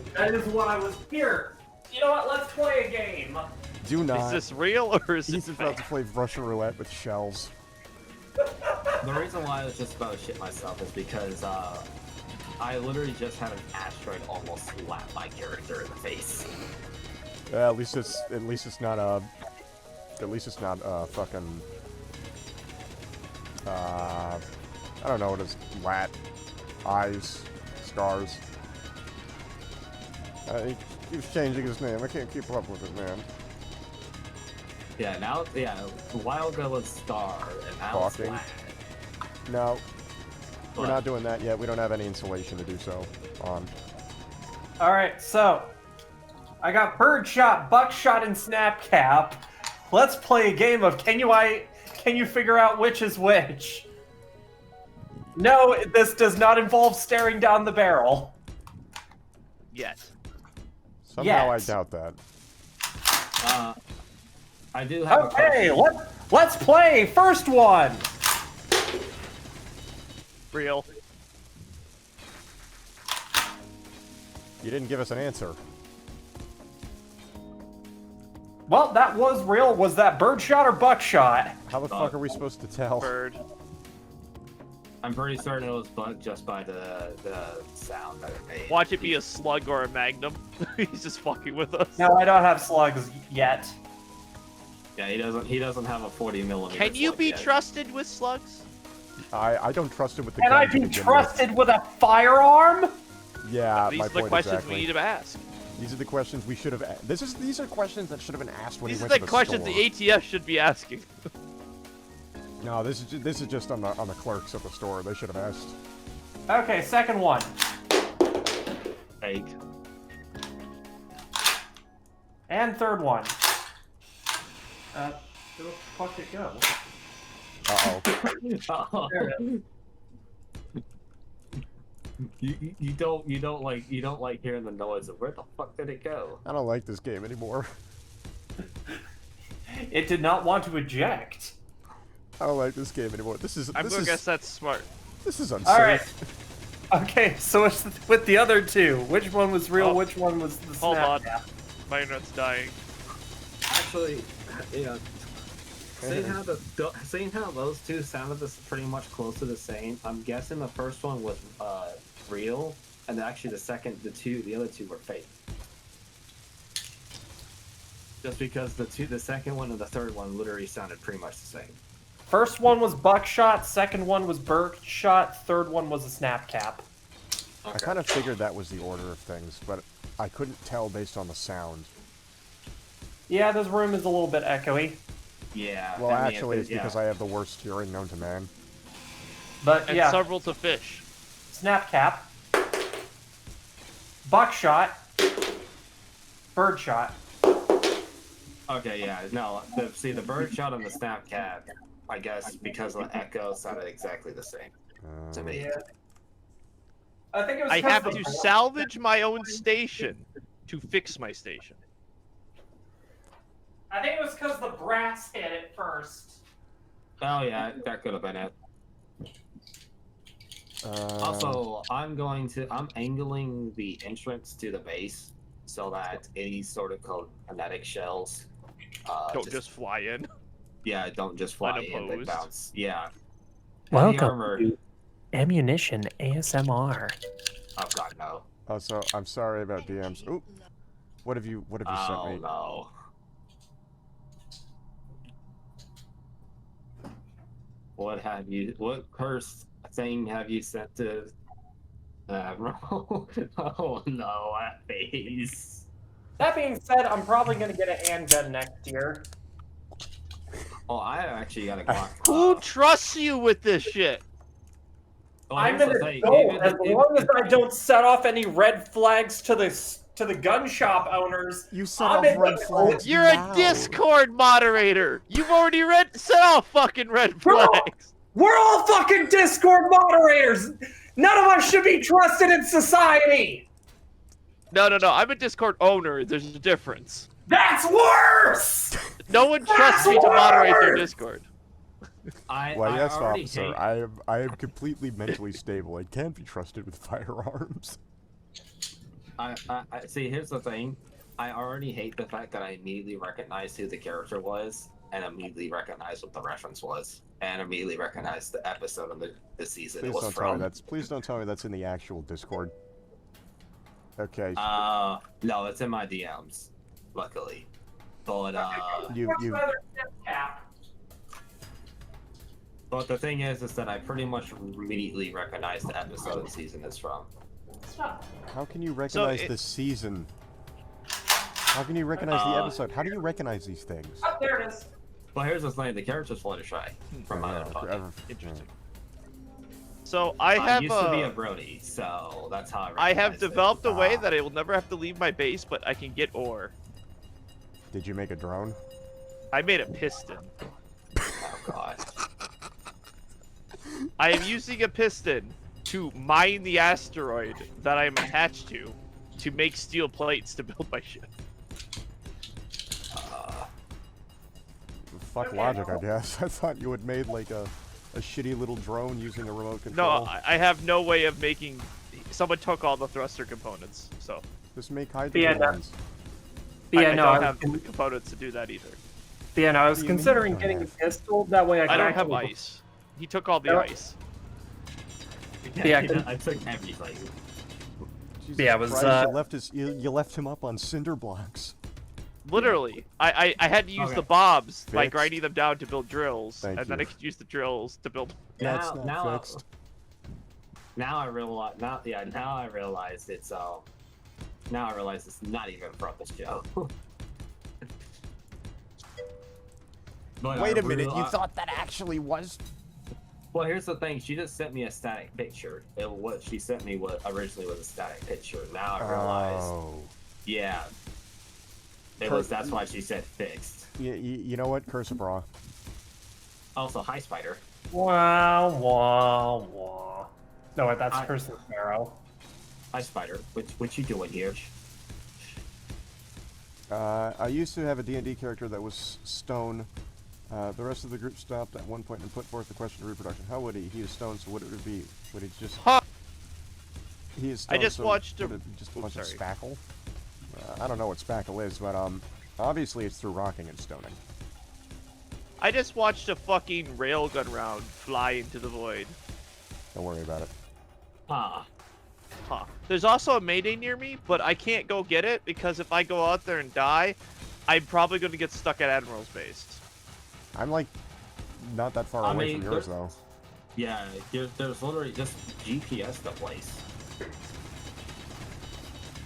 here. You know what? Let's play a game. Do not. Is this real or is He's this about to fake? play Russian roulette with shells. The reason why I was just about to shit myself is because I literally just had an asteroid almost slap my character in the face. At least it's not fucking. I don't know what it's lat, eyes, scars. He keeps changing his name. I can't keep up with it, man. Yeah, now, yeah, a while ago was Star, and now it's Talking. Lad. No, we're But- not doing that yet. We don't have any insulation to do so on. All right, so I got birdshot, buckshot, and snapcap. Let's play a game of can you figure out which is which? No, this does not involve staring down the barrel. Yet. Somehow I Yes. doubt that. I do have a Okay, question. let's play. First one. Real. You didn't give us an answer. Well, that was real. Was that birdshot or buckshot? How the fuck are we supposed to tell? Bird. I'm pretty certain it was bugged just by the sound that it made. Watch it be a slug or a magnum. He's just fucking with us. No, I don't have slugs yet. Yeah, he doesn't have a 40 millimeter. Can you slug be yet. trusted with slugs? I don't trust it with the Can gun I to be begin with. trusted with a firearm? Yeah, These my are the point questions exactly. we need to ask. These are the questions we should have. These are questions that should have been asked when These he are went the to the questions store. the ATF should be asking. No, this is just on the clerks at the store. They should have asked. Okay, second one. Fake. And third one. Where the fuck did it go? Uh-oh. There it is. You don't like hearing the noise of where the fuck did it go? I don't like this game anymore. It did not want to eject. I don't like this game anymore. This is I'm gonna guess that's smart. this is unsafe. All right. Okay, so it's with the other two. Which one was real? Oh. Which one was the Hold snap on. cap? My internet's dying. Actually, yeah. Seeing how those two sounded pretty much close to the same, I'm guessing the first one was real, and actually the other two were fake. Just because the second one and the third one literally sounded pretty much the same. First one was buckshot. Second one was birdshot. Third one was a snap cap. I kind of figured that was the order of things, but I couldn't tell based on the sound. Yeah, this room is a little bit echoey, Yeah. Well, I mean, actually, it's because I have the worst hearing known to man. but And yeah, several to fish. snap cap, buckshot, birdshot. Okay, yeah, no. The bird shot and the snap cat, I guess, because of the echo, sounded exactly the same to me. Yeah. I think it was. I 'cause have the- to salvage my own station to fix my station. I think it was because the brass hit it first. Oh yeah, that could have been it. Also, I'm angling the entrance to the base so that any sort of kinetic shells Don't just fly in. yeah, don't just fly in, they Unopposed. bounce. Yeah. Heavy Welcome armor. to Ammunition ASMR. Oh god, no. Also, I'm sorry about DMs. Oop. What have you sent Oh me? no. What cursed thing have you sent to Admiral? Oh no, that face. That being said, I'm probably gonna get a handgun next year. Oh, I actually got a Glock. Who trusts you with this shit? Well, I'm here's an the thing, adult. As long as I don't set off any red flags to the gun shop owners. You set I'm off in red the- flags. You're now. a Discord moderator. You've already set off fucking red Bro! flags. We're all fucking Discord moderators. None of us should be trusted in society. No. I'm a Discord owner. There's a difference. That's worse. No one trusts me to moderate their worse! Discord. Well, yes, already officer. hate- I am completely mentally stable. I can't be trusted with firearms. I see. Here's the thing. I already hate the fact that I immediately recognized who the character was, and immediately recognized what the reference was, and immediately recognized the episode of the season it Please was don't tell me from. that's. Please don't tell me that's in the actual Discord. Okay. No, it's in my DMs, luckily. But You. but the thing is that I pretty much immediately recognized the episode the season is from. How can you recognize the season? How can you recognize the episode? How do you recognize these things? Oh, there it is. Well, here's the thing: the character's Fluttershy from my own pocket. Interesting. So I have used to be a Brody, so that's how I have recognized it. developed a way that I will never have to leave my base, but I can get ore. Did you make a drone? I made a piston. Oh god. I am using a piston to mine the asteroid that I am attached to make steel plates to build my ship. Fuck logic, I guess. I thought you had made like a shitty little drone using a remote control. No, I have no way of making. Someone took all the thruster components, so Just make Yeah, hydrogen no. ones. Yeah, I no, don't I have the components to do that either. Yeah, no, I was What do you mean considering you don't getting a have? pistol. That way I can I don't have actually- ice. He took all the No. ice. Yeah, I took everything. Jesus Yeah, it was, Christ, you left him up on cinder blocks. Literally, I had to use Okay. the bobs by Fixed. grinding them down to build drills, Thank and then you. I could use the drills to build. That's not now, fixed. Now I realize. Now I realize it's Now I realize it's not even from the show. But Wait I a minute, real- you thought that actually was? Well, here's the thing. She just sent me a static picture. What she sent me originally was a static picture. Now I realize. Oh. Yeah. That's why she said fixed. You know what? Curse of Bra. Also, hi, Spider. Wow, wow, wow. No, wait, that's I- Curse of Pharaoh. Hi, Spider. What you doing here? I used to have a D&D character that was stone. The rest of the group stopped at one point and put forth the question of reproduction. How would he? He is stone, so what it would be? Would he just? Huh. He is stone. I just so watched would it be just a bunch of sorry. spackle. I don't know what spackle is, but obviously it's through rocking and stoning. I just watched a fucking railgun round fly into the void. Don't worry about it. Ah, Huh. There's also a mayday near me, but I can't go get it because if I go out there and die, I'm probably going to get stuck at Admiral's base. I'm like not that far I away mean, from yours though. yeah. There's literally just GPS the place.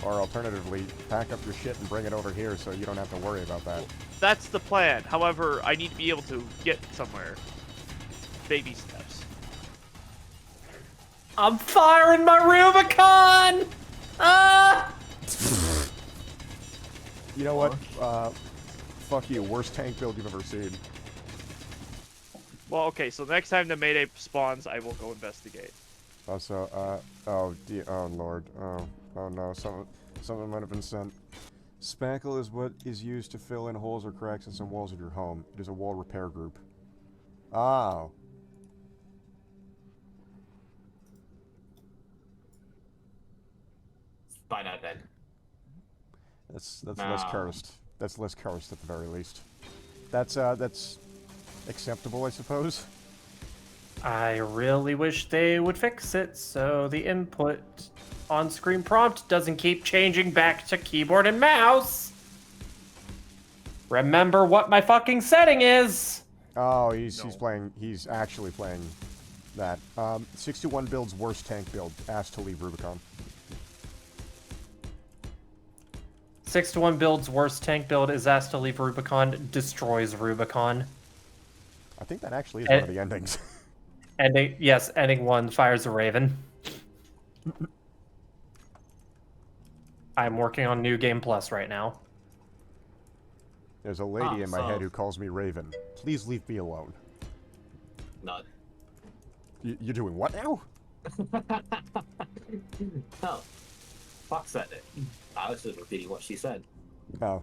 Or alternatively, pack up your shit and bring it over here so you don't have to worry about that. That's the plan. However, I need to be able to get somewhere. Baby steps. I'm firing my Rubicon! Ah! You know what? Fuck you. Worst tank build you've ever seen. Well, okay, so next time the mayday spawns, I will go investigate. Also, oh lord. Oh no, something might have been sent. Spackle is what is used to fill in holes or cracks in some walls of your home. It is a wall repair group. Oh. By now, then. That's less No. cursed. That's less cursed at the very least. That's acceptable, I suppose. I really wish they would fix it so the input on-screen prompt doesn't keep changing back to keyboard and mouse. Remember what my fucking setting is. Oh, he's actually playing that. 61 build's worst tank build. Asked to leave Rubicon. 6-1 build's worst tank build is asked to leave Rubicon, destroys Rubicon. I think that actually is one of the endings. Ending 1, fires a raven. I'm working on New Game Plus right now. There's a lady in my head who calls me Raven. Please leave me alone. None. You're doing what now? No. Fox said it. I was just repeating what she said. Oh.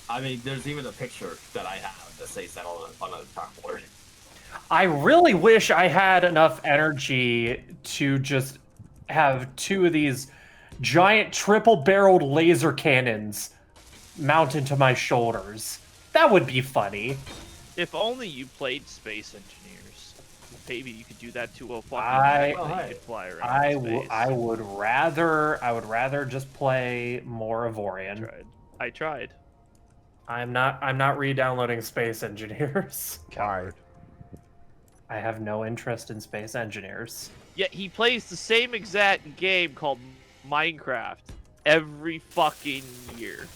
I mean, there's even a picture that I have that says that on a chalkboard. I really wish I had enough energy to just have 2 of these giant triple-barreled laser cannons mounted to my shoulders. That would be funny. If only you played Space Engineers. Maybe you could do that to a fucking I- plane that you could fly around in space. I would rather just play more Avorian. I tried. I'm not re-downloading Space Engineers. Why? I have no interest in Space Engineers. Yet he plays the same exact game called Minecraft every fucking year.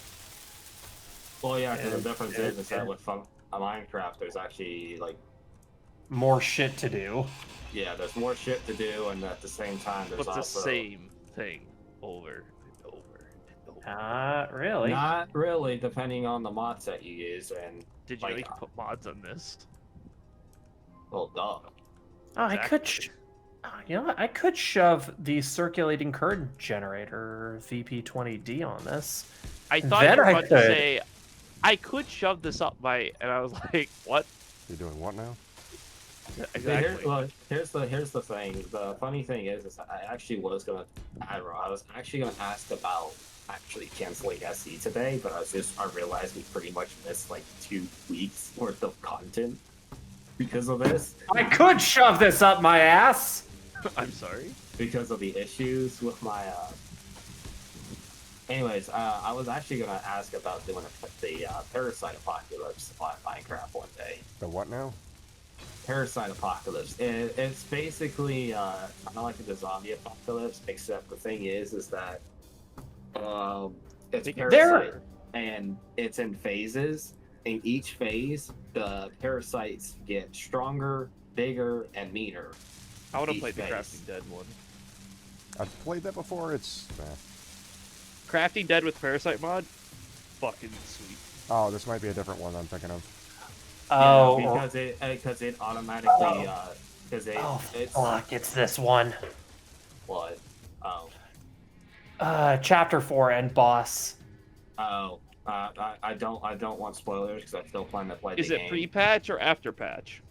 Well, yeah, because the difference is that with Minecraft, there's actually, like, More shit to do. yeah, there's more shit to do, and at the same time, there's But the also... same thing over and over and over. Really? Not really, depending on the mods that you use, and... Did you know like, you could put mods on this? well, duh. Oh, I could... you know what? I could shove the circulating current generator VP20D on this. I thought Then you were I about to could. say, I could shove this up my... And I was like, what? You're doing what now? Exactly. Here's the thing. The funny thing is that I actually was gonna, I was actually gonna ask about actually canceling SE today, but I realized we pretty much missed like 2 weeks worth of content because of this. I could shove this up my ass! I'm sorry? Because of the issues with my. Anyways, I was actually gonna ask about doing the Parasite Apocalypse on Minecraft one day. The what now? Parasite Apocalypse. It's basically kind of like the zombie apocalypse, except the thing is that it's Parasite, and it's in phases. In each phase, the parasites get stronger, bigger, and meaner. I would have Each played the phase. Crafting Dead one. I've played that before. It's Crafting Dead with Parasite mod, fucking sweet. Oh, this might be a different one I'm thinking of. Oh, because it automatically because it's fuck! It's this one. what? Oh, Chapter 4 end boss. oh. I don't want spoilers because I still plan to play the Is game. it pre-patch or after patch?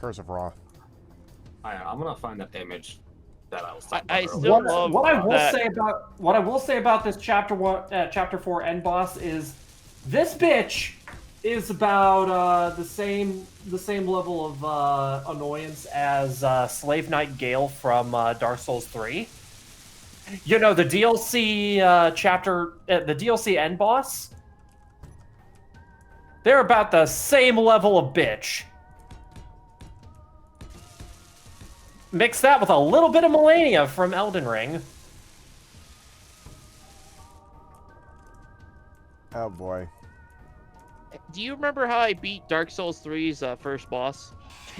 Curse of Ra. I'm gonna find that image that I was talking I about still earlier. love What I will that. say about this chapter 4 end boss is this bitch is about the same level of annoyance as Slave Knight Gale from Dark Souls 3. You know, the DLC the DLC end boss. They're about the same level of bitch. Mix that with a little bit of Melania from Elden Ring. Oh boy. Do you remember how I beat Dark Souls 3's first boss?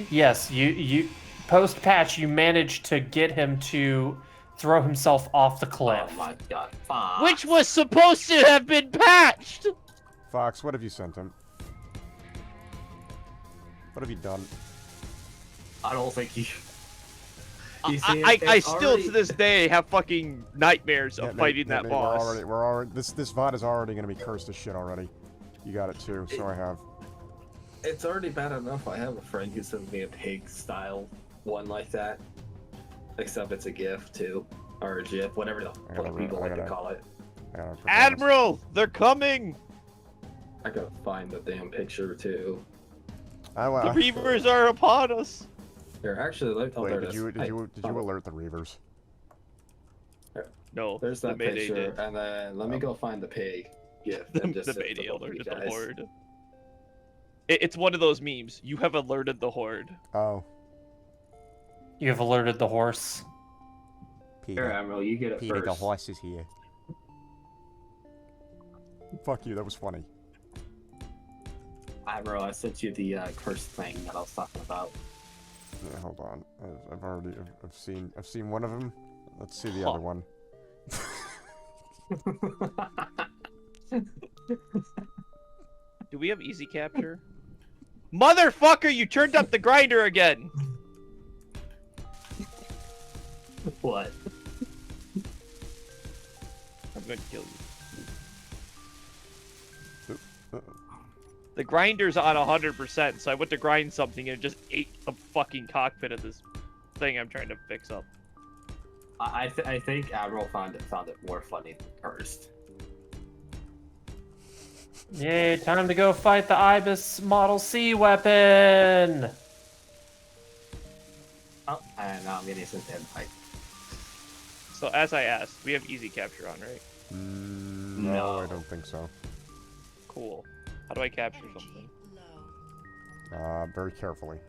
Yes, you post patch you managed to get him to throw himself off the cliff. Oh my god. Fuck. Which was supposed to have been patched! Fox, what have you sent him? What have you done? I don't think you. I still to this day have fucking nightmares of fighting that boss. We're already this VOD is already gonna be cursed as shit already. You got it too, so I have. It's already bad enough. I have a friend who sends me a pig style one like that. Except it's a GIF too. Or a GIF, whatever the fuck people like to call it. Admiral, they're coming! I gotta find the damn picture too. The Reavers are upon us! Here, actually, Wait, did you alert the Reavers? No, There's the that Mayday picture, did. and then let me go find the pig GIF. The and just Mayday alerted the guys. Horde. It's one of those memes. You have alerted the Horde. Oh. You have alerted the horse. Here, Admiral, you get it Peter, first. the horse is here. Fuck you, that was funny. Admiral, I sent you the curse thing that I was talking about. Yeah, hold on. I've seen one of them. Let's see the other one. Do we have easy capture? Motherfucker, you turned up the grinder again! What? I'm going to kill you. The grinder's on 100%, so I went to grind something and it just ate the fucking cockpit of this thing I'm trying to fix up. I think Admiral found it more funny than cursed. Yay, time to go fight the Ibis Model C weapon! Oh, and now I'm getting sent to invite. So as I asked, we have easy capture on, right? No, I don't think so. Cool. How do I capture something? Very carefully.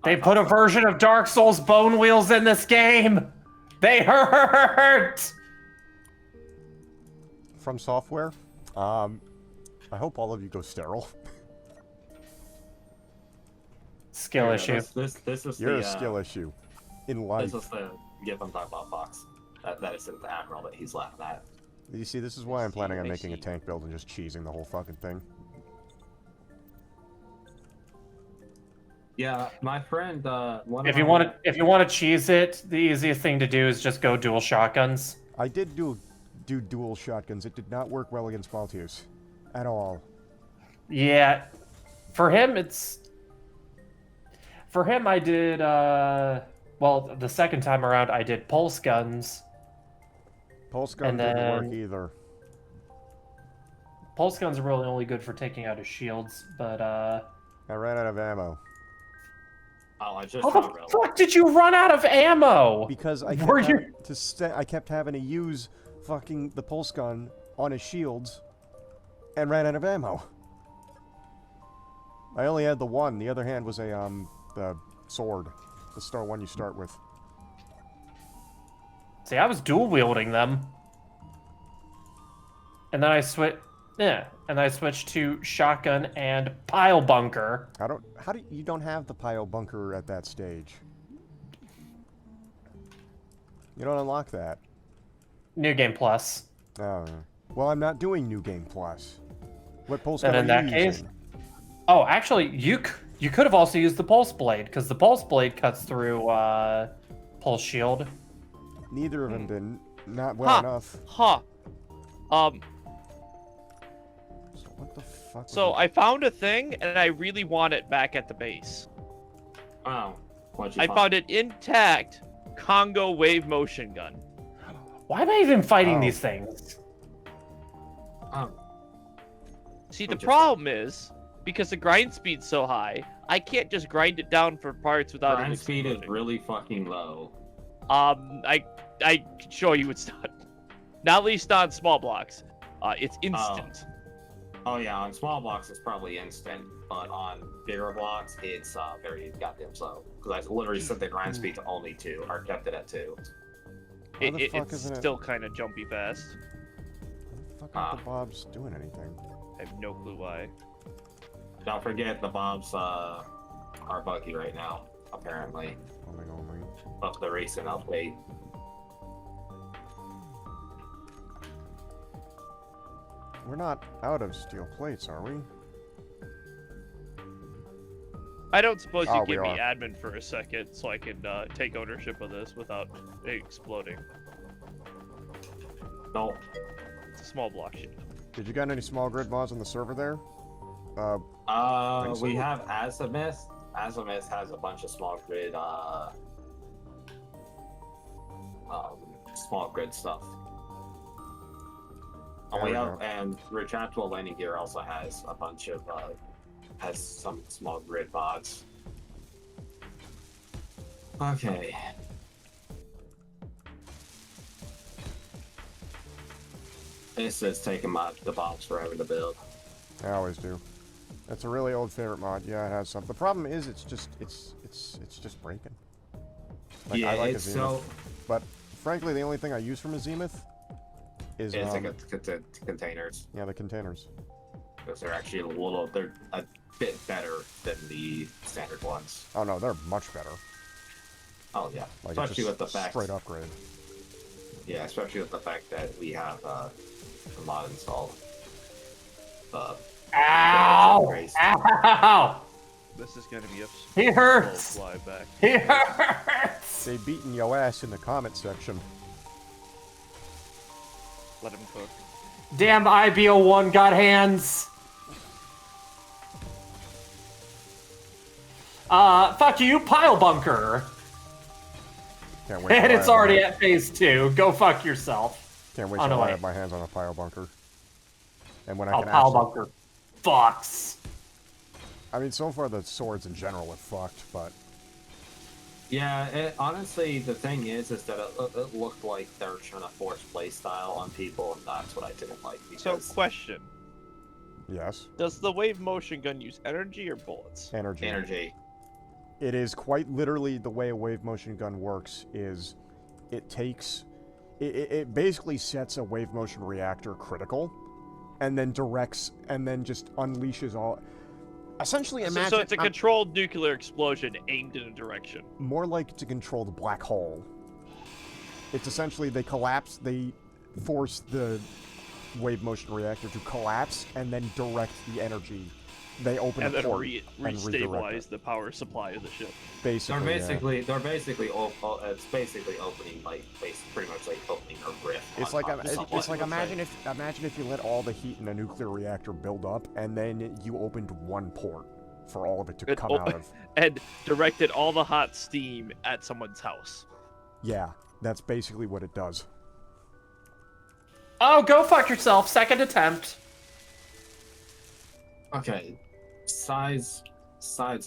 They put a version of Dark Souls bone wheels in this game! They hurt! From software? I hope all of you go sterile. Skill issue. This is You're the, a skill issue. In life. This is the GIF I'm talking about, Fox. That is the Admiral that he's laughing at. You see, this is why I'm planning on making a tank build and just cheesing the whole fucking thing. Yeah, my friend, If you want to cheese it, the easiest thing to do is just go dual shotguns. I did do dual shotguns. It did not work well against Maltese. At all. Yeah. For him, I did, well, the second time around, I did pulse guns. Pulse gun didn't work either. Pulse guns are really only good for taking out his shields, but, I ran out of ammo. Oh, I just how the fuck did you run out of ammo? Because I kept having to use fucking the pulse gun on his shields and ran out of ammo. I only had the one. The other hand was the sword. The star one you start with. See, I was dual wielding them. And then I switched to shotgun and pile bunker. You don't have the pile bunker at that stage? You don't unlock that. New Game Plus. Oh. Well, I'm not doing New Game Plus. What pulse Then gun in are you that case, using? oh, actually, you could have also used the Pulse Blade because the Pulse Blade cuts through Pulse Shield. Neither of them didn't. Not well enough. Huh. So what the fuck? So I found a thing, and I really want it back at the base. Oh, what'd you I find? found it intact Congo wave motion gun. Why am I even fighting Oh. these things? Oh, See, the Interesting. problem is, because the grind speed's so high, I can't just grind it down for parts without it grind speed is exploding. really fucking low. I can show you it's not. Not at least on small blocks. It's instant. Oh yeah, on small blocks it's probably instant, but on bigger blocks it's very goddamn slow. Because I literally set the grind speed to only 2, or kept it at 2. Why the fuck It's isn't it? still kind of jumpy fast. Why the fuck aren't the Bobs doing anything? I have no clue why. Don't forget the Bobs are buggy right now, apparently, Only. of the recent update. We're not out of steel plates, are we? I don't suppose Oh, you we give me are. admin for a second so I can take ownership of this without it exploding. No, It's a small block ship. Did you got any small grid mods on the server there? we have Azimuth. Azimuth has a bunch of small grid, small grid stuff. There We we have, go. and retractable landing gear also has a bunch of, has some small grid mods. Okay. This is taking the Bobs forever to build. I always do. It's a really old favorite mod. Yeah, it has some. The problem is, it's just breaking. Like, yeah, I like it's Azimuth, but frankly, the only thing I use from Azimuth is it's containers, yeah, the containers. because they're actually they're a bit better than the standard ones. Oh no, they're much better. Oh yeah, Like, especially it's just with the fact, straight upgrade. yeah, especially with the fact that we have the mod installed. Ow! Christ. Ow! This is gonna be a He hurts! slow fly back. He hurts! They beating yo ass in the comment section. Let him cook. Damn IBO1 got hands! Fuck you, pile bunker! Can't wait. And till I it's have already my- at phase 2. Go fuck yourself. Can't wait Oh, till no, I wait. have my hands on a pile bunker. And when I Oh, can pile actually, bunker. Fucks. I mean, so far the swords in general are fucked, but Yeah, honestly, the thing is that it looked like they were trying to force playstyle on people, and that's what I didn't like. So, Because question: yes, does the wave motion gun use energy or bullets? energy. energy. It is quite literally the way a wave motion gun works is it takes it basically sets a wave motion reactor critical and then directs and then just unleashes all essentially imagine So it's a controlled nuclear explosion aimed in a direction. more like to control the black hole. It's essentially they force the wave motion reactor to collapse and then direct the energy. They open And a then port and redirect restabilize it. the power supply of the ship. Basically, They're basically it's basically opening pretty much like opening a rift. It's on like top of something. it's like imagine if you let all the heat in a nuclear reactor build up and then you opened one port for all of it to It come o- out of. And directed all the hot steam at someone's house. Yeah, that's basically what it does. Oh, go fuck yourself. Second attempt. Okay, sides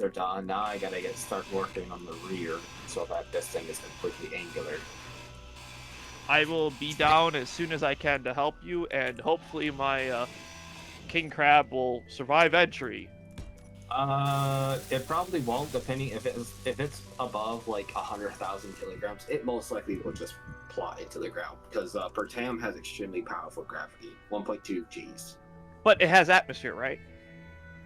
are done. Now I gotta start working on the rear so that this thing is completely angular. I will be down as soon as I can to help you, and hopefully my king crab will survive entry. It probably won't, depending if it's above like 100,000 kilograms. It most likely will just plot into the ground because Pertam has extremely powerful gravity, 1.2 Gs. But it has atmosphere, right?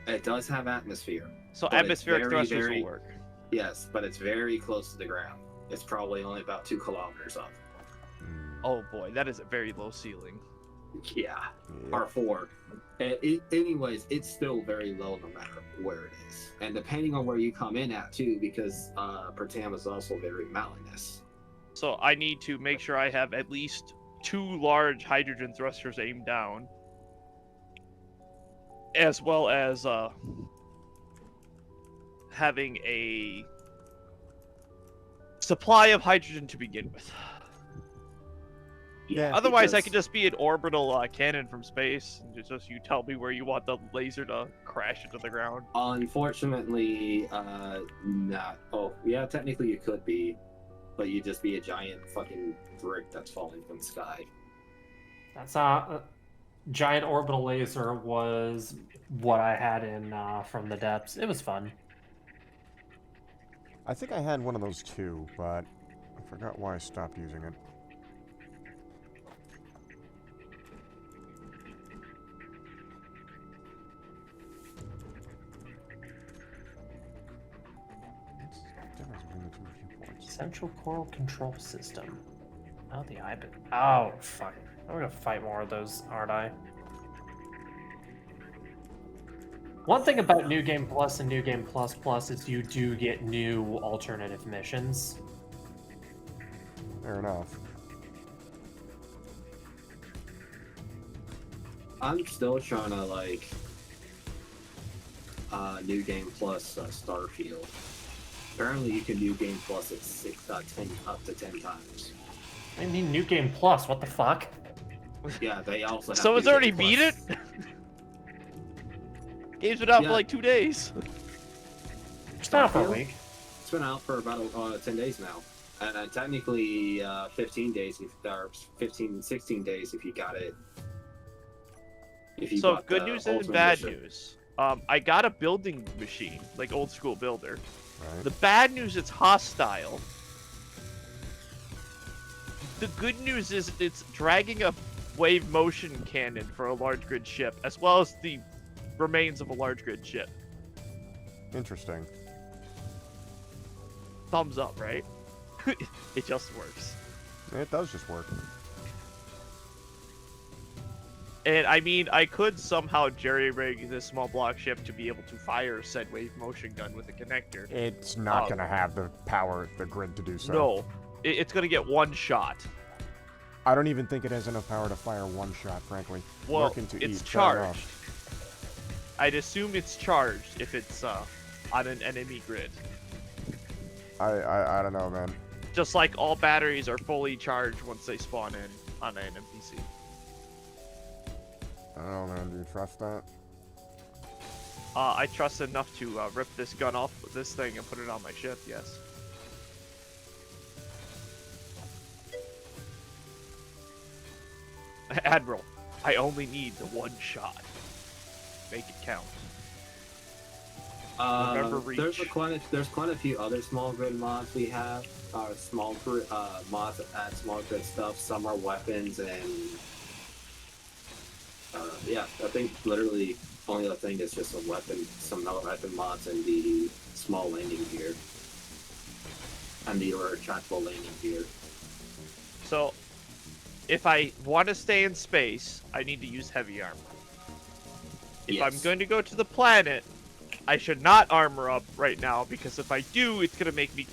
It does have atmosphere. So But it's atmospheric very, thrusters very- will work. Yes, but it's very close to the ground. It's probably only about 2 kilometers up. Oh boy, that is a very low ceiling. Yeah, Yep. R4. Anyways, it's still very low no matter where it is, and depending on where you come in at too, because Pertam is also very mountainous. So I need to make sure I have at least 2 large hydrogen thrusters aimed down, as well as having a supply of hydrogen to begin with. Yeah, Otherwise, I because- could just be an orbital cannon from space, and just you tell me where you want the laser to crash into the ground. Unfortunately, not. Oh, yeah, technically you could be, but you'd just be a giant fucking brick that's falling from the sky. That's giant orbital laser was what I had in From the Depths. It was fun. I think I had one of those too, but I forgot why I stopped using it. What's the difference between the two viewpoints? Central Coral Control System. Oh, the IBIT. Oh, fuck. I'm gonna fight more of those, aren't I? One thing about New Game Plus and New Game Plus Plus is you do get new alternative missions. Fair enough. I'm still trying to like New Game Plus Starfield. Apparently, you can New Game Plus it up to 10 times. I mean, New Game Plus, what the fuck? Yeah, they also. Have Someone's New already Game beat Plus. it? Game's been out Yeah. for like 2 days. It's not for a Starfield? week. It's been out for about 10 days now, and technically 15 days, or 15, 16 days if you got it. If you So bought good the news and Ultimate bad Edition. news. I got a building machine, like old school builder. Right. The bad news, it's hostile. The good news is it's dragging a wave motion cannon for a large grid ship, as well as the remains of a large grid ship. Interesting. Thumbs up, right? It just works. It does just work. And I mean, I could somehow jerry-rig this small block ship to be able to fire said wave motion gun with a connector. It's not Oh. going to have the power, the grid to do so. No, it's gonna get one shot. I don't even think it has enough power to fire one shot, frankly. Well, Working to it's eat, fair enough. charged. I'd assume it's charged if it's on an enemy grid. I don't know, man. Just like all batteries are fully charged once they spawn in on an NPC. I don't know, man. Do you trust that? I trust enough to rip this gun off this thing and put it on my ship, yes. Admiral, I only need the one shot. Make it count. Remember There's reach. quite a few other small grid mods we have. Small grid mods that add small grid stuff. Some are weapons and yeah, I think literally only other thing is just a weapon, some weapon mods and the small landing gear and the retractable landing gear. So, if I want to stay in space, I need to use heavy armor. If I'm Yes. going to go to the planet, I should not armor up right now, because if I do, it's going to make me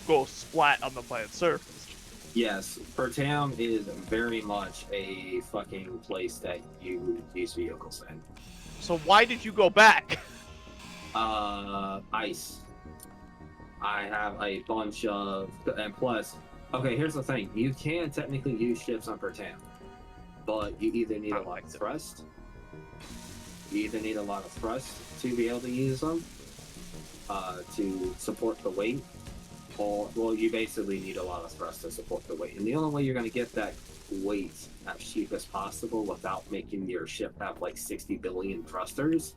go splat on the planet's surface. Yes, Pertam is very much a fucking place that you use vehicles in. So why did you go back? Ice. I have a bunch of, and plus, okay, here's the thing: you can technically use ships on Pertam, but you either need a lot of thrust. You either need a lot of thrust to be able to use them, to support the weight, or well, you basically need a lot of thrust to support the weight. And the only way you're going to get that weight as cheap as possible without making your ship have like 60 billion thrusters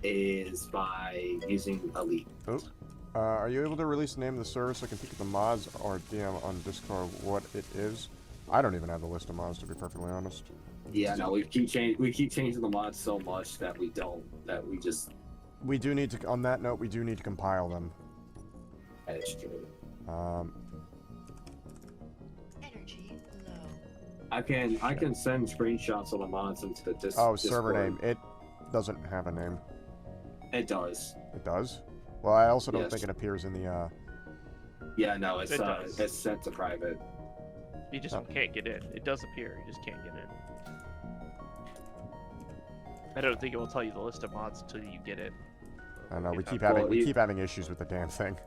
is by using Elite. Are you able to release the name of the service so I can peek at the mods or DM on Discord what it is? I don't even have the list of mods, to be perfectly honest. Yeah, no, we keep changing the mods so much that we just. We do need to, on that note, we do need to compile them. That is true. Energy low. I can send screenshots of the mods into the Oh, server Discord. name. It doesn't have a name. It does. It does? Well, I also don't Yes. think it appears in the, Yeah, no, it's It does. it's set to private. You just can't get in. It does appear. You just can't get in. I don't think it will tell you the list of mods until you get in. I don't know, we Yeah. keep Well, keep having issues with the damn thing.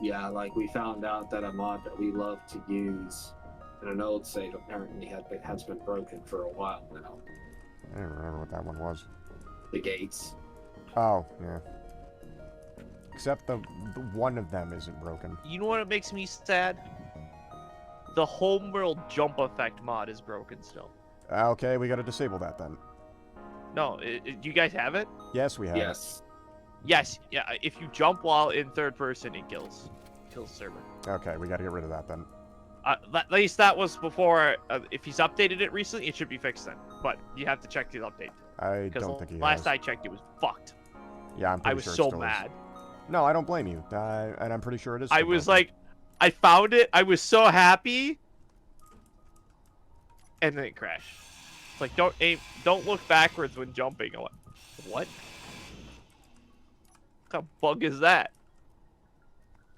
Yeah, like we found out that a mod that we love to use in an old save apparently has been broken for a while now. I don't remember what that one was. The gates. Oh, yeah. Except the one of them isn't broken. You know what makes me sad? The homeworld jump effect mod is broken still. Okay, we gotta disable that then. No, you guys have it? Yes, we have. Yes. Yes. Yeah. If you jump while in third person, it kills the server. Okay, we gotta get rid of that then. At least that was before. If he's updated it recently, it should be fixed then. But you have to check the update. I Because don't think he last has. I checked, it was fucked. Yeah, I'm pretty I was sure it so still is. mad. No, I don't blame you. And I'm pretty sure it is. I still was broken. like, I found it. I was so happy, and then it crashed. It's like don't look backwards when jumping. I'm like, what? What kind of bug is that?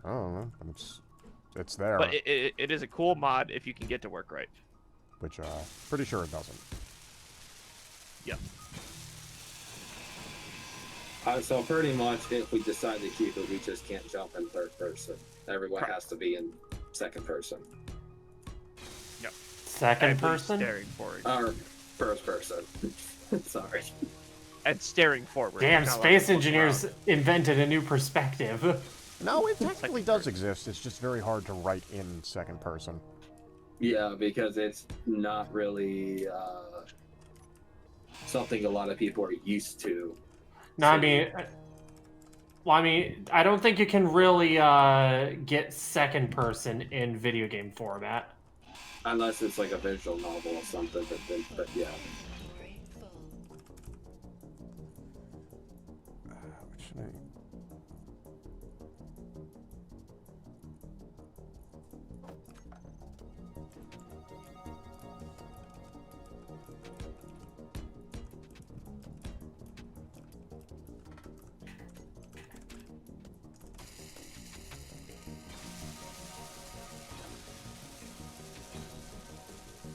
I don't know. But it's there. But it is a cool mod if you can get to work right. Which, pretty sure it doesn't. Yep. So pretty much, if we decide to keep it, we just can't jump in third person. Everyone Correct. has to be in second person Second At least person? staring forward. or first person. Sorry. And staring forward. Damn, Not allowed space to look engineers around. invented a new perspective. No, it technically does person. exist. It's just very hard to write in second person. Yeah, because it's not really something a lot of people are used to. No, I mean, I don't think you can really get second person in video game format. Unless it's like a visual novel or something, but yeah. Grateful. What should I...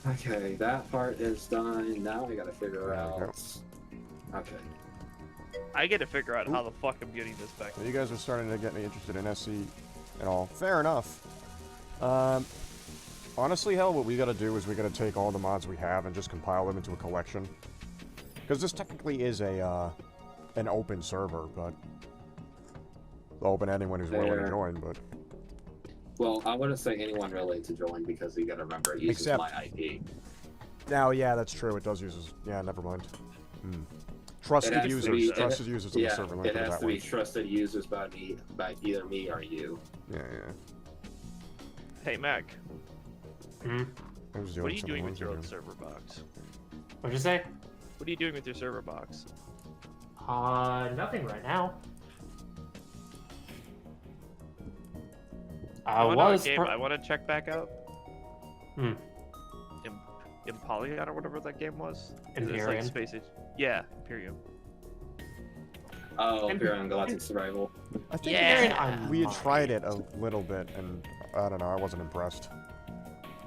Okay, that part is done. Now we gotta figure There we out. Okay. I get to figure out how the fuck I'm getting this back. Well, you guys are starting to get me interested in SC and all. Fair enough. Honestly, hell, what we gotta do is we gotta take all the mods we have and just compile them into a collection. Because this technically is a, an open server, but... open to anyone who's willing to Fair. join, but... Well, I wouldn't say anyone really to join because you gotta remember it uses Except- my IP. Now, yeah, that's true. It does use... Yeah, never mind. Trusted has to users. be- Trusted users on the Yeah, server. Let me it put it has that to way. be trusted users by either me or you. Yeah, yeah. Hey Mac, Hmm? I was what are you something. doing What with was your I own doing? server box? What'd you say? What are you doing with your server box? Nothing right now. I I want another was. game I want to check back out. Hmm. Imperium or whatever that game was. It's like Imperium. space age. Yeah, Imperium. Oh, Imperium Galactic Survival. I think Yeah. we had tried it a little bit, and I don't know, I wasn't impressed.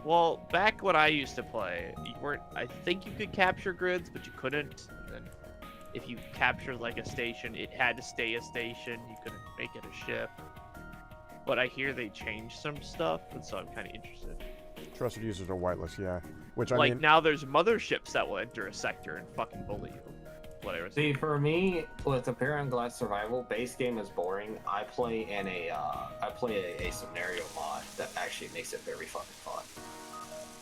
Well, back when I used to play, you weren't. I think you could capture grids, but you couldn't. And if you captured like a station, it had to stay a station. You couldn't make it a ship. But I hear they changed some stuff, and so I'm kind of interested. Trusted users are whitelist, yeah. Which, I Like mean, now, there's motherships that will enter a sector and fucking bully you. Whatever. See, for me, with Imperium Glass Survival, base game is boring. I play in a scenario mod that actually makes it very fucking fun.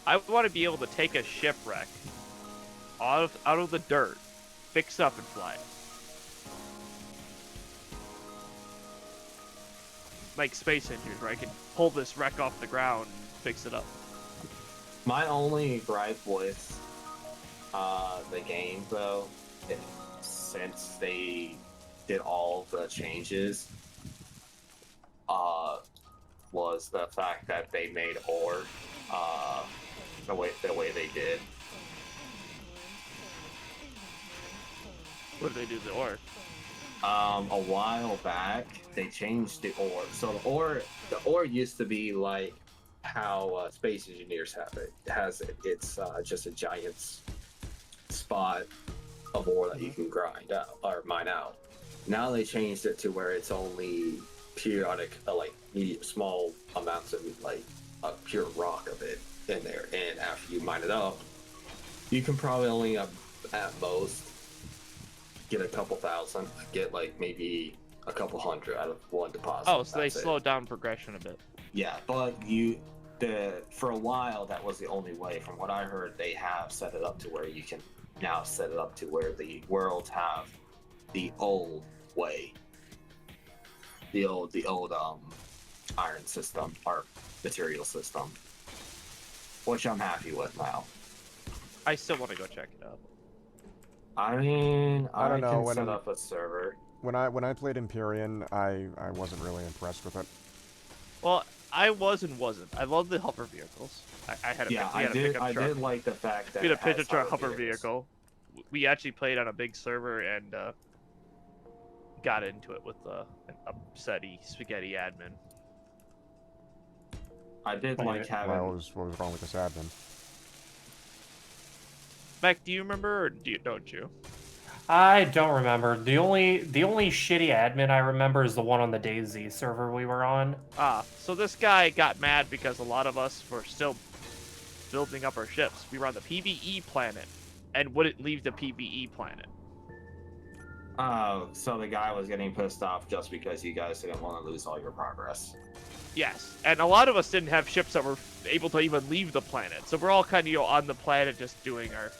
I want to be able to take a shipwreck out of the dirt, fix up, and fly it. Like Space Engineers, where I can pull this wreck off the ground and fix it up. My only gripe with the game, though, since they did all the changes, was the fact that they made ore the way they did. What did they do to the ore? A while back, they changed the ore. So the ore used to be like how Space Engineers have it. It has it. It's just a giant spot of ore that you can grind out or mine out. Now they changed it to where it's only periodic, like medium, small amounts of like a pure rock of it in there. And after you mine it up, you can probably only at most get a couple thousand, get like maybe a couple hundred out of one deposit. Oh, so they That's it. slowed down progression a bit. Yeah, but for a while that was the only way. From what I heard, they have set it up to where you can now set it up to where the worlds have the old way, the old iron system or material system, which I'm happy with now. I still want to go check it out. I mean, I don't know, can set up a server. When I played Empyrean, I wasn't really impressed with it. Well, I was and wasn't. I love the hover vehicles. I had a Yeah, we had a pickup I truck. did like the fact that We had a it has pickup truck hover hover vehicles. vehicle. We actually played on a big server and got into it with an upsetty spaghetti admin. I did Wait, like having. What was wrong with this admin? Beck, do you remember or don't you? I don't remember. The only shitty admin I remember is the one on the DayZ server we were on. So this guy got mad because a lot of us were still building up our ships. We were on the PvE planet and wouldn't leave the PvE planet. Oh, so the guy was getting pissed off just because you guys didn't want to lose all your progress. Yes, and a lot of us didn't have ships that were able to even leave the planet. So we're all kind of on the planet just doing our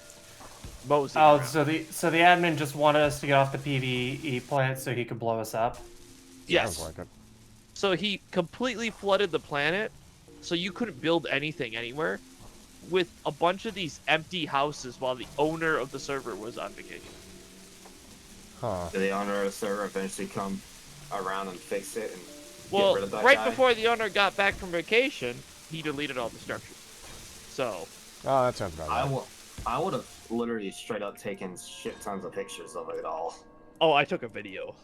moseying Oh, around. so the admin just wanted us to get off the PvE planet so he could blow us up. Yes. Sounds like it. So he completely flooded the planet, so you couldn't build anything anywhere, with a bunch of these empty houses while the owner of the server was on vacation. Huh. Did the owner of the server eventually come around and fix it and Well, get rid of that right guy? before the owner got back from vacation, he deleted all the structures. So, Oh, that sounds about right. I would have literally straight up taken shit tons of pictures of it all. oh, I took a video.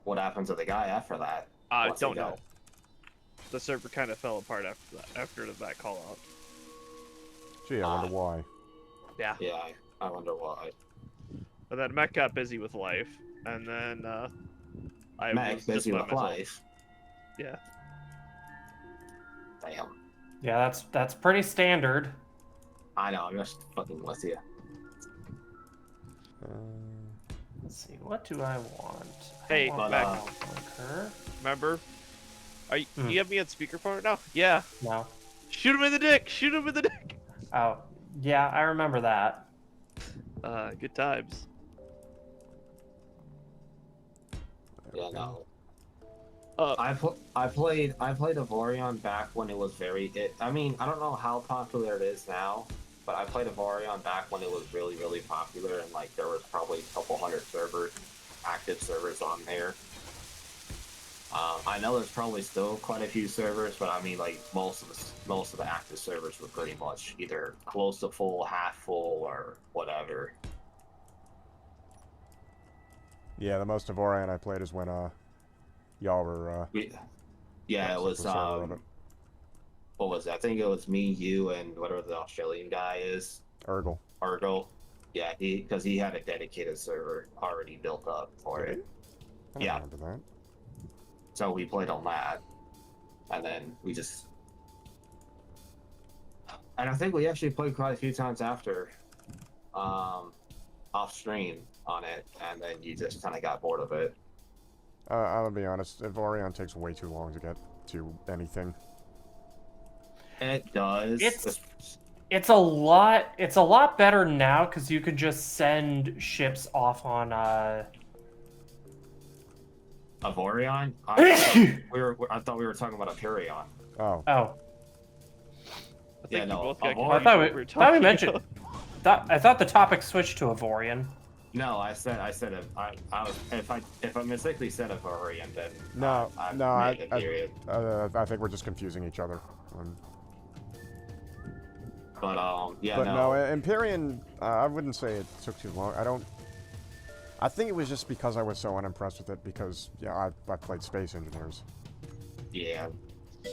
What happened to the guy after that? I What's he don't got? know. The server kind of fell apart after that call out. Gee, I wonder why. Yeah. Yeah, I wonder why. But then Mech got busy with life, and then I Mac was busy just by with myself. life. Yeah. Damn. Yeah, that's pretty standard. I know, I'm just fucking with you. Let's see, what do I want? Hey, I want Mac. Bunker. Remember? Are you, Hmm. do you have me on speakerphone right now? Yeah. No. Shoot him in the dick! Shoot him in the dick! Oh, yeah, I remember that. Good times. Yeah, no. Uh, I played Avorion back when it was I mean, I don't know how popular it is now, but I played Avorion back when it was really, really popular, and like there was probably a couple hundred active servers on there. I know there's probably still quite a few servers, but I mean, like most of the active servers were pretty much either close to full, half full, or whatever. Yeah, the most of Orion I played is when y'all were Yeah, it was the server of it. what was it? I think it was me, you, and whatever the Australian guy is, Urgle. Argo. Yeah, because he had a dedicated server already built up for Did it. I don't Yeah. remember that. So we played on that, and then we just, and I think we actually played quite a few times after, off stream on it, and then you just kind of got bored of it. I'll be honest, Orion takes way too long to get to anything. It does. It's a lot better now because you can just send ships off on Avorion? I thought we were talking about Empyreon. Oh. Oh, I think Yeah, you no, both got Avorion- confused I what were thought we talking mentioned. about. I thought the topic switched to Avorion. No, I said it. If I mistakenly said Avorion, then No, I no, made it, period. I think we're just confusing each other. But yeah, But no, no. Empyrean, I wouldn't say it took too long. I think it was just because I was so unimpressed with it because, yeah, I played Space Engineers. Yeah.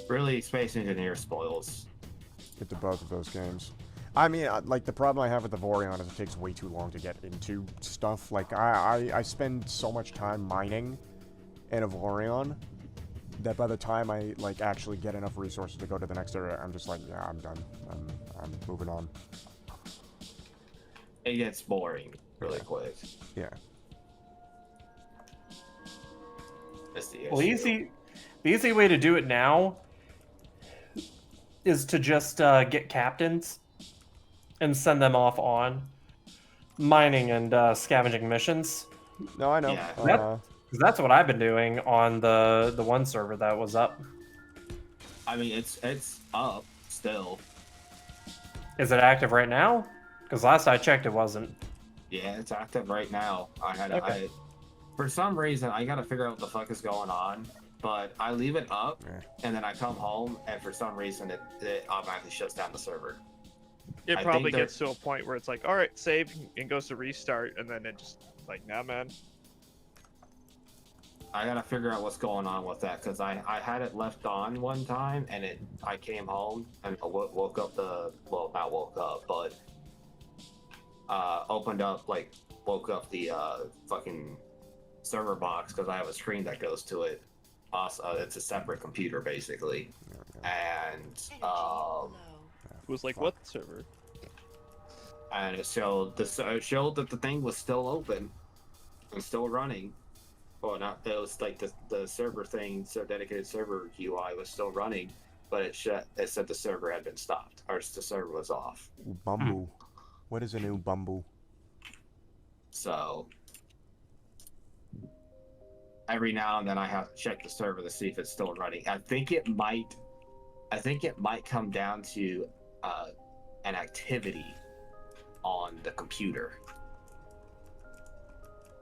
Really, Space Engineer spoils. Into both of those games. I mean, like, the problem I have with the Vorion is it takes way too long to get into stuff. Like, I spend so much time mining in a Vorion that by the time I, like, actually get enough resources to go to the next area, I'm just like, yeah, I'm done. I'm moving on. It gets boring really quick. Yeah. That's the Well, issue. the easy way to do it now is to just get captains and send them off on mining and scavenging missions. No, I know. Yeah. 'Cause that's what I've been doing on the one server that was up. I mean, it's up still. Is it active right now? Because last I checked, it wasn't. Yeah, it's active right now. Okay. For some reason, I gotta figure out what the fuck is going on. But I leave it up, Yeah. and then I come home, and for some reason, it automatically shuts down the server. It I probably think they're- gets to a point where it's like, all right, save, and goes to restart, and then it just like, nah, man. I gotta figure out what's going on with that because I had it left on one time, and I came home and woke up not woke up, but woke up the fucking server box because I have a screen that goes to it. It's a separate computer basically, and Energy low. It was like, what server? and it showed that the thing was still open and still running. Well, not it was like the server thing, so dedicated server UI was still running, but it said the server had been stopped or the server was off. Ooh, Bumble. What is a new Bumble? So every now and then I have to check the server to see if it's still running. I think it might come down to an activity on the computer,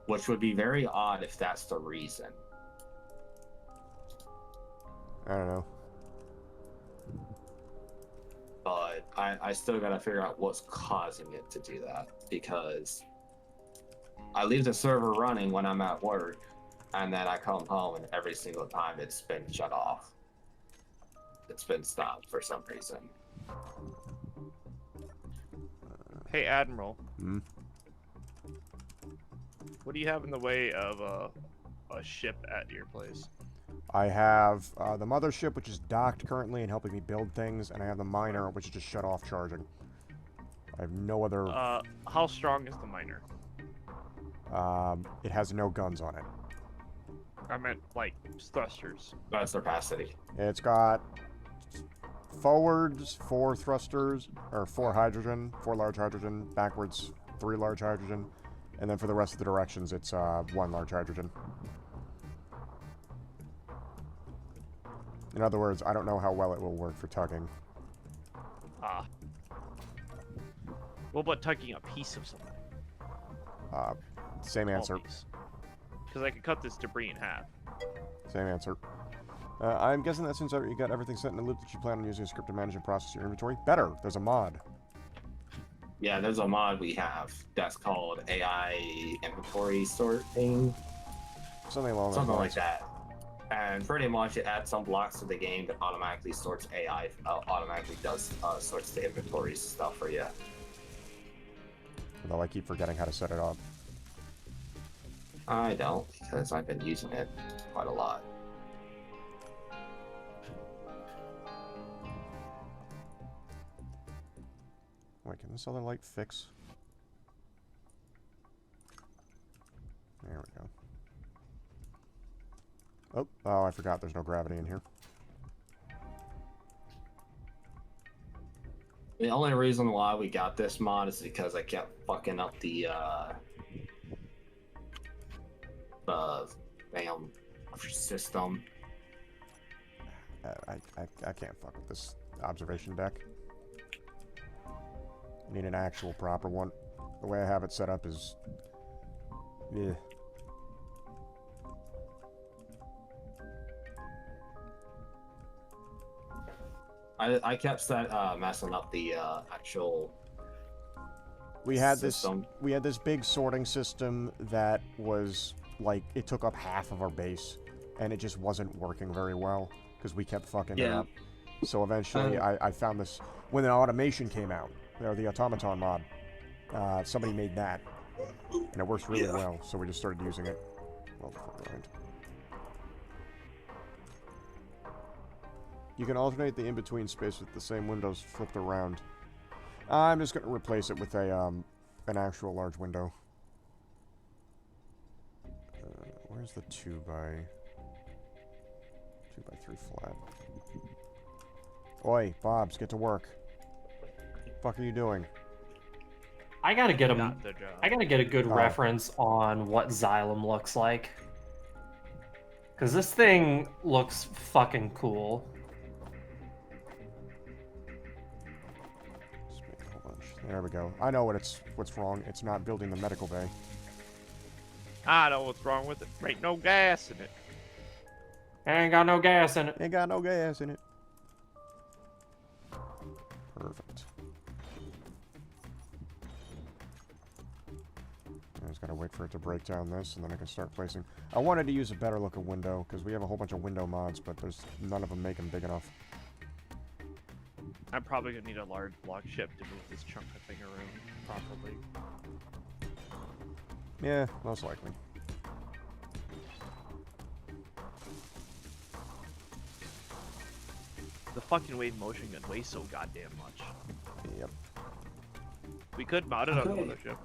which would be very odd if that's the reason. I don't know. But I still gotta figure out what's causing it to do that because I leave the server running when I'm at work, and then I come home and every single time it's been shut off. It's been stopped for some reason. Hey, Admiral, Hmm? what do you have in the way of a ship at your place? I have the mothership, which is docked currently and helping me build things, and I have the miner, which is just shut off charging. I have no other... How strong is the miner? it has no guns on it. I meant like thrusters. That's capacity. It's got forwards 4 thrusters, or 4 hydrogen, 4 large hydrogen, backwards 3 large hydrogen, and then for the rest of the directions it's 1 large hydrogen. In other words, I don't know how well it will work for tugging. Ah. What about tugging a piece of something? Same answer. Because I could cut this debris in half. Same answer. I'm guessing that since you got everything set in a loop that you plan on using a script to manage and process your inventory. Better. There's a mod. Yeah, there's a mod we have that's called AI inventory sort thing. Something along those Something like lines. that. And pretty much it adds some blocks to the game that automatically sorts AI, automatically does sorts the inventory stuff for you. Although I keep forgetting how to set it up. I don't, because I've been using it quite a lot. Wait, can this other light fix? There we go. Oh, I forgot there's no gravity in here. The only reason why we got this mod is because I kept fucking up the damn system. I can't fuck with this observation deck. I need an actual proper one. The way I have it set up is... yeah. I kept that messing up the actual. We had system. this big sorting system that was like it took up half of our base, and it just wasn't working very well because we kept fucking it Yeah. up. So eventually, I found this when the automation came out, the automaton mod. Somebody made that, and it works really well. So we just started using it. Well, fuck right. You can alternate the in-between space with the same windows flipped around. I'm just going to replace it with a an actual large window. Where's the 2x3 flat? Oi, Bobs, get to work. Fuck are you doing? I gotta get Not the job. I gotta get a good Oh. reference on what Xylem looks like. Cause this thing looks fucking cool. Just make a whole bunch. There we go. I know what's wrong. It's not building the medical bay. I know what's wrong with it. Ain't no gas in it. Ain't got no gas in it. Ain't got no gas in it. Perfect. I just gotta wait for it to break down this, and then I can start placing. I wanted to use a better looking window, because we have a whole bunch of window mods, but there's none of them make them big enough. I'm probably gonna need a large block ship to move this chunk of thing around properly. Yeah, most likely. The fucking wave motion gun weighs so goddamn much. Yep. We could mount it on Okay. another ship.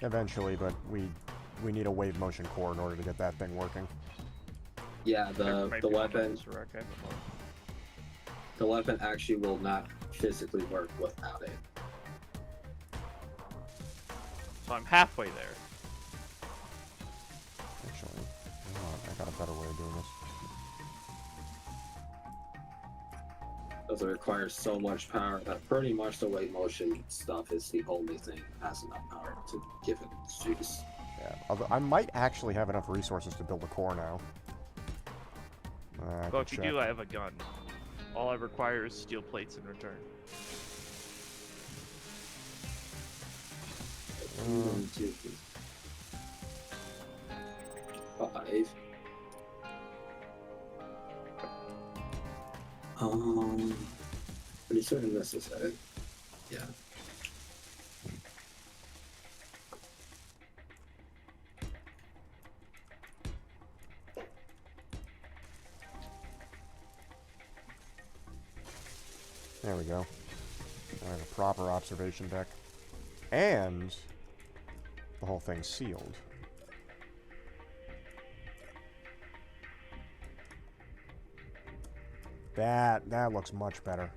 Eventually, but we need a wave motion core in order to get that thing working. Yeah, There might the be one on weapon this wreck, I don't know. the weapon actually will not physically work without it. So I'm halfway there. Actually, I got a better way of doing this. Because it requires so much power that pretty much the wave motion stuff is the only thing that has enough power to give it its juice. Yeah, although I might actually have enough resources to build a core now. I Well, can if you check. do, I have a gun. All I require is steel plates in return. One, 2, 3, 5. Pretty certain this is it. Yeah. There we go. I have a proper observation deck. And the whole thing's sealed. That looks much better.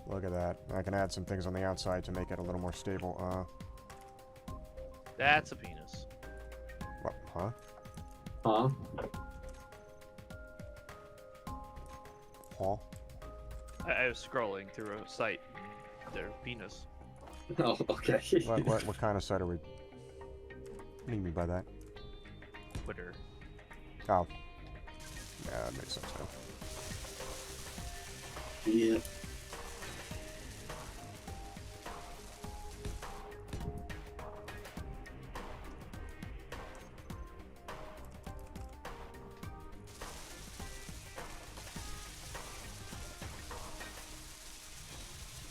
Look at that. I can add some things on the outside to make it a little more stable. That's a penis. What? Huh? Huh? Paul? I was scrolling through a site. Their penis. Oh, okay. What kind of site are we? What do you mean by that? Twitter. Oh. Yeah, that makes sense now. Yeah.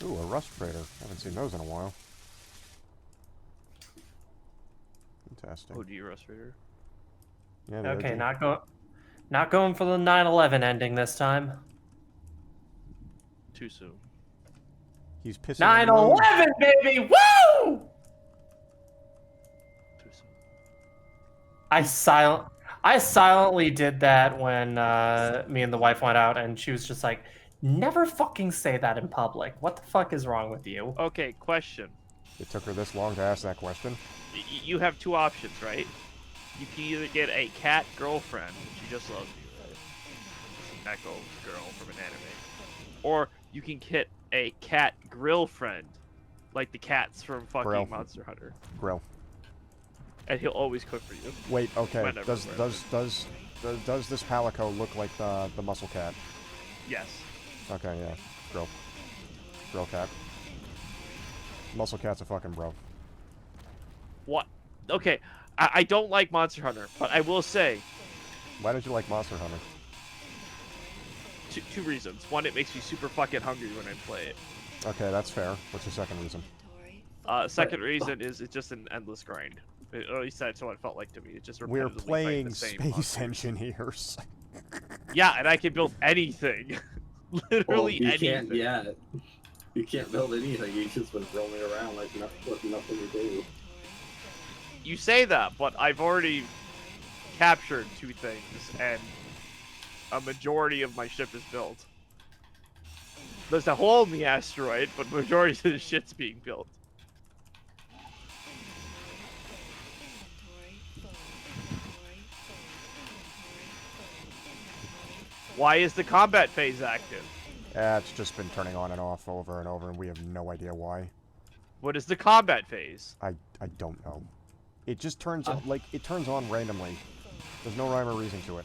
Ooh, a rust crater. Haven't seen those in a while. Fantastic. OG Rustrader. Yeah, the Okay, OG. not going for the 9/11 ending this time. Too soon. He's pissing. on the moon. 9/11, baby! Woo! Too soon. I silently did that when me and the wife went out, and she was just like, "Never fucking say that in public. What the fuck is wrong with you?" Okay, question. It took her this long to ask that question. You have two options, right? You can either get a cat girlfriend, and she just loves you, right? It's an Echo girl from an anime. Or you can get a cat grill friend, like the cats from fucking Grill. Monster Hunter. Grill. And he'll always cook for you. Wait, okay. Whenever, Does wherever. does this Palico look like the muscle cat? Yes. Okay, yeah. Girl cat. Muscle cat's a fucking bro. What? Okay, I don't like Monster Hunter, but I will say Why don't you like Monster Hunter? two reasons. One, it makes me super fucking hungry when I play it. Okay, that's fair. What's your second reason? Second reason is it's just an endless grind. Or at least that's what it felt like to me. It's just We're repetitively fighting playing the same Space monsters. Engineers. Yeah, and I can build anything. Literally you anything. can't. Yeah, you can't build anything. You just been roaming around like with nothing to do. You say that, but I've already captured 2 things, and a majority of my ship is built. There's a hole in the asteroid, but majority of the shit's being built. Why is the combat phase active? It's just been turning on and off over and over, and we have no idea why. What is the combat phase? I don't know. It just turns like it turns on randomly. There's no rhyme or reason to it.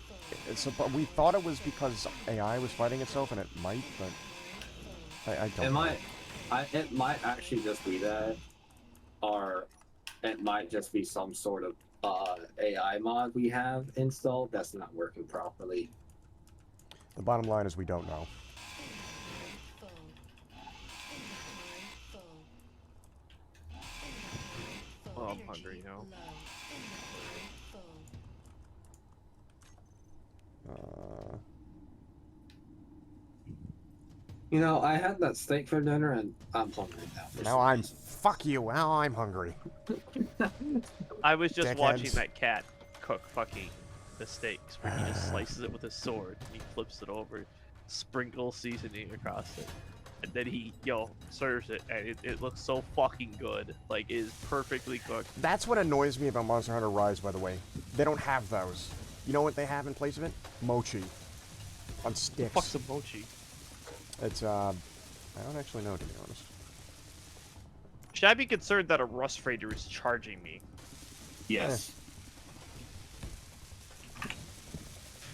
But we thought it was because AI was fighting itself, and it might, but I don't. It might. It might actually just be that, or it might just be some sort of AI mod we have installed that's not working properly. The bottom line is we don't know. Oh, I'm hungry now. You know, I had that steak for dinner, and I'm hungry now. Now I'm fuck you. Now I'm hungry. I was just Dickheads. watching that cat cook fucking the steaks, where he just slices it with a sword, and he flips it over, sprinkles seasoning across it, and then he, serves it, and it looks so fucking good. Like, it is perfectly cooked. That's what annoys me about Monster Hunter Rise, by the way. They don't have those. You know what they have in place of it? Mochi. On sticks. Fuck some mochi. It's, I don't actually know, to be honest. Should I be concerned that a Rust Raider is charging me? Yes.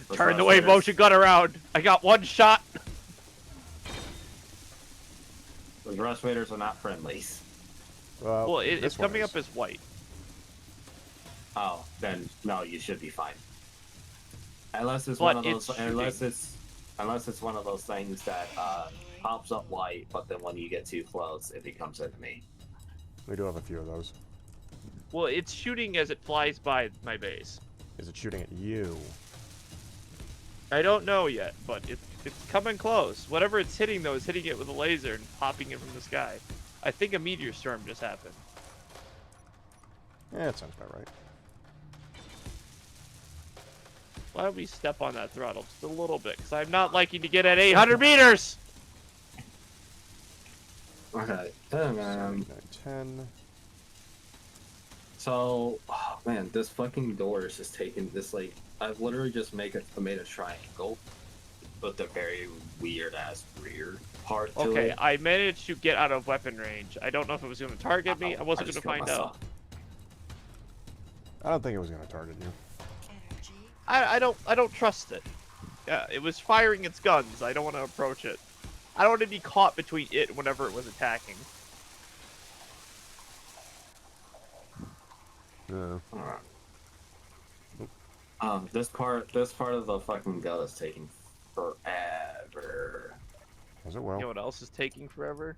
Those Turn the Rust way Raiders- motion gun around. I got 1 shot. Those Rust Raiders are not friendlies. Well, it's this one coming is. up as white. Oh, then no, you should be fine. Unless it's But one of those. it's Unless it's one of those things that pops up white, but then when you get too close, it becomes enemy. We do have a few of those. Well, it's shooting as it flies by my base. Is it shooting at you? I don't know yet, but it's coming close. Whatever it's hitting, though, is hitting it with a laser and popping it from the sky. I think a meteor storm just happened. Yeah, that sounds about right. Why don't we step on that throttle just a little bit? Because I'm not liking to get at 800 meters! Okay. 10. So, oh man, this fucking door is just taking this like I've literally just made a triangle with a very weird ass rear part to Okay, it. I managed to get out of weapon range. I don't know if it was going to target me. I wasn't going to just killed find myself. out. I don't think it was going to target you. Energy. I don't trust it. Yeah, it was firing its guns. I don't want to approach it. I don't want to be caught between it whenever it was attacking. No. Alright. This part of the fucking go is taking forever. Was it You well? know what else is taking forever?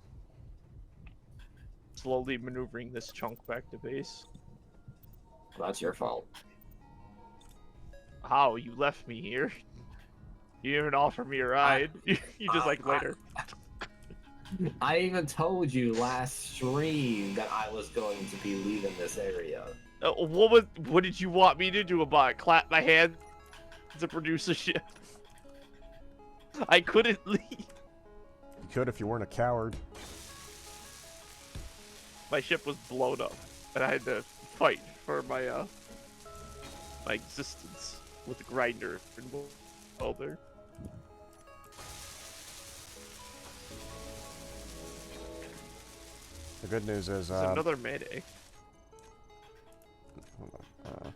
Slowly maneuvering this chunk back to base. That's your fault. How? You left me here? You didn't even offer me a ride. You just like later. I even told you last stream that I was going to be leaving this area. What did you want me to do about it? Clap my hands to produce a ship? I couldn't leave. You could if you weren't a coward. My ship was blown up, and I had to fight for my my existence with a grinder and welder. The good news is, There's another mayday. hold on.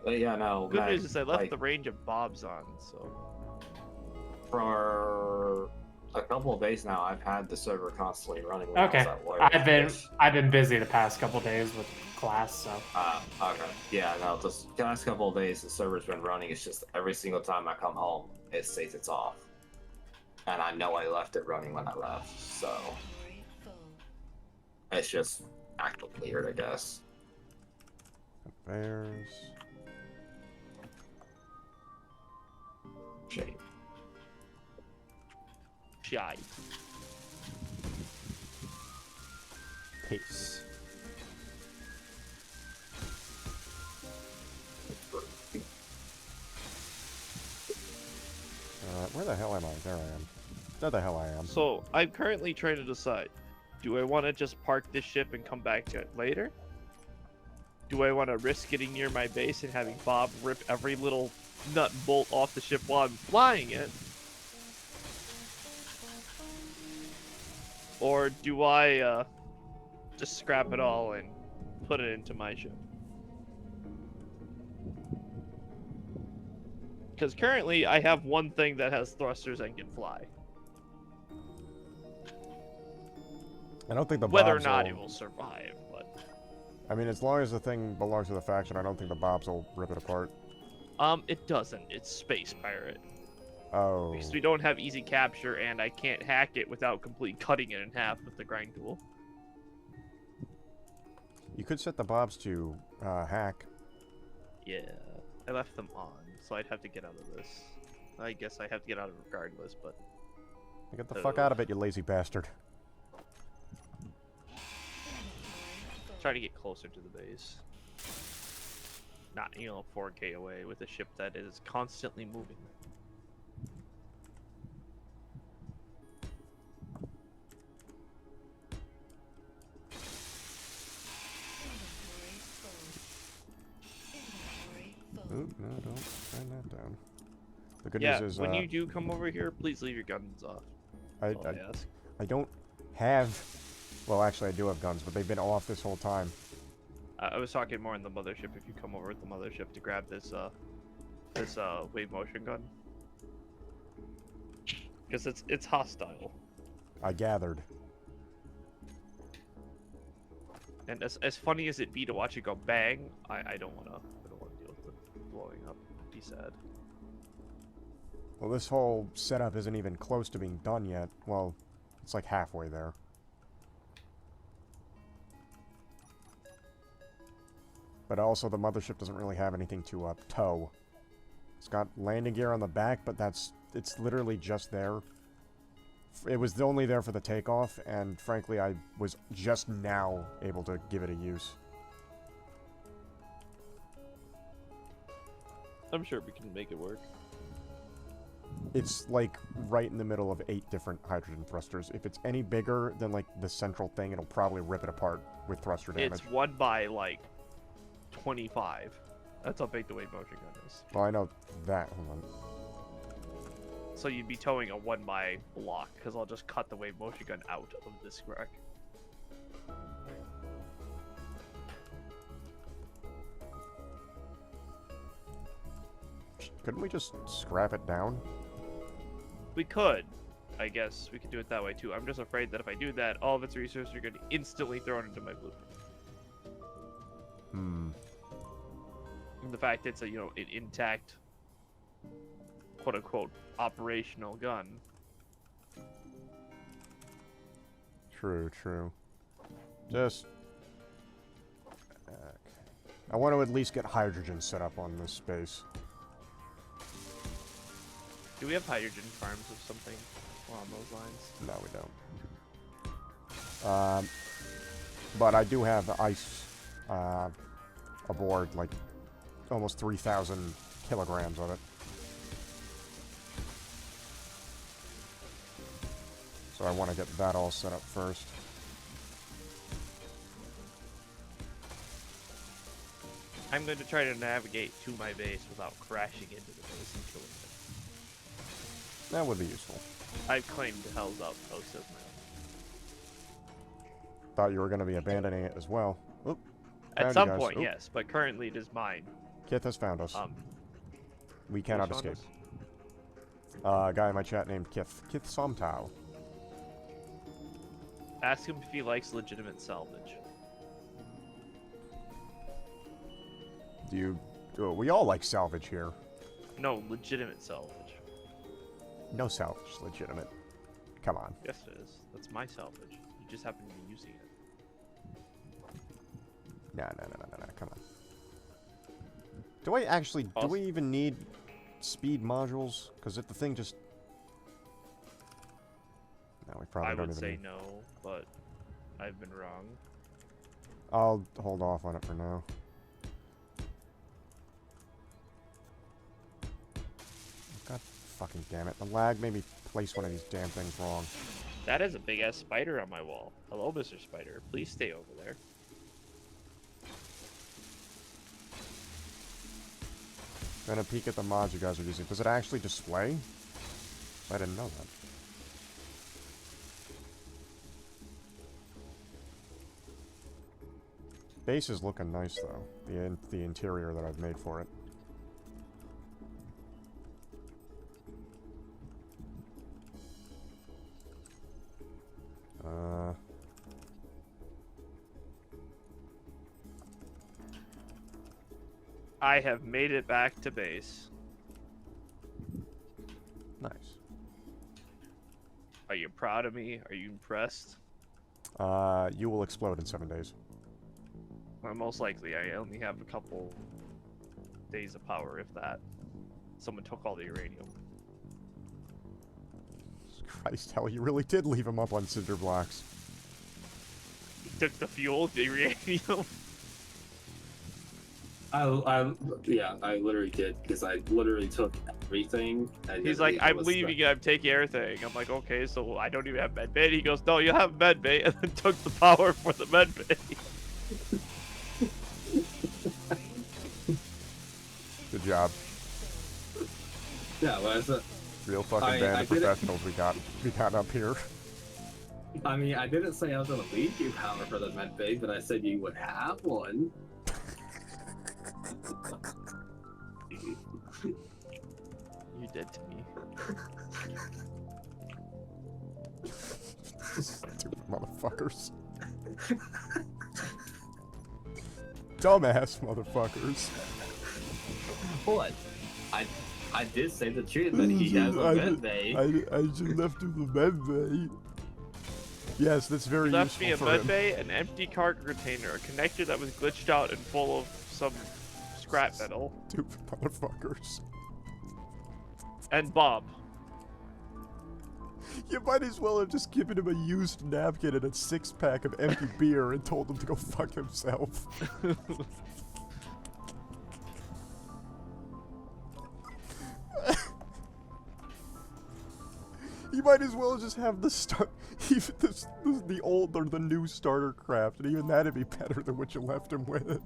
But yeah, no. Good Meg, news is I left like, the range of Bob's on, so. for a couple of days now, I've had the server constantly running when I Okay. was at work. I've been busy the past couple days with class, so. Okay. Yeah, no, the last couple of days the server's been running. It's just every single time I come home, it says it's off. And I know I left it running when I left, so Inventory full. it's just acting weird, I guess. Bears. Shame. Shy. Pace. Where the hell am I? There I am. There the hell I am. So I'm currently trying to decide: do I want to just park this ship and come back to it later? Do I want to risk getting near my base and having Bob rip every little nut and bolt off the ship while I'm flying it? Or do I just scrap it all and put it into my ship? Because currently I have one thing that has thrusters and can fly. I don't think the Whether or Bobs not will... it will survive, but I mean, as long as the thing belongs to the faction, I don't think the Bobs will rip it apart. it doesn't. It's Space Pirate. Oh. Because we don't have easy capture, and I can't hack it without completely cutting it in half with the grind tool. You could set the Bobs to hack. Yeah, I left them on, so I'd have to get out of this. I guess I have to get out of it regardless, but... Get the fuck out of it, you lazy bastard. Try to get closer to the base. Not, 4K away with a ship that is constantly moving. Oop, no, don't turn that down. The good Yeah, news is, when you do come over here, please leave your guns off. That's all I ask. I don't have... Well, actually, I do have guns, but they've been off this whole time. I was talking more in the mothership. If you come over with the mothership to grab this wave motion gun, because it's hostile. I gathered. And as funny as it be to watch it go bang, I don't wanna deal with it blowing up. Be sad. Well, this whole setup isn't even close to being done yet. Well, it's like halfway there. But also, the mothership doesn't really have anything to tow. It's got landing gear on the back, but it's literally just there. It was only there for the takeoff, and frankly, I was just now able to give it a use. I'm sure we can make it work. It's like right in the middle of 8 different hydrogen thrusters. If it's any bigger than like the central thing, it'll probably rip it apart with thruster damage. It's 1 by like 25. That's how big the wave motion gun is. Well, I know that. Hold on. So you'd be towing a 1 by block, because I'll just cut the wave motion gun out of this wreck. Couldn't we just scrap it down? We could. I guess we could do it that way too. I'm just afraid that if I do that, all of its resources are going to instantly thrown into my blueprint. Hmm. And the fact it's a, an intact, quote-unquote, operational gun. True, true. Just... I want to at least get hydrogen set up on this space. Do we have hydrogen farms or something along those lines? No, we don't. But I do have ice aboard, like almost 3,000 kilograms of it. So I want to get that all set up first. I'm going to try to navigate to my base without crashing into the base and killing it. That would be useful. I've claimed Hell's Outpost as my own. Thought you were going to be abandoning it as well. Oop, At found some you guys. point, Oop. yes, but currently it is mine. Kith has found us. We cannot who's found escape. us? A guy in my chat named Kith. Kith Somtau. Ask him if he likes legitimate salvage. We all like salvage here. No, legitimate salvage. No salvage, legitimate. Come on. Yes, it is. That's my salvage. You just happen to be using it. No, come on. Do we even need speed modules? Because if the thing just... No, we probably I don't would even say need... no, but I've been wrong. I'll hold off on it for now. God fucking damn it. The lag made me place one of these damn things wrong. That is a big ass spider on my wall. Hello, Mr. Spider. Please stay over there. Gonna peek at the mods you guys are using. Does it actually display? I didn't know that. Base is looking nice though. The interior that I've made for it. I have made it back to base. Nice. Are you proud of me? Are you impressed? You will explode in 7 days. Well, most likely, I only have a couple days of power, if that. Someone took all the uranium. Christ, hell, you really did leave him up on cinder blocks. He took the fuel, the uranium. I literally did, because I literally took everything. He's like, I'm leaving and I'm taking everything. I'm like, okay, so I don't even have medbay. He goes, no, you have medbay, and then took the power for the medbay. Good job. Yeah, well, it's Real fucking I band of did it- professionals we got up here. I mean, I didn't say I was gonna leave you power for the med bay, but I said you would have one. You did to me. Stupid motherfuckers. Dumbass motherfuckers. What? I did say the truth that he has a med bay. I just left him the med bay. Yes, that's very He left me a useful for him. medbay, an empty cargo container, a connector that was glitched out and full of some scrap metal, Stupid motherfuckers. and Bob. You might as well have just given him a used napkin and a 6-pack of empty beer and told him to go fuck himself. You might as well just have the even the old or the new starter craft, and even that'd be better than what you left him with.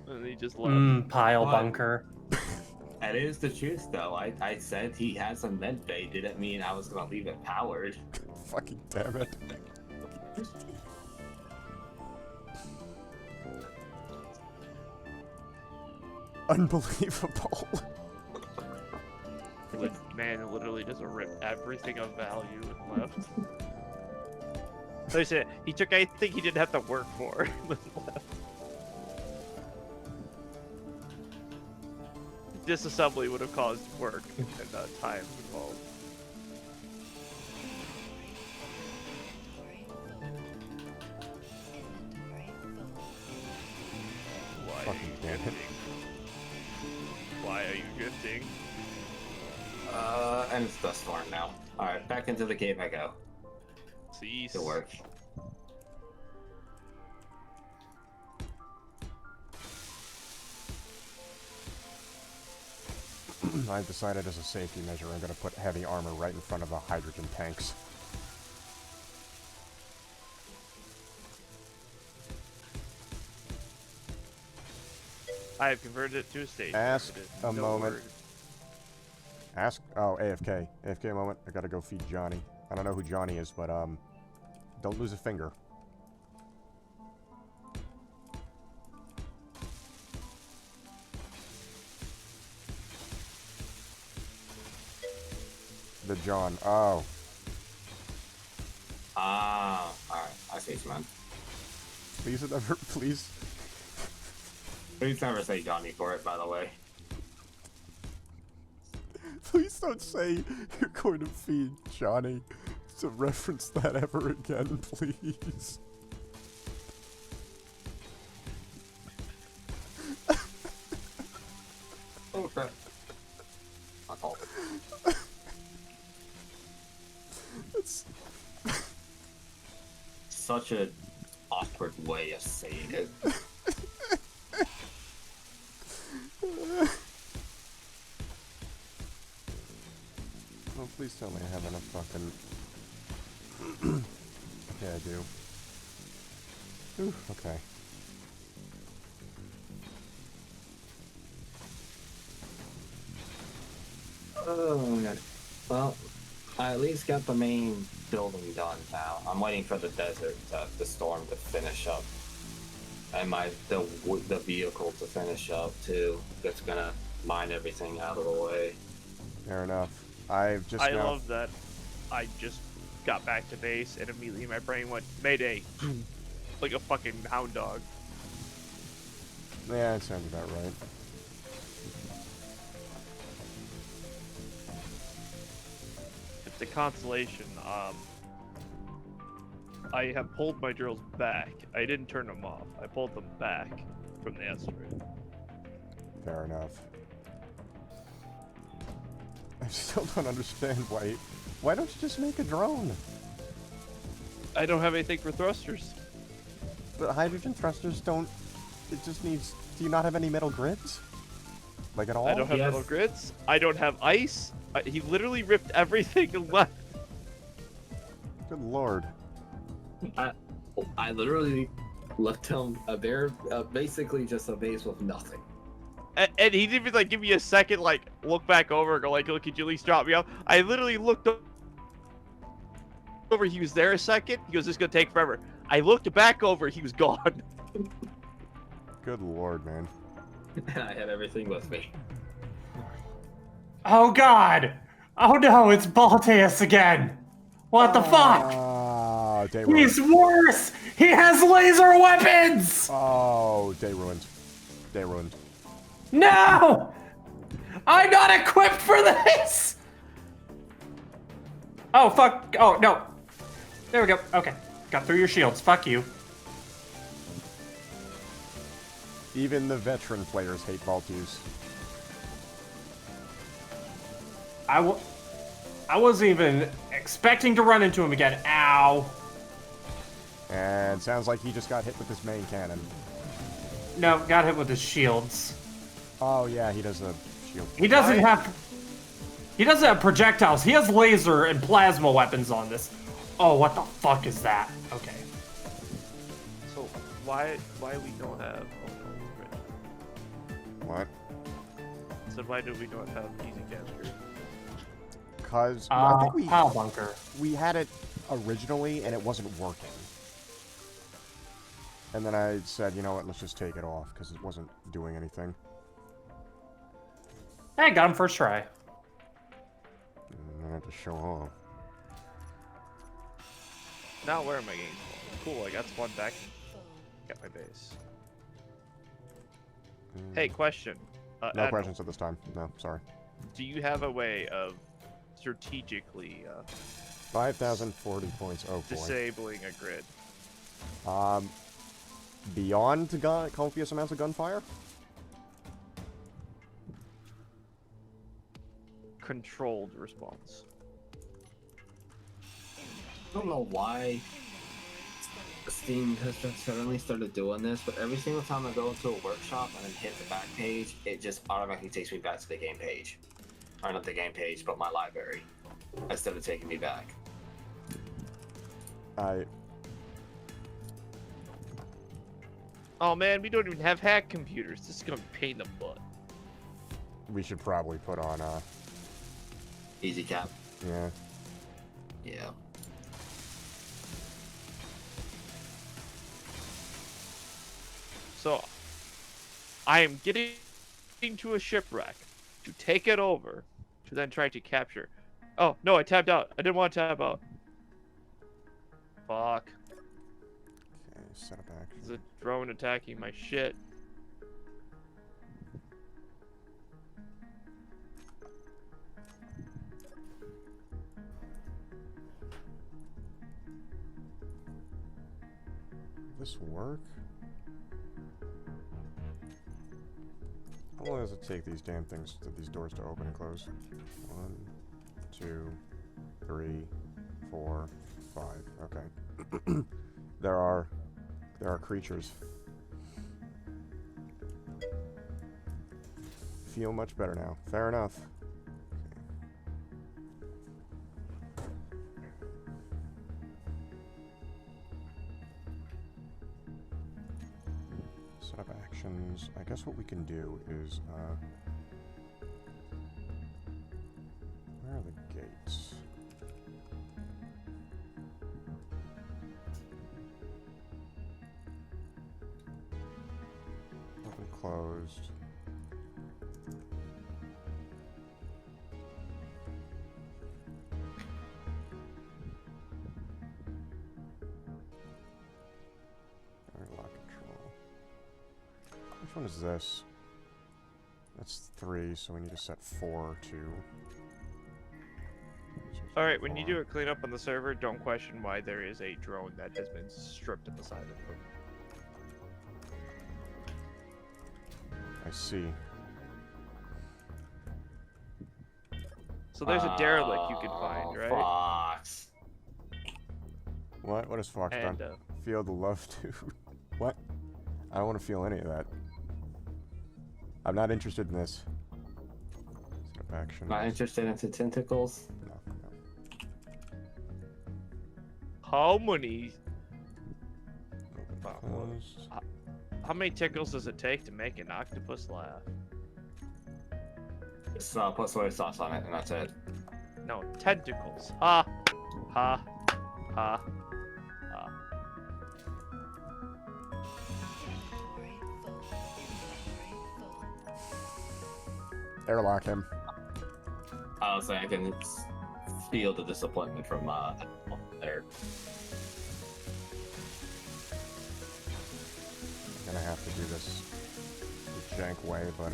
And he just left. Pile What? bunker. That is the truth, though. I said he has a med bay. Didn't mean I was gonna leave it powered. Fucking damn it. Unbelievable. Man literally just ripped everything of value and left. So he said he took anything he didn't have to work for and then left. Disassembly would have caused work and time involved. Why are Fucking you damn it. gifting? Why are you gifting? And it's dust storm now. Alright, back into the cave I go. Cease. To work. I've decided as a safety measure I'm going to put heavy armor right in front of the hydrogen tanks. I have converted it to a stage. Ask converted. a No moment. word. Oh, AFK. AFK moment. I gotta go feed Johnny. I don't know who Johnny is, but, Don't lose a finger. The John. Oh. Ah, alright. I see what you meant. Please never, please. Please never say Johnny for it, by the way. Please don't say you're going to feed Johnny to reference that ever again, please. Oh crap. My fault. It's Such an awkward way of saying it. Oh, please tell me I have enough fucking... Yeah, I do. Ooh, okay. Oh my god. Well, I at least got the main building done now. I'm waiting for the desert, the storm to finish up. And the vehicle to finish up too. It's gonna mine everything out of the way. Fair enough. I've just I now... love that. I just got back to base and immediately my brain went Mayday, like a fucking hound dog. Yeah, that sounds about right. It's a consolation. I have pulled my drills back. I didn't turn them off. I pulled them back from the asteroid. Fair enough. I still don't understand why... Why don't you just make a drone? I don't have anything for thrusters. But hydrogen thrusters don't... It just needs... Do you not have any metal grids? Like at all? I don't have Yes. metal grids. I don't have ice. He literally ripped everything and left. Good lord. I literally left him basically just a base with nothing. And he didn't even like give me a second, like look back over and go like, "Look, could you at least drop me off?" I literally looked over. He was there a second. He goes, "This is gonna take forever." I looked back over. He was gone. Good lord, man. And I had everything with me. Oh god! Oh no, it's Balteus again! What the fuck? Ah, day ruined. He's worse! He has laser weapons! Oh, day ruined. Day ruined. No! I'm not equipped for this! Oh, fuck. Oh, no. There we go. Okay. Got through your shields. Fuck you. Even the veteran players hate Valtus. I wasn't even expecting to run into him again. Ow. And sounds like he just got hit with his main cannon. No, got hit with his shields. Oh yeah, he does a shield. He doesn't have projectiles. He has laser and plasma weapons on this. Oh, what the fuck is that? Okay. So why we don't have? What? So why do we not have easy capture? Because I think we Pile bunker. we had it originally and it wasn't working. And then I said, you know what, let's just take it off because it wasn't doing anything. Hey, got him first try. And I had to show off. Now where am I getting? Cool, I got one back. Got my base. Hey, question. No Admiral, questions at this time. No, sorry. do you have a way of strategically 5,040 points. Oh boy. disabling a grid? Beyond copious amounts of gunfire? Controlled response. I don't know why Steam has just suddenly started doing this, but every single time I go into a workshop and then hit the back page, it just automatically takes me back to the game page. Or not the game page, but my library. Instead of taking me back. Oh man, we don't even have hack computers. This is gonna be a pain in the butt. We should probably put on, Easy cap. yeah. Yeah. So I am getting to a shipwreck to take it over to then try to capture. Oh no, I tapped out. I didn't want to tap out. Fuck. Okay, set up action. There's a drone attacking my shit. Will this work? How long does it take these damn things, these doors to open and close? 1, 2, 3, 4, 5. Okay. there are creatures. Feel much better now. Fair enough. Set up actions. I guess what we can do is, where are the gates? Open, closed. Lock control. Which one is this? That's 3, so we need to set 4 to... Alright, when you do a cleanup on the server, don't question why there is a drone that has been stripped at the side of it. I see. So there's a derelict you can find, right? Fox. What? What has Fox And, done? Feel the love to... What? I don't want to feel any of that. I'm not interested in this. Set up action. Not interested into tentacles? No, no. How many... Open, closed. How many tickles does it take to make an octopus laugh? Just put soy sauce on it, and that's it. No, tentacles. Ha! Ha! Ha! Ha. Inventory full. Inventory full. Airlock him. I was saying I can feel the disappointment from there. I'm gonna have to do this the jank way, but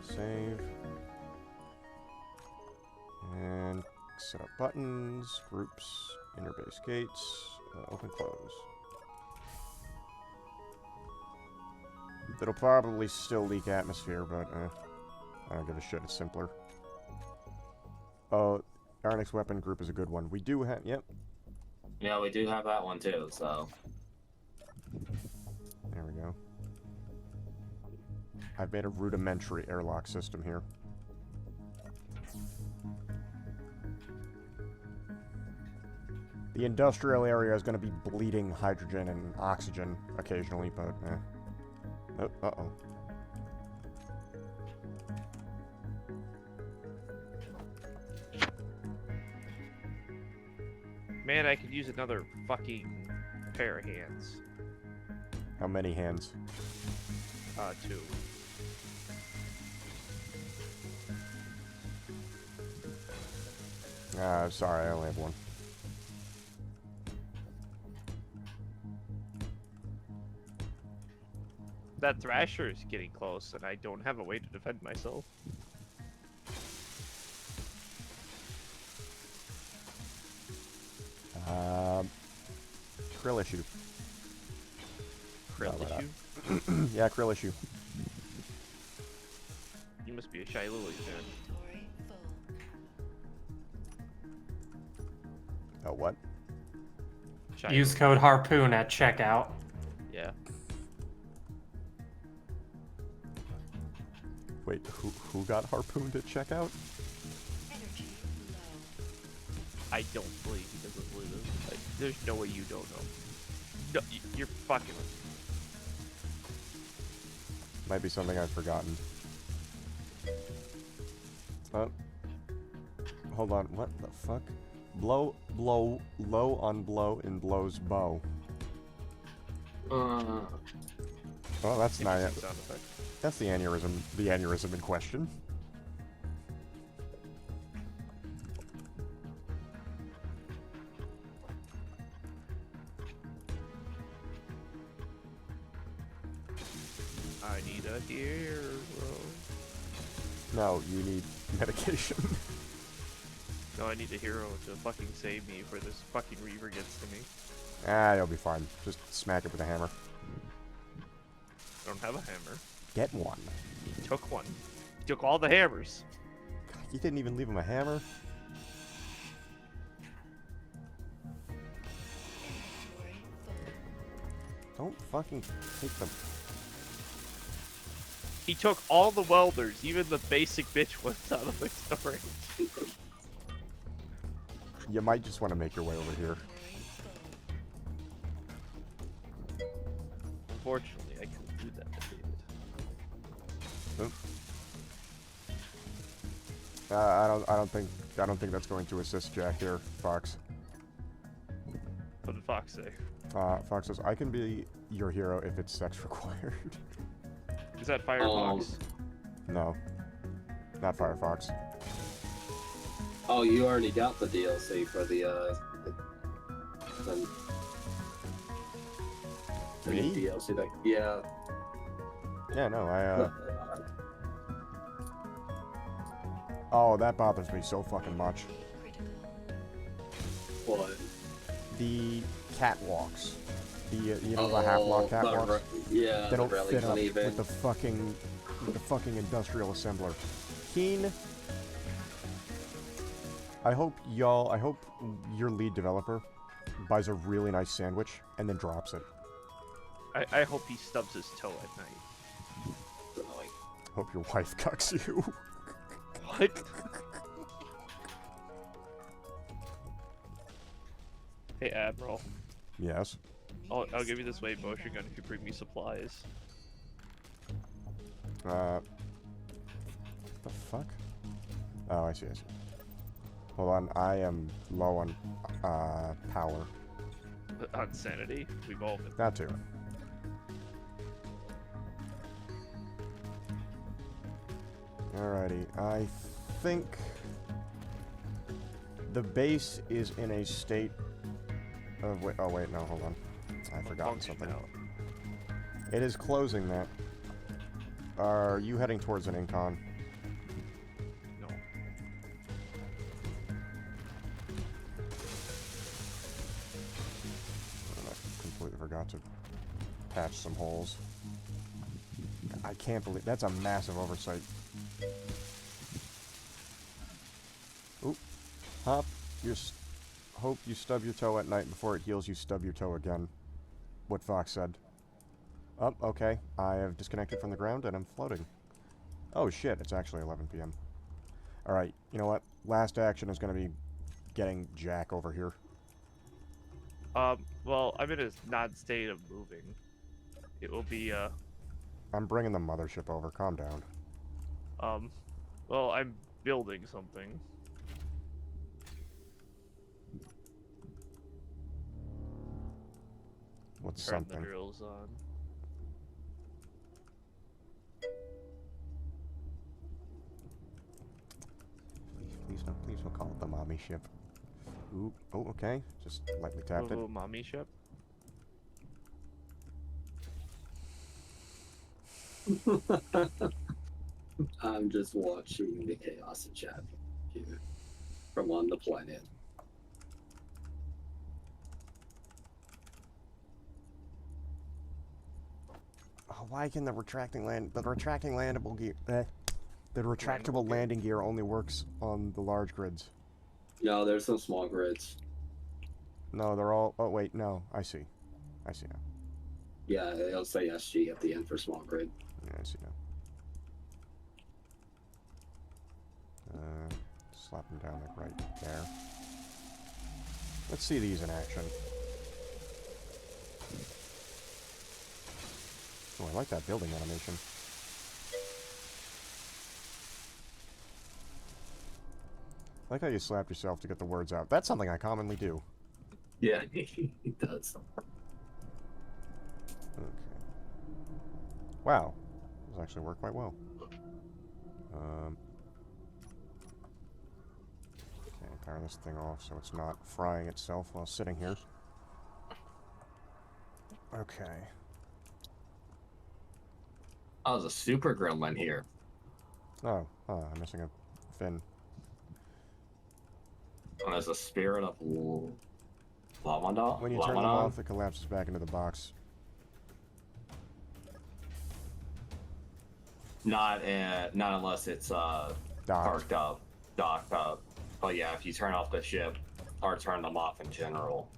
save. And set up buttons, groups, interbase gates, open, close. It'll probably still leak atmosphere, but I don't give a shit, it's simpler. Oh, our next weapon group is a good one. We do have, yep. Yeah, we do have that one too, so. There we go. I've made a rudimentary airlock system here. The industrial area is going to be bleeding hydrogen and oxygen occasionally, but Oh, uh-oh. Man, I could use another fucking pair of hands. How many hands? 2. Sorry, I only have one. That Thrasher is getting close, and I don't have a way to defend myself. Krill issue. Krill why not? issue? Yeah, krill issue. You must be a shy lily fan. Inventory full. Oh, what? Shy Use lily. code Harpoon at checkout. Yeah. Wait, who got harpooned at checkout? Energy low. I don't believe he doesn't believe it. Like, there's no way you don't know. No, you're fucking with me. Might be something I've forgotten. Hold on, what the fuck? Blow, low on blow in blow's bow. Uh, Well, that's not it. Interesting sound effect. That's the aneurysm in question. I need a hero. No, you need medication. No, I need a hero to fucking save me before this fucking Reaver gets to me. Ah, you'll be fine. Just smack it with a hammer. I don't have a hammer. Get one. He took one. He took all the hammers. You didn't even leave him a hammer? Inventory full. Don't fucking take them. He took all the welders, even the basic bitch ones out of the storage. You might just want to make your way over here. Unfortunately, I couldn't do that, David. Oop. I don't think that's going to assist Jack here, Fox. What did Fox say? Fox says, I can be your hero if it's sex required. Is that Firefox? No. Not Firefox. Oh, you already got the DLC for the Me? new DLC. That, yeah. Yeah, no, Oh, that bothers me so fucking much. Critical. What? The catwalks. The, you know, the half-block catwalks? Yeah, They the don't rallies fit up uneven. with the fucking industrial assembler. Keen, I hope your lead developer buys a really nice sandwich and then drops it. I hope he stubs his toe at night. Annoying. Hope your wife cucks you. What? Hey, Admiral. Yes. I'll give you this wave motion gun if you bring me supplies. The fuck? Oh, I see. Hold on, I am low on power. On sanity, we've all been. That too. Alrighty, I think the base is in a state of wait. Oh wait, no, hold on. I forgot Function something. now. It is closing that. Are you heading towards an incon? No. I completely forgot to patch some holes. I can't believe that's a massive oversight. Oop. Hop. Hope you stub your toe at night before it heals you stub your toe again. What Fox said. Oh, okay. I have disconnected from the ground and I'm floating. Oh shit, it's actually 11 p.m. Alright, you know what? Last action is going to be getting Jack over here. Well, I'm in a non-state of moving. It will be, I'm bringing the mothership over. Calm down. well, I'm building something. What's Turn the something? drills on. Please don't call it the mommy ship. Ooh, oh, okay. Just lightly tapped it. Little mommy ship. I'm just watching the chaos in chat here from on the planet. Oh, why can the retractable gear, the retractable landing gear only works on the large grids? No, there's some small grids. No, they're all. Oh wait, no, I see now. Yeah, it'll say SG at the end for small grid. Yeah, I see now. Slap them down like right there. Let's see these in action. Oh, I like that building animation. I like how you slapped yourself to get the words out. That's something I commonly do. Yeah, he does. Okay. Wow. This actually worked quite well. Okay, power this thing off so it's not frying itself while sitting here. Okay. Oh, there's a super gremlin here. Oh, I'm missing a fin. And there's a spirit of Lamada. When you turn them off, it collapses back into the box. Not unless it's parked up, docked up. But yeah, if you turn off the ship or turn them off in general,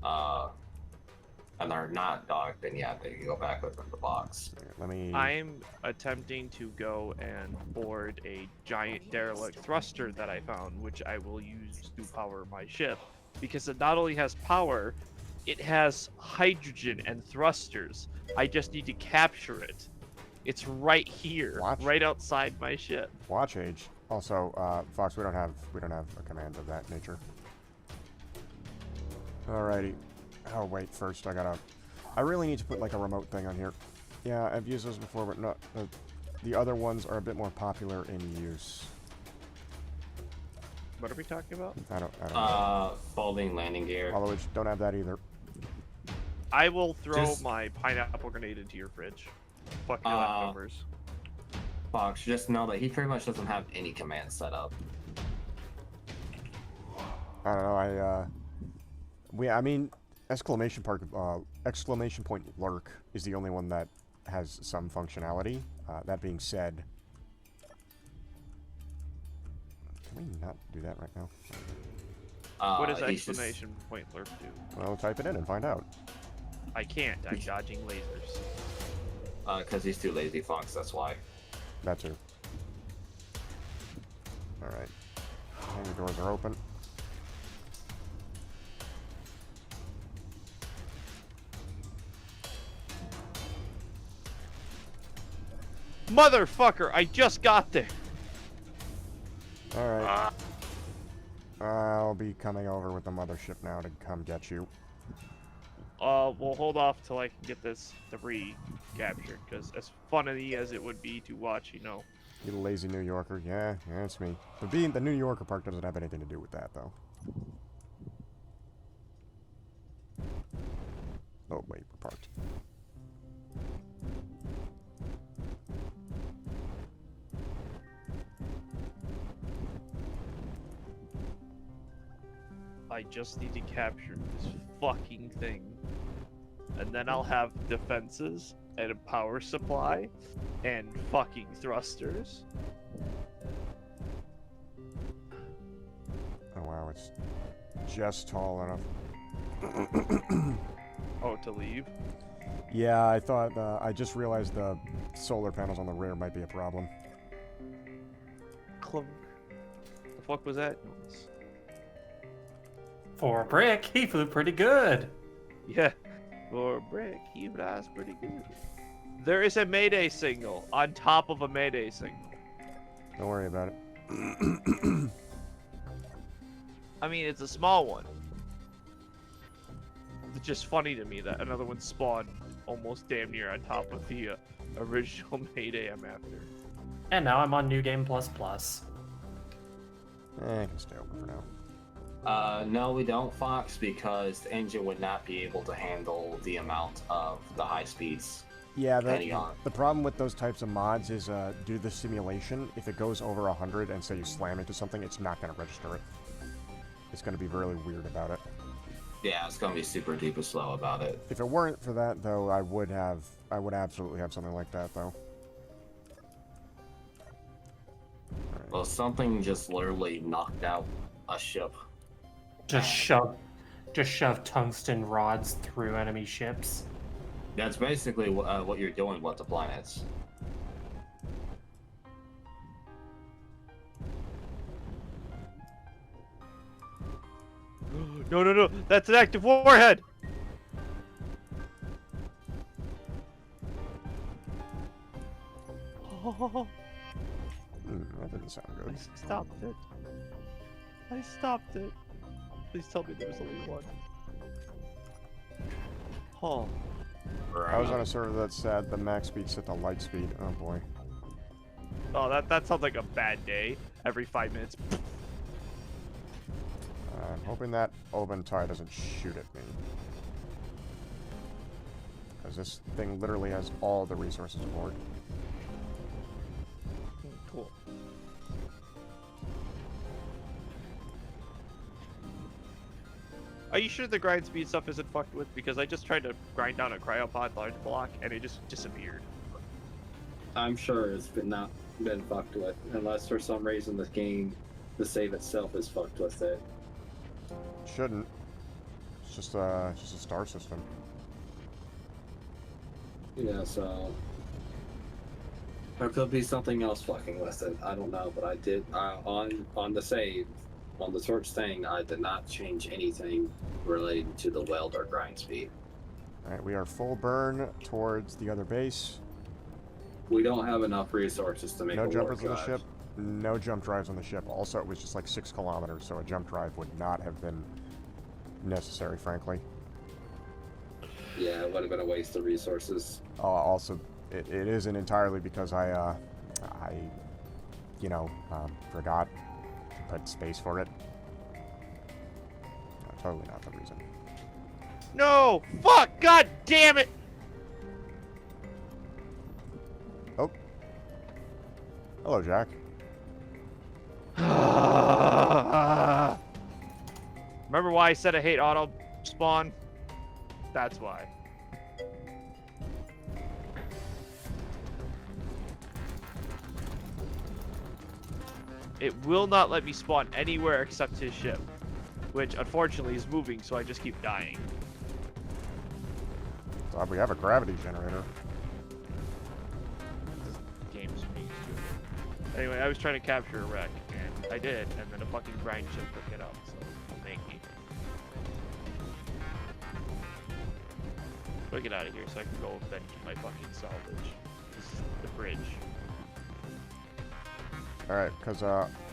and they're not docked, then yeah, they can go back within the box. Here, let me. I'm attempting to go and board a giant derelict thruster that I found, which I will use to power my ship, because it not only has power, it has hydrogen and thrusters. I just need to capture it. It's right here, Watch. right outside my ship. Watch age. Also, Fox, we don't have a command of that nature. Alrighty. Oh wait, first I really need to put like a remote thing on here. Yeah, I've used those before, but not the other ones are a bit more popular in use. What are we talking about? I don't know. Folding landing gear. Although which don't have that either. I will throw Just- my pineapple grenade into your fridge. Fuck your leftovers. Fox, just know that he pretty much doesn't have any commands set up. I don't know. I mean, exclamation point lurk is the only one that has some functionality. That being said, can we not do that right now? What does He's just- exclamation point lurk do? Well, type it in and find out. I can't. I'm dodging lasers. Because he's too lazy, Fox, that's why. That too. Alright. Hangar doors are open. Motherfucker! I just got there. Alright. I'll be coming over with the mothership now to come get you. We'll hold off till I can get this debris captured, because as funny as it would be to watch, you know. You lazy New Yorker. Yeah, it's me. But being the New Yorker part doesn't have anything to do with that, though. Oh, wait, we're parked. I just need to capture this fucking thing. And then I'll have defenses and a power supply and fucking thrusters. Oh, wow, it's just tall enough. Oh, to leave? Yeah, I thought, I just realized the solar panels on the rear might be a problem. Clunk. The fuck was that? For a brick, he flew pretty good. Yeah, for a brick, he flies pretty good. There is a Mayday signal on top of a Mayday signal. Don't worry about it. I mean, it's a small one. It's just funny to me that another one spawned almost damn near on top of the original Mayday I'm after. And now I'm on New Game Plus Plus. I can stay open for now. No, we don't, Fox, because the engine would not be able to handle the amount of the high speeds. Yeah, Depending on. the problem with those types of mods is due to the simulation, if it goes over 100 and say you slam into something, it's not going to register it. It's going to be really weird about it. Yeah, it's gonna be super duper slow about it. If it weren't for that, though, I would absolutely have something like that, though. Alright. Well, something just literally knocked out a ship. Just shove tungsten rods through enemy ships. That's basically what you're doing with the planets. No, no, no! That's an active warhead! Oh, That didn't sound good. I stopped it. I stopped it. Please tell me there was only one. Oh. I was on a server that said the max speed set to light speed. Oh boy. Oh, that sounds like a bad day. Every 5 minutes. I'm hoping that Obentai doesn't shoot at me. Because this thing literally has all the resources aboard. Cool. Are you sure the grind speed stuff isn't fucked with? Because I just tried to grind down a cryopod large block and it just disappeared. I'm sure it's not been fucked with, unless for some reason the game, the save itself is fucked with it. Shouldn't. It's just a star system. Yeah, so there could be something else fucking with it. I don't know, but I did on the save, on the torch thing, I did not change anything relating to the weld or grind speed. Alright, we are full burn towards the other base. We don't have enough resources to make No a jumpers on warp the drive. ship. No jump drives on the ship. Also, it was just like 6 kilometers, so a jump drive would not have been necessary, frankly. Yeah, it would have been a waste of resources. Also, it isn't entirely because I forgot to put space for it. No, totally not the reason. No! Fuck! God damn it! Oh. Hello, Jack. Remember why I said I hate auto spawn? That's why. It will not let me spawn anywhere except his ship, which unfortunately is moving, so I just keep dying. So we have a gravity generator. This game's being stupid. Anyway, I was trying to capture a wreck, and I did, and then a fucking grind ship took it up, so thank you. But get out of here so I can go avenge my fucking salvage. This is the bridge. Alright, because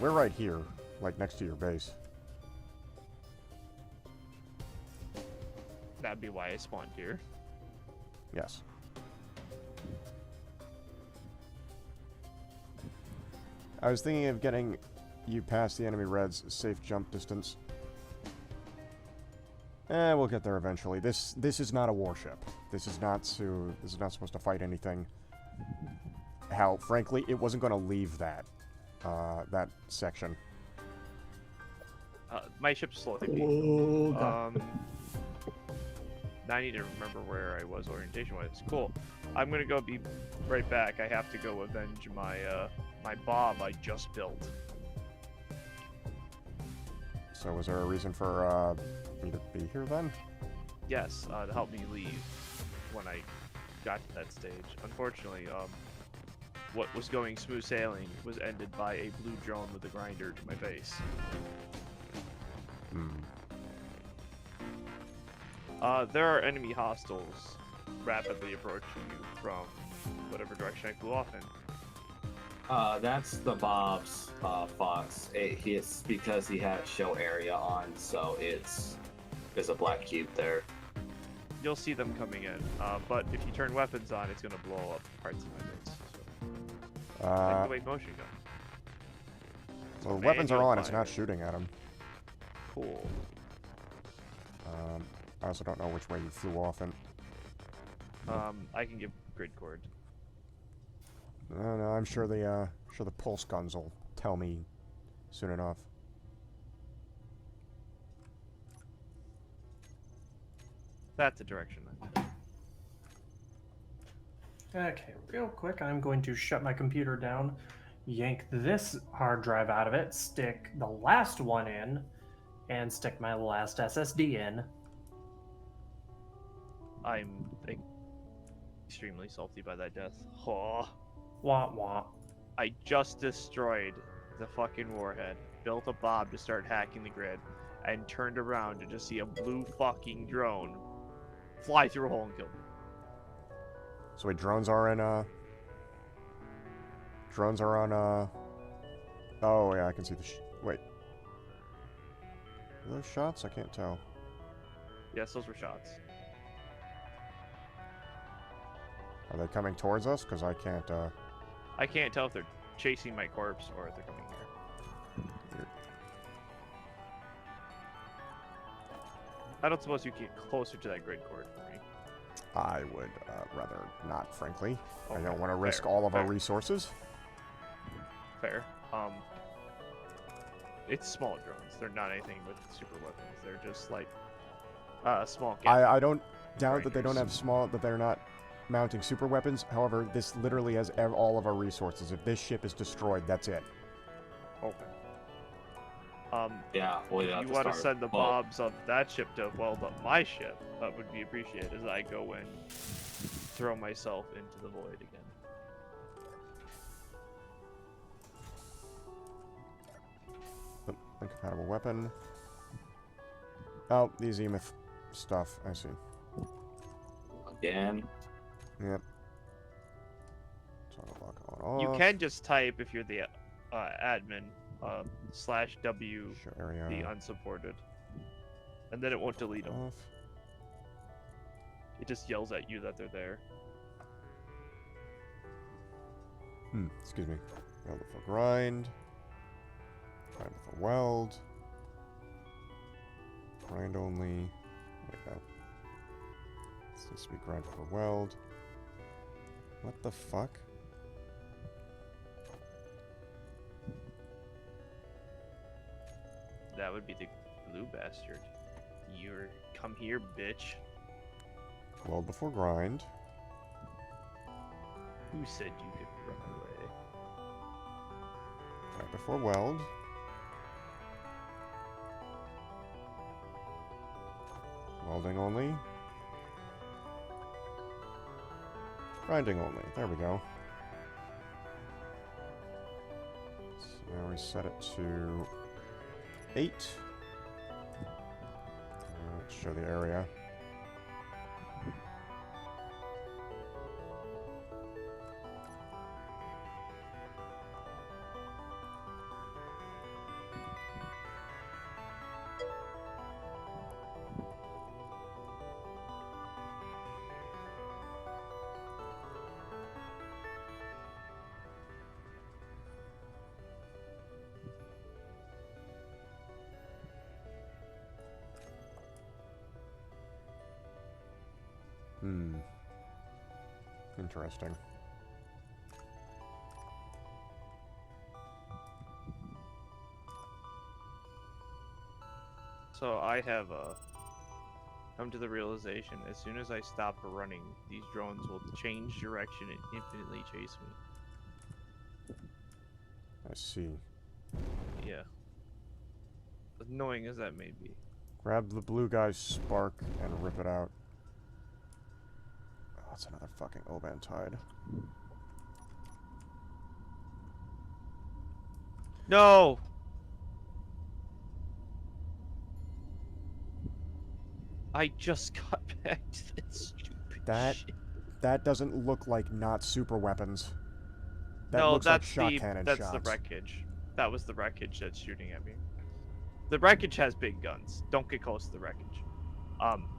we're right here, like next to your base. That'd be why I spawned here. Yes. I was thinking of getting you past the enemy Red's safe jump distance. We'll get there eventually. This is not a warship. This is not supposed to fight anything. Hell, frankly, it wasn't going to leave that section. My ship's slowing me. Oh, God. Now I need to remember where I was orientation-wise. Cool. I'm gonna go be right back. I have to go avenge my my bomb I just built. So was there a reason for me to be here then? Yes, to help me leave when I got to that stage. Unfortunately, what was going smooth sailing was ended by a blue drone with a grinder to my base. There are enemy hostiles rapidly approaching you from whatever direction I flew off in. That's the Bob's Fox. It's because he had show area on, so there's a black cube there. You'll see them coming in, but if you turn weapons on, it's gonna blow up parts of my base. So. Like the way motion gun. Well, the weapons are on. It's not shooting at them. Cool. I also don't know which way you flew off in. I can give grid cord. No, I'm sure the pulse guns will tell me soon enough. That's the direction then. Okay, real quick, I'm going to shut my computer down, yank this hard drive out of it, stick the last one in, and stick my last SSD in. I'm extremely salty by that death. Oh. Wah wah. I just destroyed the fucking warhead, built a bomb to start hacking the grid, and turned around to just see a blue fucking drone fly through a hole and kill me. So wait, drones are on Oh, yeah, I can see the wait. Are those shots? I can't tell. Yes, those were shots. Are they coming towards us? Because I can't, I can't tell if they're chasing my corpse or if they're coming here. I don't suppose you get closer to that grid cord for me. I would rather not, frankly. I Okay, don't want to risk fair, all of our fair. resources. Fair. It's small drones. They're not anything with super weapons. They're just like small. I don't doubt that they don't grinders. have small, that they're not mounting super weapons. However, this literally has all of our resources. If this ship is destroyed, that's it. Okay. Yeah, well, If you have you to want to start. send the Well, mobs of that ship to weld up my ship, that would be appreciated as I go and throw myself into the void again. Incompatible weapon. Oh, the Azimuth stuff. I see. Again. Yep. Toggle lock on You off. can just type if you're the admin /W Show area the unsupported, and then it won't delete them. off. It just yells at you that they're there. Excuse me. Weld before grind. Grind before weld. Grind only. Wait, no. This needs to be grind before weld. What the fuck? That would be the blue bastard. You're come here, bitch. Weld before grind. Who said you could run away? Grind before weld. Welding only. Grinding only. There we go. So now we set it to 8. Let's show the area. Interesting. So I have come to the realization as soon as I stop running, these drones will change direction and infinitely chase me. I see. Yeah. As annoying as that may be. Grab the blue guy's spark and rip it out. Oh, that's another fucking Oban tide. No! I just got back to this stupid shit. That doesn't look like not super weapons. That No, looks like that's shot the cannon that's shots. the wreckage. That was the wreckage that's shooting at me. The wreckage has big guns. Don't get close to the wreckage.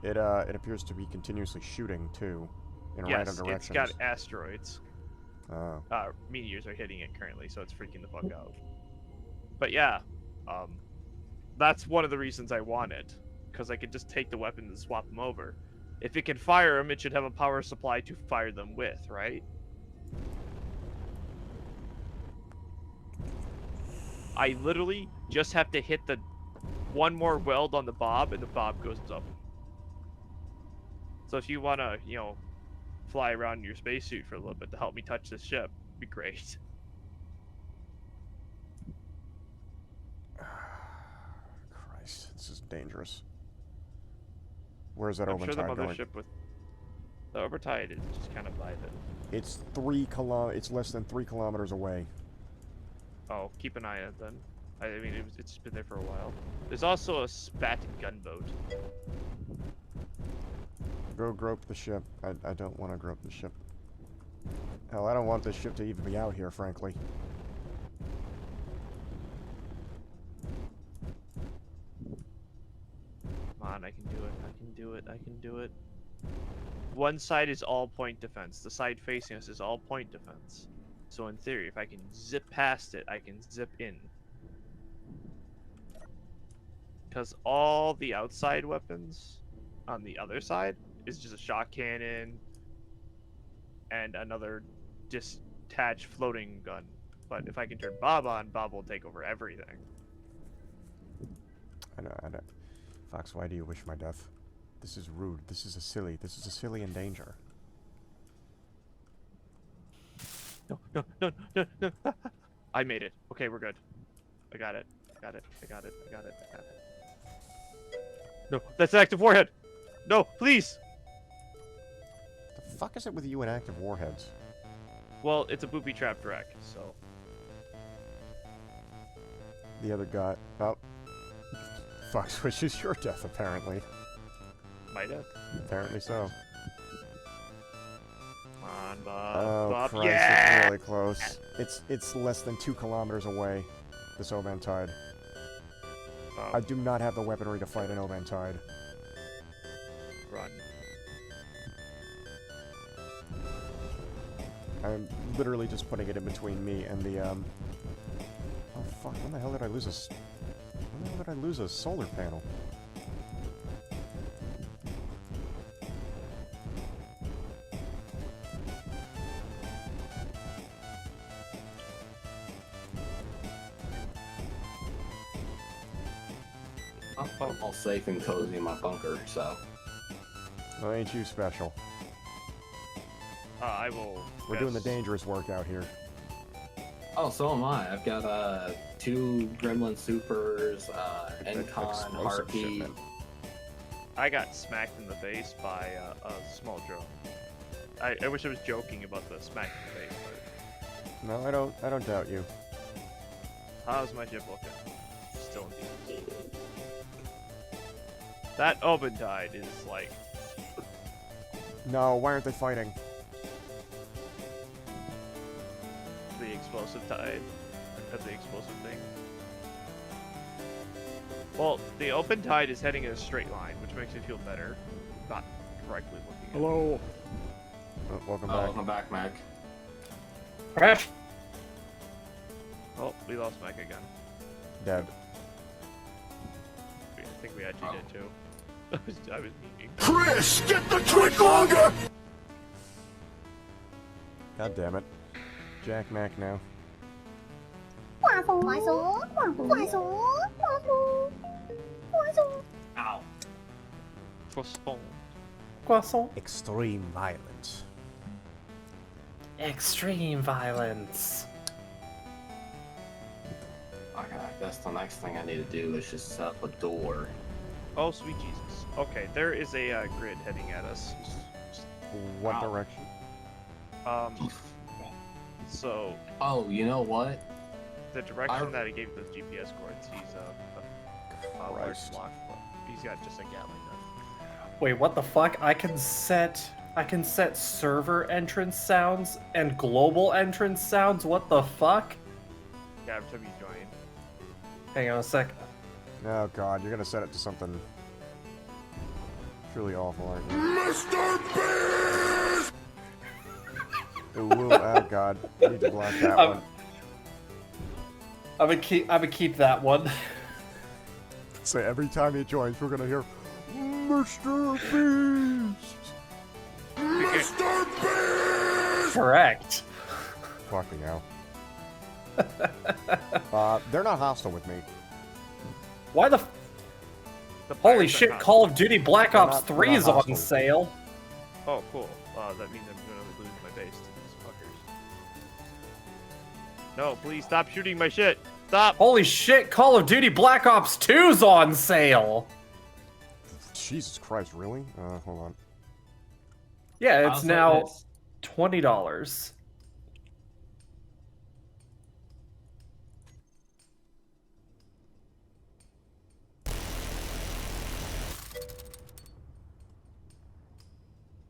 It appears to be continuously shooting too, in random Yes, directions. it's got asteroids. Oh. Meteors are hitting it currently, so it's freaking the fuck out. But yeah, that's one of the reasons I want it, because I could just take the weapons and swap them over. If it can fire them, it should have a power supply to fire them with, right? I literally just have to hit the one more weld on the bob, and the bob goes up. So if you want to, fly around in your spacesuit for a little bit to help me touch this ship, it'd be great. Christ, this is dangerous. Where's that I'm Oban sure the tide going? mothership with the overtide is just kind of by the. It's It's less than 3 kilometers away. Oh, keep an eye on it then. I mean, it's been there for a while. There's also a spat gunboat. Go grope the ship. I don't want to grope the ship. Hell, I don't want this ship to even be out here, frankly. on, I can do it. I can do it. I can do it. One side is all point defense. The side facing us is all point defense. So in theory, if I can zip past it, I can zip in. Because all the outside weapons on the other side is just a shot cannon and another detached floating gun. But if I can turn Bob on, Bob will take over everything. I know. Fox, why do you wish my death? This is rude. This is a silly and danger. No, no, no, no, no. I made it. Okay, we're good. I got it. I got it. I got it. I got it. I got it. No, that's an active warhead. No, please. The fuck is it with you and active warheads? Well, it's a booby trap direct, so. The other guy. Oh. Fox wishes your death, apparently. My death. Apparently so. Come on, Bob. Oh, Bob. Christ, Yeah! it's really close. It's less than 2 kilometers away, this Ovantide. I do not have the weaponry to fight an Ovantide. Run. I'm literally just putting it in between me and the, Oh, fuck, when the hell did I lose a solar panel? I'm all safe and cozy in my bunker, so. Well, ain't you special. I will. We're doing the dangerous work out here. Oh, so am I. I've got 2 Gremlin Supers, Encon, explosive Harpy. shipment. I got smacked in the face by a small drone. I wish I was joking about the smack in the face, but No, I don't doubt you. how's my ship looking? Still in the That Obentide is like No, why aren't they fighting? the explosive tide of the explosive thing. Well, the open tide is heading in a straight line, which makes me feel better. Not correctly looking at it. Hello. Oh, welcome back. Welcome back, Mac. Crash. Oh, we lost Mike again. Dead. I think we actually did too. I was meaning. Chris, get the trick longer! God damn it. Jack Mac now. Ow. Croissant. Croissant. Extreme violence. Extreme violence. Okay, I guess the next thing I need to do is just set up a door. Oh, sweet Jesus. Okay, there is a grid heading at us. What Ow. direction? So Oh, you know what? the direction that I gave the GPS coordinates, he's a large Christ. block, but he's got just a Gatling gun. Wait, what the fuck? I can set server entrance sounds and global entrance sounds. What the fuck? Yeah, every time you join. Hang on a sec. Oh god, you're gonna set it to something truly awful, aren't you? Mr. Beast! Ooh, oh god, you need to block that one. I'm gonna keep that one. So every time he joins, we're gonna hear Mr. Beast! Mr. Beast! Correct. Fucking hell. They're not hostile with me. Why the? The Holy pirates are shit! not- Call of Duty Black They're Ops not- 3 they're is not on hostile. sale. Oh, cool. That means I'm gonna lose my base to these fuckers. No, please stop shooting my shit. Stop. Holy shit! Call of Duty Black Ops 2's on sale. Jesus Christ, really? Hold on. Yeah, I'll it's say now this. $20.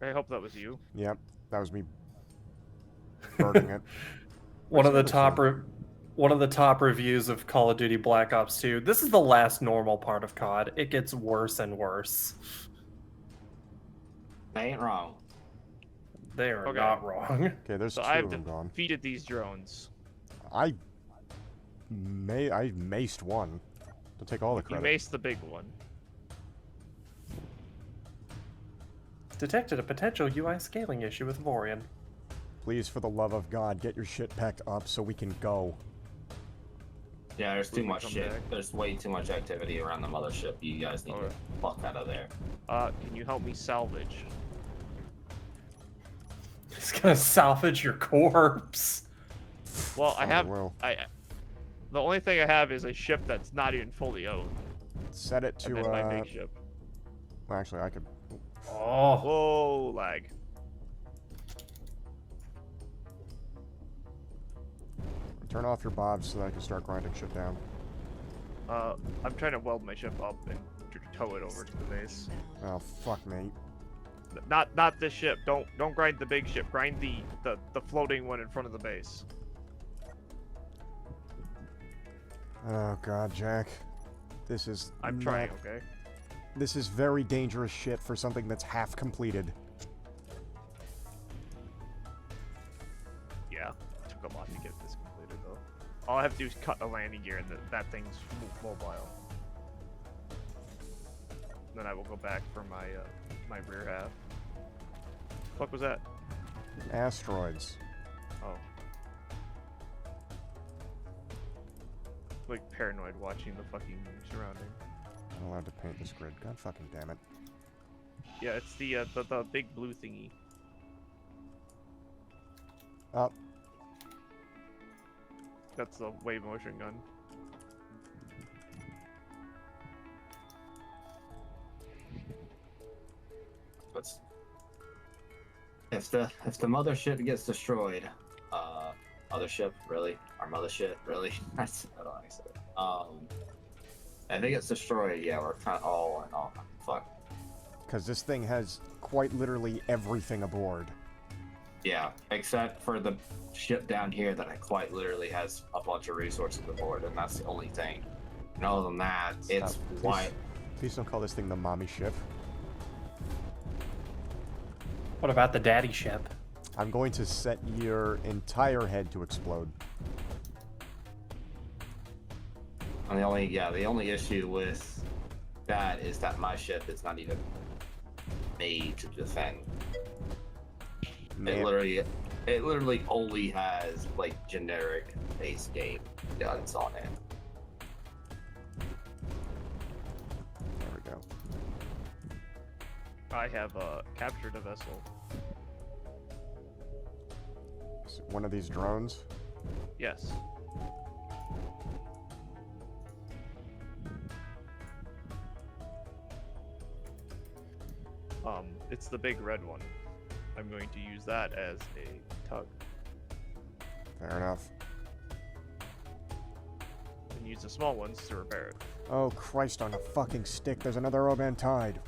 I hope that was you. Yep, that was me burning it. One of the Seriously. one of the top reviews of Call of Duty Black Ops 2. This is the last normal part of COD. It gets worse and worse. They ain't wrong. They are Okay. not wrong. Okay, there's So two I've of them gone. defeated these drones. I maced one. To take all the You credit. maced the big one. Detected a potential UI scaling issue with Vorian. Please, for the love of God, get your shit packed up so we can go. Yeah, there's too We can much come shit. back. There's way too much activity around the mothership. You guys need Okay. to fuck out of there. Can you help me salvage? It's gonna salvage your corpse. Well, I have. will. The only thing I have is a ship that's not even fully owned. Set it And to, then my big ship. well, actually, I could... Oh. Whoa, lag. Turn off your bobs so that I can start grinding shit down. I'm trying to weld my ship up and tow it over to the base. Oh, fuck me. Not this ship. Don't grind the big ship. Grind the floating one in front of the base. Oh, God, Jack. This is... I'm trying, okay? This is very dangerous shit for something that's half completed. Yeah, took a lot to get this completed though. All I have to do is cut the landing gear and that thing's mobile. Then I will go back for my my rear half. What was that? Asteroids. Oh. Like paranoid watching the fucking surrounding. I'm allowed to paint this grid. God fucking damn it. Yeah, it's the big blue thingy. Up. That's the wave motion gun. But if the mothership gets destroyed, mothership really, our mothership really. That's I don't know how I said it. If it gets destroyed, yeah, we're kind of all in all fuck. Because this thing has quite literally everything aboard. Yeah, except for the ship down here that quite literally has a bunch of resources aboard, and that's the only thing. And other than that, it's Stop. white. Please don't call this thing the mommy ship. What about the daddy ship? I'm going to set your entire head to explode. And the only issue with that is that my ship is not even made to defend. Man. It literally only has like generic base game guns on it. There we go. I have captured a vessel. Is it one of these drones? Yes. It's the big red one. I'm going to use that as a tug. Fair enough. And use the small ones to repair it. Oh, Christ on a fucking stick. There's another Oban Tide.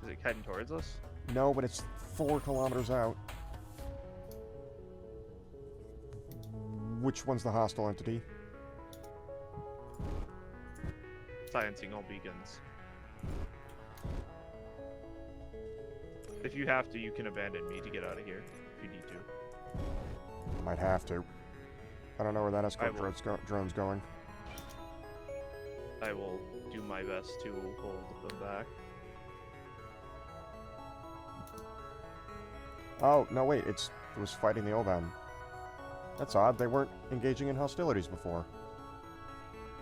Is it heading towards us? No, but it's 4 kilometers out. Which one's the hostile entity? Silencing all beacons. If you have to, you can abandon me to get out of here, if you need to. Might have to. I don't know where that I escort will. drone's going. I will do my best to hold them back. Oh, no wait, it was fighting the Oban. That's odd, they weren't engaging in hostilities before.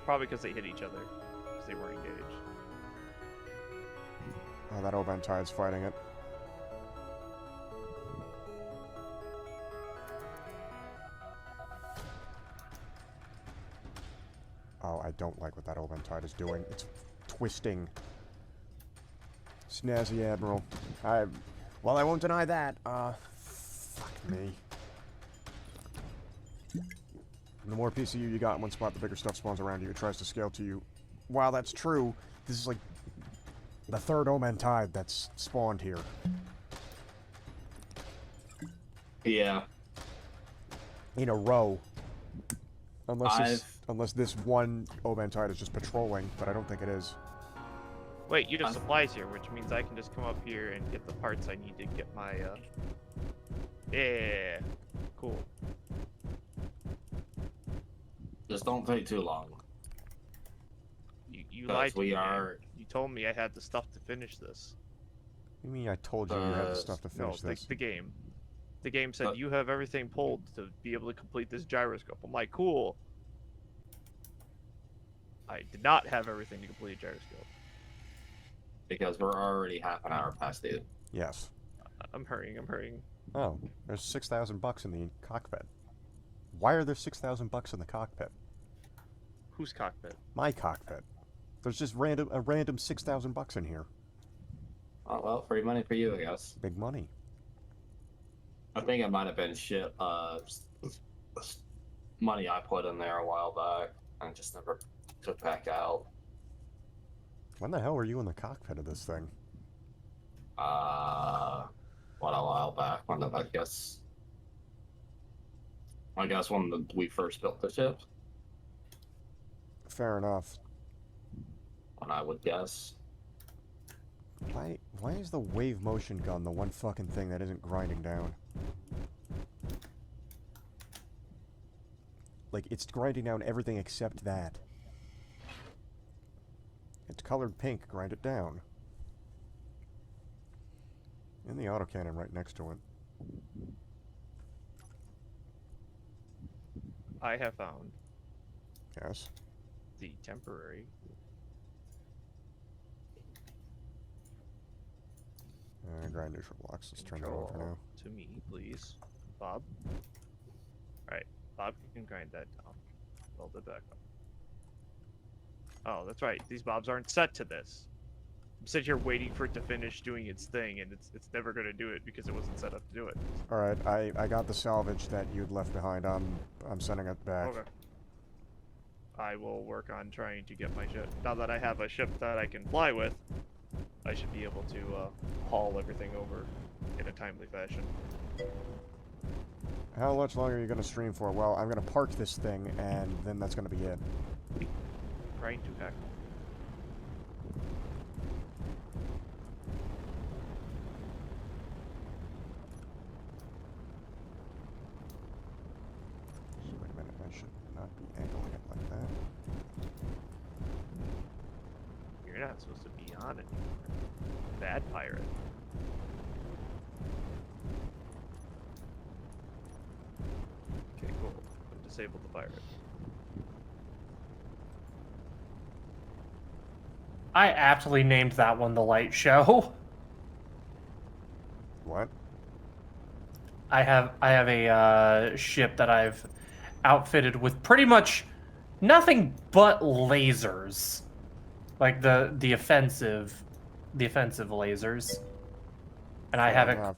Probably because they hit each other, because they weren't engaged. Oh, that Oban Tide's fighting it. Oh, I don't like what that Oban Tide is doing. It's twisting. Snazzy Admiral. Well, I won't deny that. Fuck me. The more PCU you got in one spot, the bigger stuff spawns around you. It tries to scale to you. While that's true, this is like the third Oman Tide that's spawned here. Yeah. In a row. Unless this one Obentide is just patrolling, but I don't think it is. Wait, you have supplies here, which means I can just come up here and get the parts I need to get my, Yeah. Cool. Just don't take too long. You lied to we me, man. are- You told me I had the stuff to finish this. You mean I told you you had the stuff to finish No, this? the game. The game said you have everything pulled to be able to complete this gyroscope. I'm like, cool. I did not have everything to complete a gyroscope. Because we're already half an hour past due. Yes. I'm hurrying. Oh, there's $6,000 in the cockpit. Why are there $6,000 in the cockpit? Whose cockpit? My cockpit. There's just a random $6,000 in here. Oh, well, free money for you, I guess. Big money. I think it might have been money I put in there a while back and just never took back out. When the hell were you in the cockpit of this thing? What, a while back? When did I guess? I guess when we first built the ship. Fair enough. When I would guess. Why is the wave motion gun the one fucking thing that isn't grinding down? Like, it's grinding down everything except that. It's colored pink, grind it down. And the autocannon right next to it. I have found Yes. the temporary. Grind neutral blocks. Let's turn that on for now. Control to me, please, Bob. Alright, Bob, you can grind that down. Build it back up. Oh, that's right. These bobs aren't set to this. I'm sitting here waiting for it to finish doing its thing, and it's never gonna do it because it wasn't set up to do it. All right, I got the salvage that you'd left behind. I'm sending it back. Okay. I will work on trying to get my ship. Now that I have a ship that I can fly with, I should be able to haul everything over in a timely fashion. How much longer are you gonna stream for? Well, I'm gonna park this thing, and then that's gonna be it. Trying to hack. Wait a minute, I should not be angling it like that. You're not supposed to be on it. Bad pirate. Okay, cool. I've disabled the pirate. I aptly named that one the Light Show. What? I have a ship that I've outfitted with pretty much nothing but lasers, like the offensive lasers, and I have it Enough.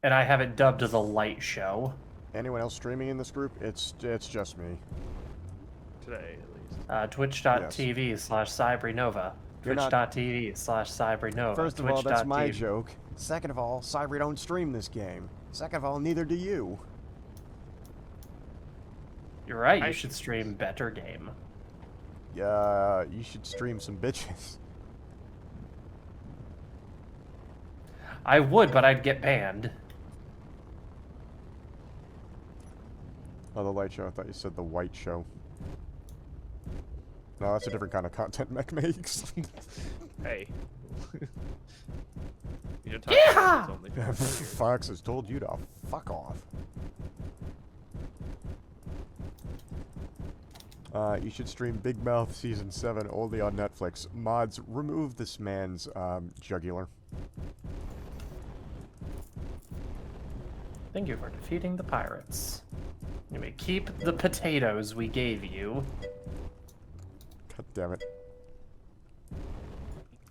and I have it dubbed the Light Show. Anyone else streaming in this group? It's just me. Today, at least. Twitch.tv/Cybernova. You're not- Twitch.tv/Cybernova. First of all, that's my Twitch.tv. joke. Second of all, Cyber don't stream this game. Second of all, neither do you. You're right. I You should stream better game. You should stream some bitches. I would, but I'd get banned. Oh, the light show. I thought you said the white show. No, that's a different kind of content Mech makes. Hey. You don't talk Yeehaw! about it's only Fox has told you to fuck off. You should stream Big Mouth Season 7 only on Netflix. Mods, remove this man's jugular. Thank you for defeating the pirates. You may keep the potatoes we gave you. God damn it.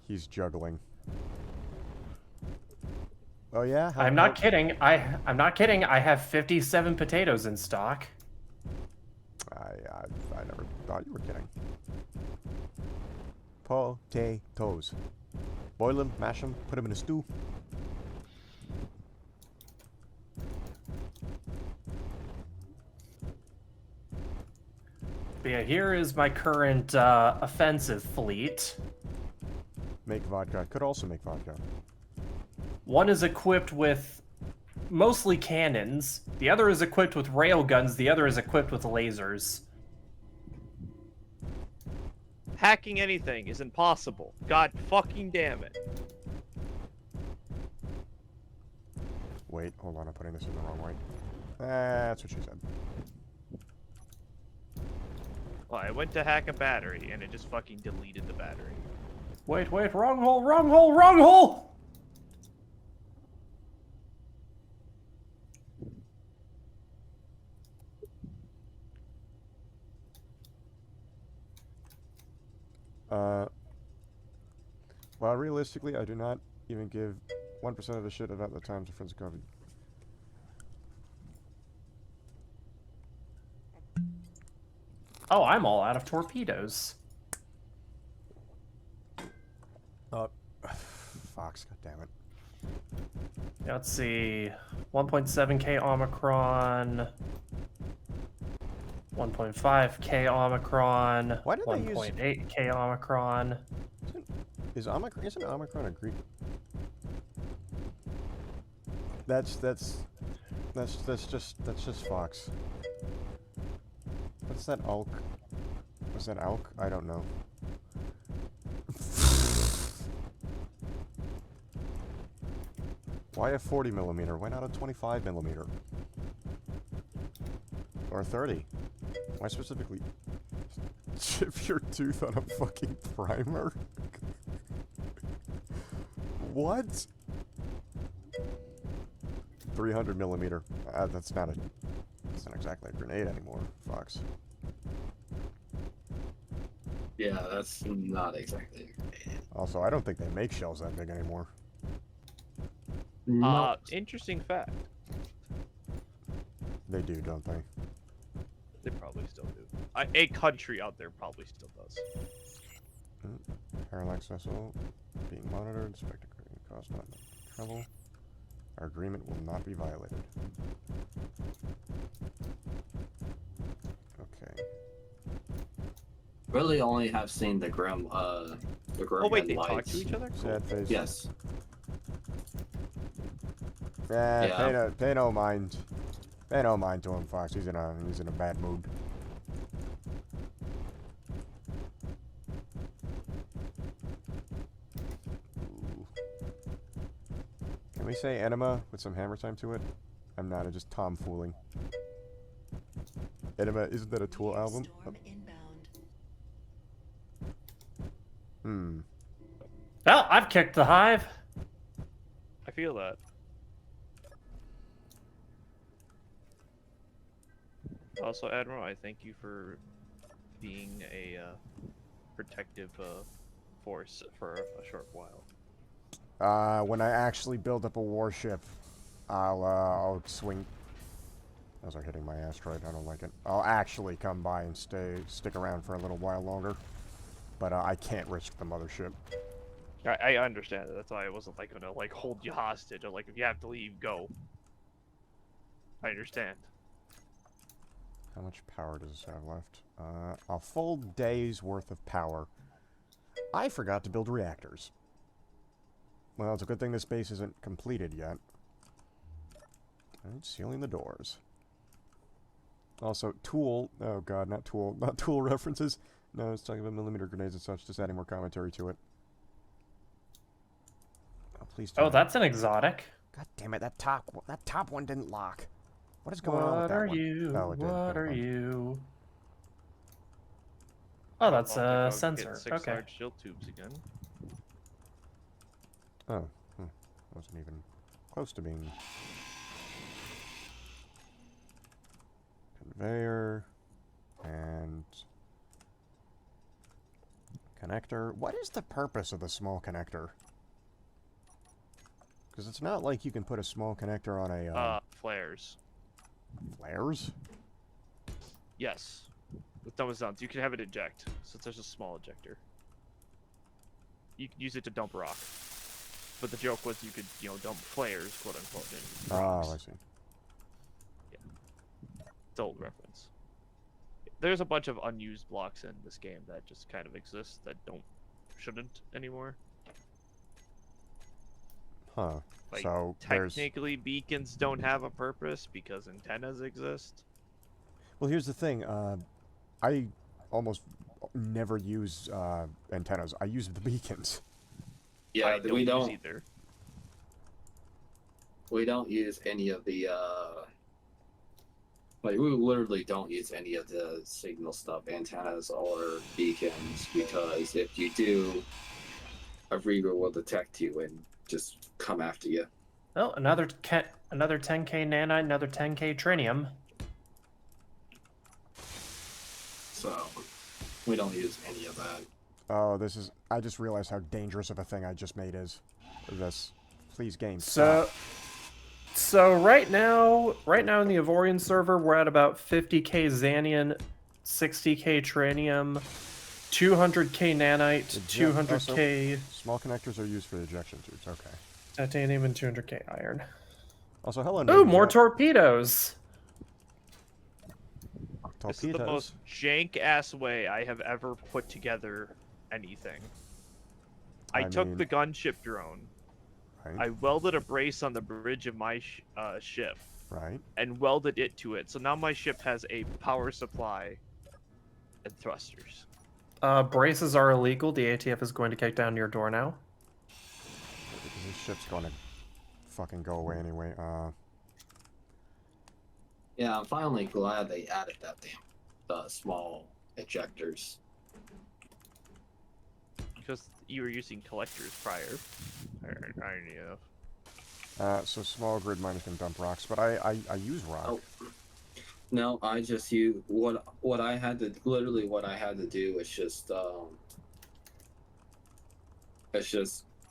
He's juggling. Oh yeah? I'm not kidding. I'm not kidding. I have 57 potatoes in stock. I never thought you were kidding. Potatoes. Boil them, mash them, put them in a stew. But yeah, here is my current offensive fleet. Make vodka. Could also make vodka. One is equipped with mostly cannons. The other is equipped with railguns. The other is equipped with lasers. Hacking anything is impossible. God fucking damn it. Wait, hold on. I'm putting this in the wrong way. That's what she said. Well, I went to hack a battery and it just fucking deleted the battery. Wait, wrong hole, wrong hole, wrong hole! Well, realistically, I do not even give 1% of a shit about the times of friends of COVID. Oh, I'm all out of torpedoes. Fox, goddammit. Yeah, let's see. 1.7k Omicron. 1.5k Omicron. Why did they use- 1.8k Omicron. Isn't Omicron a Greek? That's just Fox. What's that Alk? Was that Alk? I don't know. Why a 40mm? Why not a 25mm? Or a 30? Why specifically chip your tooth on a fucking primer? What? 300mm. That's not exactly a grenade anymore, Fox. Yeah, that's not exactly. Also, I don't think they make shells that big anymore. Interesting fact. They do, don't they? They probably still do. A country out there probably still does. Parallax vessel being monitored. Expect a cost not trouble. Our agreement will not be violated. Okay. Really only have seen the Grim Oh wait, they talk lights. to each other? Cool. Sad face. Yes. Yeah. Pay no mind. Pay no mind to him, Fox. He's in a bad mood. Ooh. Can we say enema with some hammer time to it? I'm not. I'm just tomfooling. Enema, isn't that a Tool album? Storm inbound. Hmm. Well, I've kicked the hive. I feel that. Also, Admiral, I thank you for being a protective force for a short while. When I actually build up a warship, I'll swing. Those are hitting my asteroid. I don't like it. I'll actually come by and stick around for a little while longer, but I can't risk the mothership. I understand it. That's why I wasn't like gonna like hold you hostage or like if you have to leave, go. I understand. How much power does this have left? A full day's worth of power. I forgot to build reactors. Well, it's a good thing this base isn't completed yet. And sealing the doors. Also, tool. Oh god, not tool. Not tool references. No, it's talking about millimeter grenades and such. Just adding more commentary to it. Oh, please. Oh, that's an exotic. God damn it! That top one didn't lock. What is going on with that one? What are you? Oh, it did. What Never are mind. you? Oh, that's I'll a have to go sensor. Get 6 Okay. large shield tubes again. Oh, wasn't even close to being. Conveyor and connector. What is the purpose of the small connector? Because it's not like you can put a small connector on a Flares. flares. Yes. With thumbs down, you can have it eject, since there's a small ejector. You can use it to dump rock. But the joke was you could, dump flares, quote unquote, in rocks. Oh, I see. It's old reference. there's a bunch of unused blocks in this game that just kind of exist that shouldn't anymore. Huh. Like, So there's. technically, beacons don't have a purpose because antennas exist. Well, here's the thing. I almost never use antennas. I use the beacons. Yeah, I we use don't. either. We don't use any of the like we literally don't use any of the signal stuff, antennas or beacons, because if you do, a Reaver will detect you and just come after you. Oh, another 10k nanite, another 10k trinium. So we don't use any of that. Oh, this is. I just realized how dangerous of a thing I just made is. This. Please, game. So, so right now in the Avorian server, we're at about 50k Xanian, 60k trinium, 200k nanite, 200k Small connectors are used for the ejection tubes. Okay. titanium, and 200k iron. Also, hello. Ooh, Ninja. more torpedoes. This is the most jank-ass way I have ever put together anything. I took the gunship drone. Right. I welded a brace on the bridge of my ship. Right. And welded it to it. So now my ship has a power supply and thrusters. Braces are illegal. The ATF is going to kick down your door now. Because this ship's gonna fucking go away anyway. Yeah, I'm finally glad they added that damn small ejectors. Because you were using collectors prior. Irony enough. So small grid miners can dump rocks, but I use rock. Oh. No, I just use what I had to what I had to do is just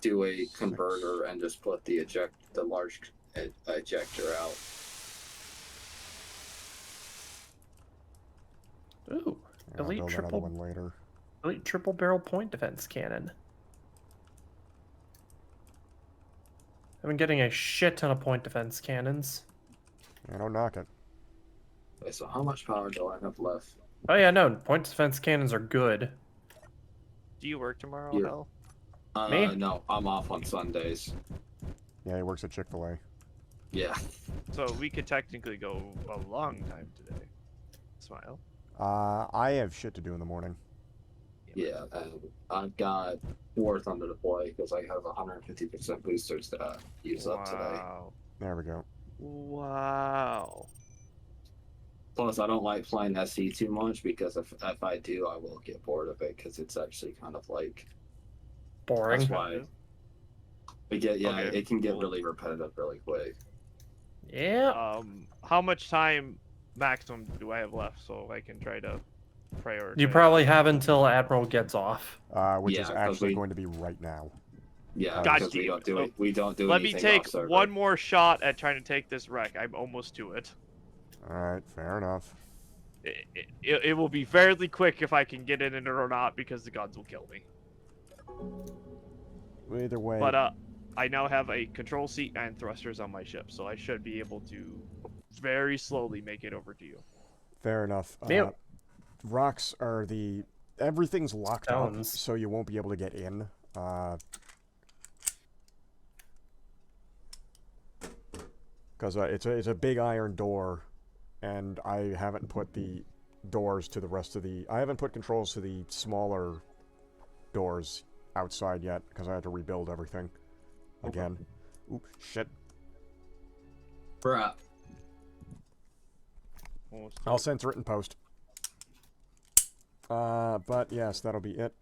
do a converter and just put the large ejector out. Ooh, Yeah, I'll elite build triple another one later. elite triple barrel point defense cannon. I've been getting a shit ton of point defense cannons. Yeah, don't knock it. Okay, so how much power do I have left? Oh yeah, no, point defense cannons are good. Do you work tomorrow, Yeah. Hell? Me? No, I'm off on Sundays. Yeah, he works at Chick-fil-A. Yeah. So we could technically go a long time today. Smile. I have shit to do in the morning. Yeah, and I've got War Thunder to play because I have 150% boosters to use up today. Wow. There we go. Wow. Plus, I don't like playing SE too much because if I do, I will get bored of it because it's actually kind of like Boring. that's why Okay, it can get cool. really repetitive really quick. Yeah. How much time maximum do I have left so I can try to prioritize? You probably have until Admiral gets off. Which Yeah, is 'cause actually we- going to be right now. Yeah, God because we damn don't it. do it. We don't do Let me anything take off server. one more shot at trying to take this wreck. I'm almost to it. Alright, fair enough. It will be fairly quick if I can get in it or not because the gods will kill me. Either way. But I now have a control seat and thrusters on my ship, so I should be able to very slowly make it over to you. Fair enough. Mute. Rocks are everything's locked up, Stones. so you won't be able to get in. Because it's a big iron door, and I haven't put the doors to the rest of the. I haven't put controls to the smaller doors outside yet because I had to rebuild everything again. Oop, shit. Bruh. Almost I'll censor it in post. But yes, that'll be it.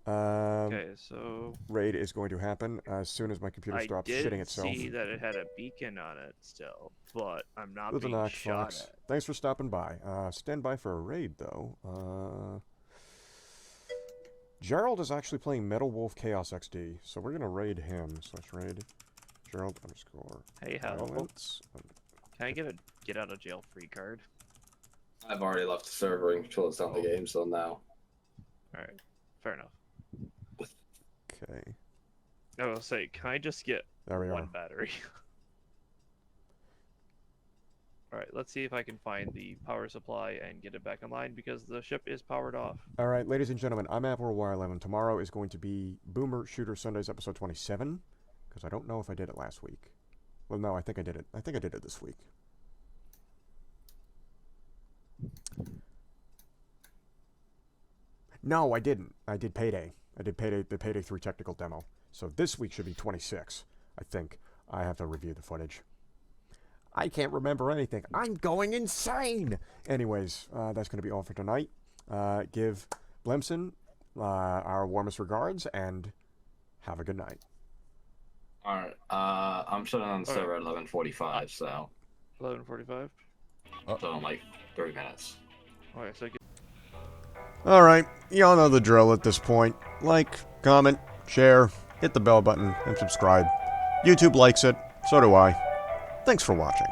Okay, so Raid is going to happen as soon as my computer I stops did shitting itself. see that it had a beacon on it still, but I'm not With a being knock, shot Fox. at. Thanks for stopping by. Stand by for a raid, though. Gerald is actually playing Metal Wolf Chaos XD, so we're gonna raid him. /raid Gerald _ Hey, Hal, violence. can I get a get out of jail free card? I've already left the server and closed down the game, so now. Alright, fair enough. Okay, I will say, can I just get there we one are. battery? All right, let's see if I can find the power supply and get it back online because the ship is powered off. All right, ladies and gentlemen, I'm AppleWire11. Tomorrow is going to be Boomer Shooter Sundays episode 27, because I don't know if I did it last week. Well, no, I think I did it. I think I did it this week. No, I didn't. I did Payday. I did Payday, the Payday 3 technical demo. So this week should be 26, I think. I have to review the footage. I can't remember anything. I'm going insane! Anyways, that's going to be all for tonight. Give Blemson our warmest regards, and have a good night. Alright, I'm shutting on the server at 11:45, so 11:45. so in like 3 minutes. Okay, so Alright, y'all know the drill at this point. Like, comment, share, hit the bell button, and subscribe. YouTube likes it, so do I. Thanks for watching.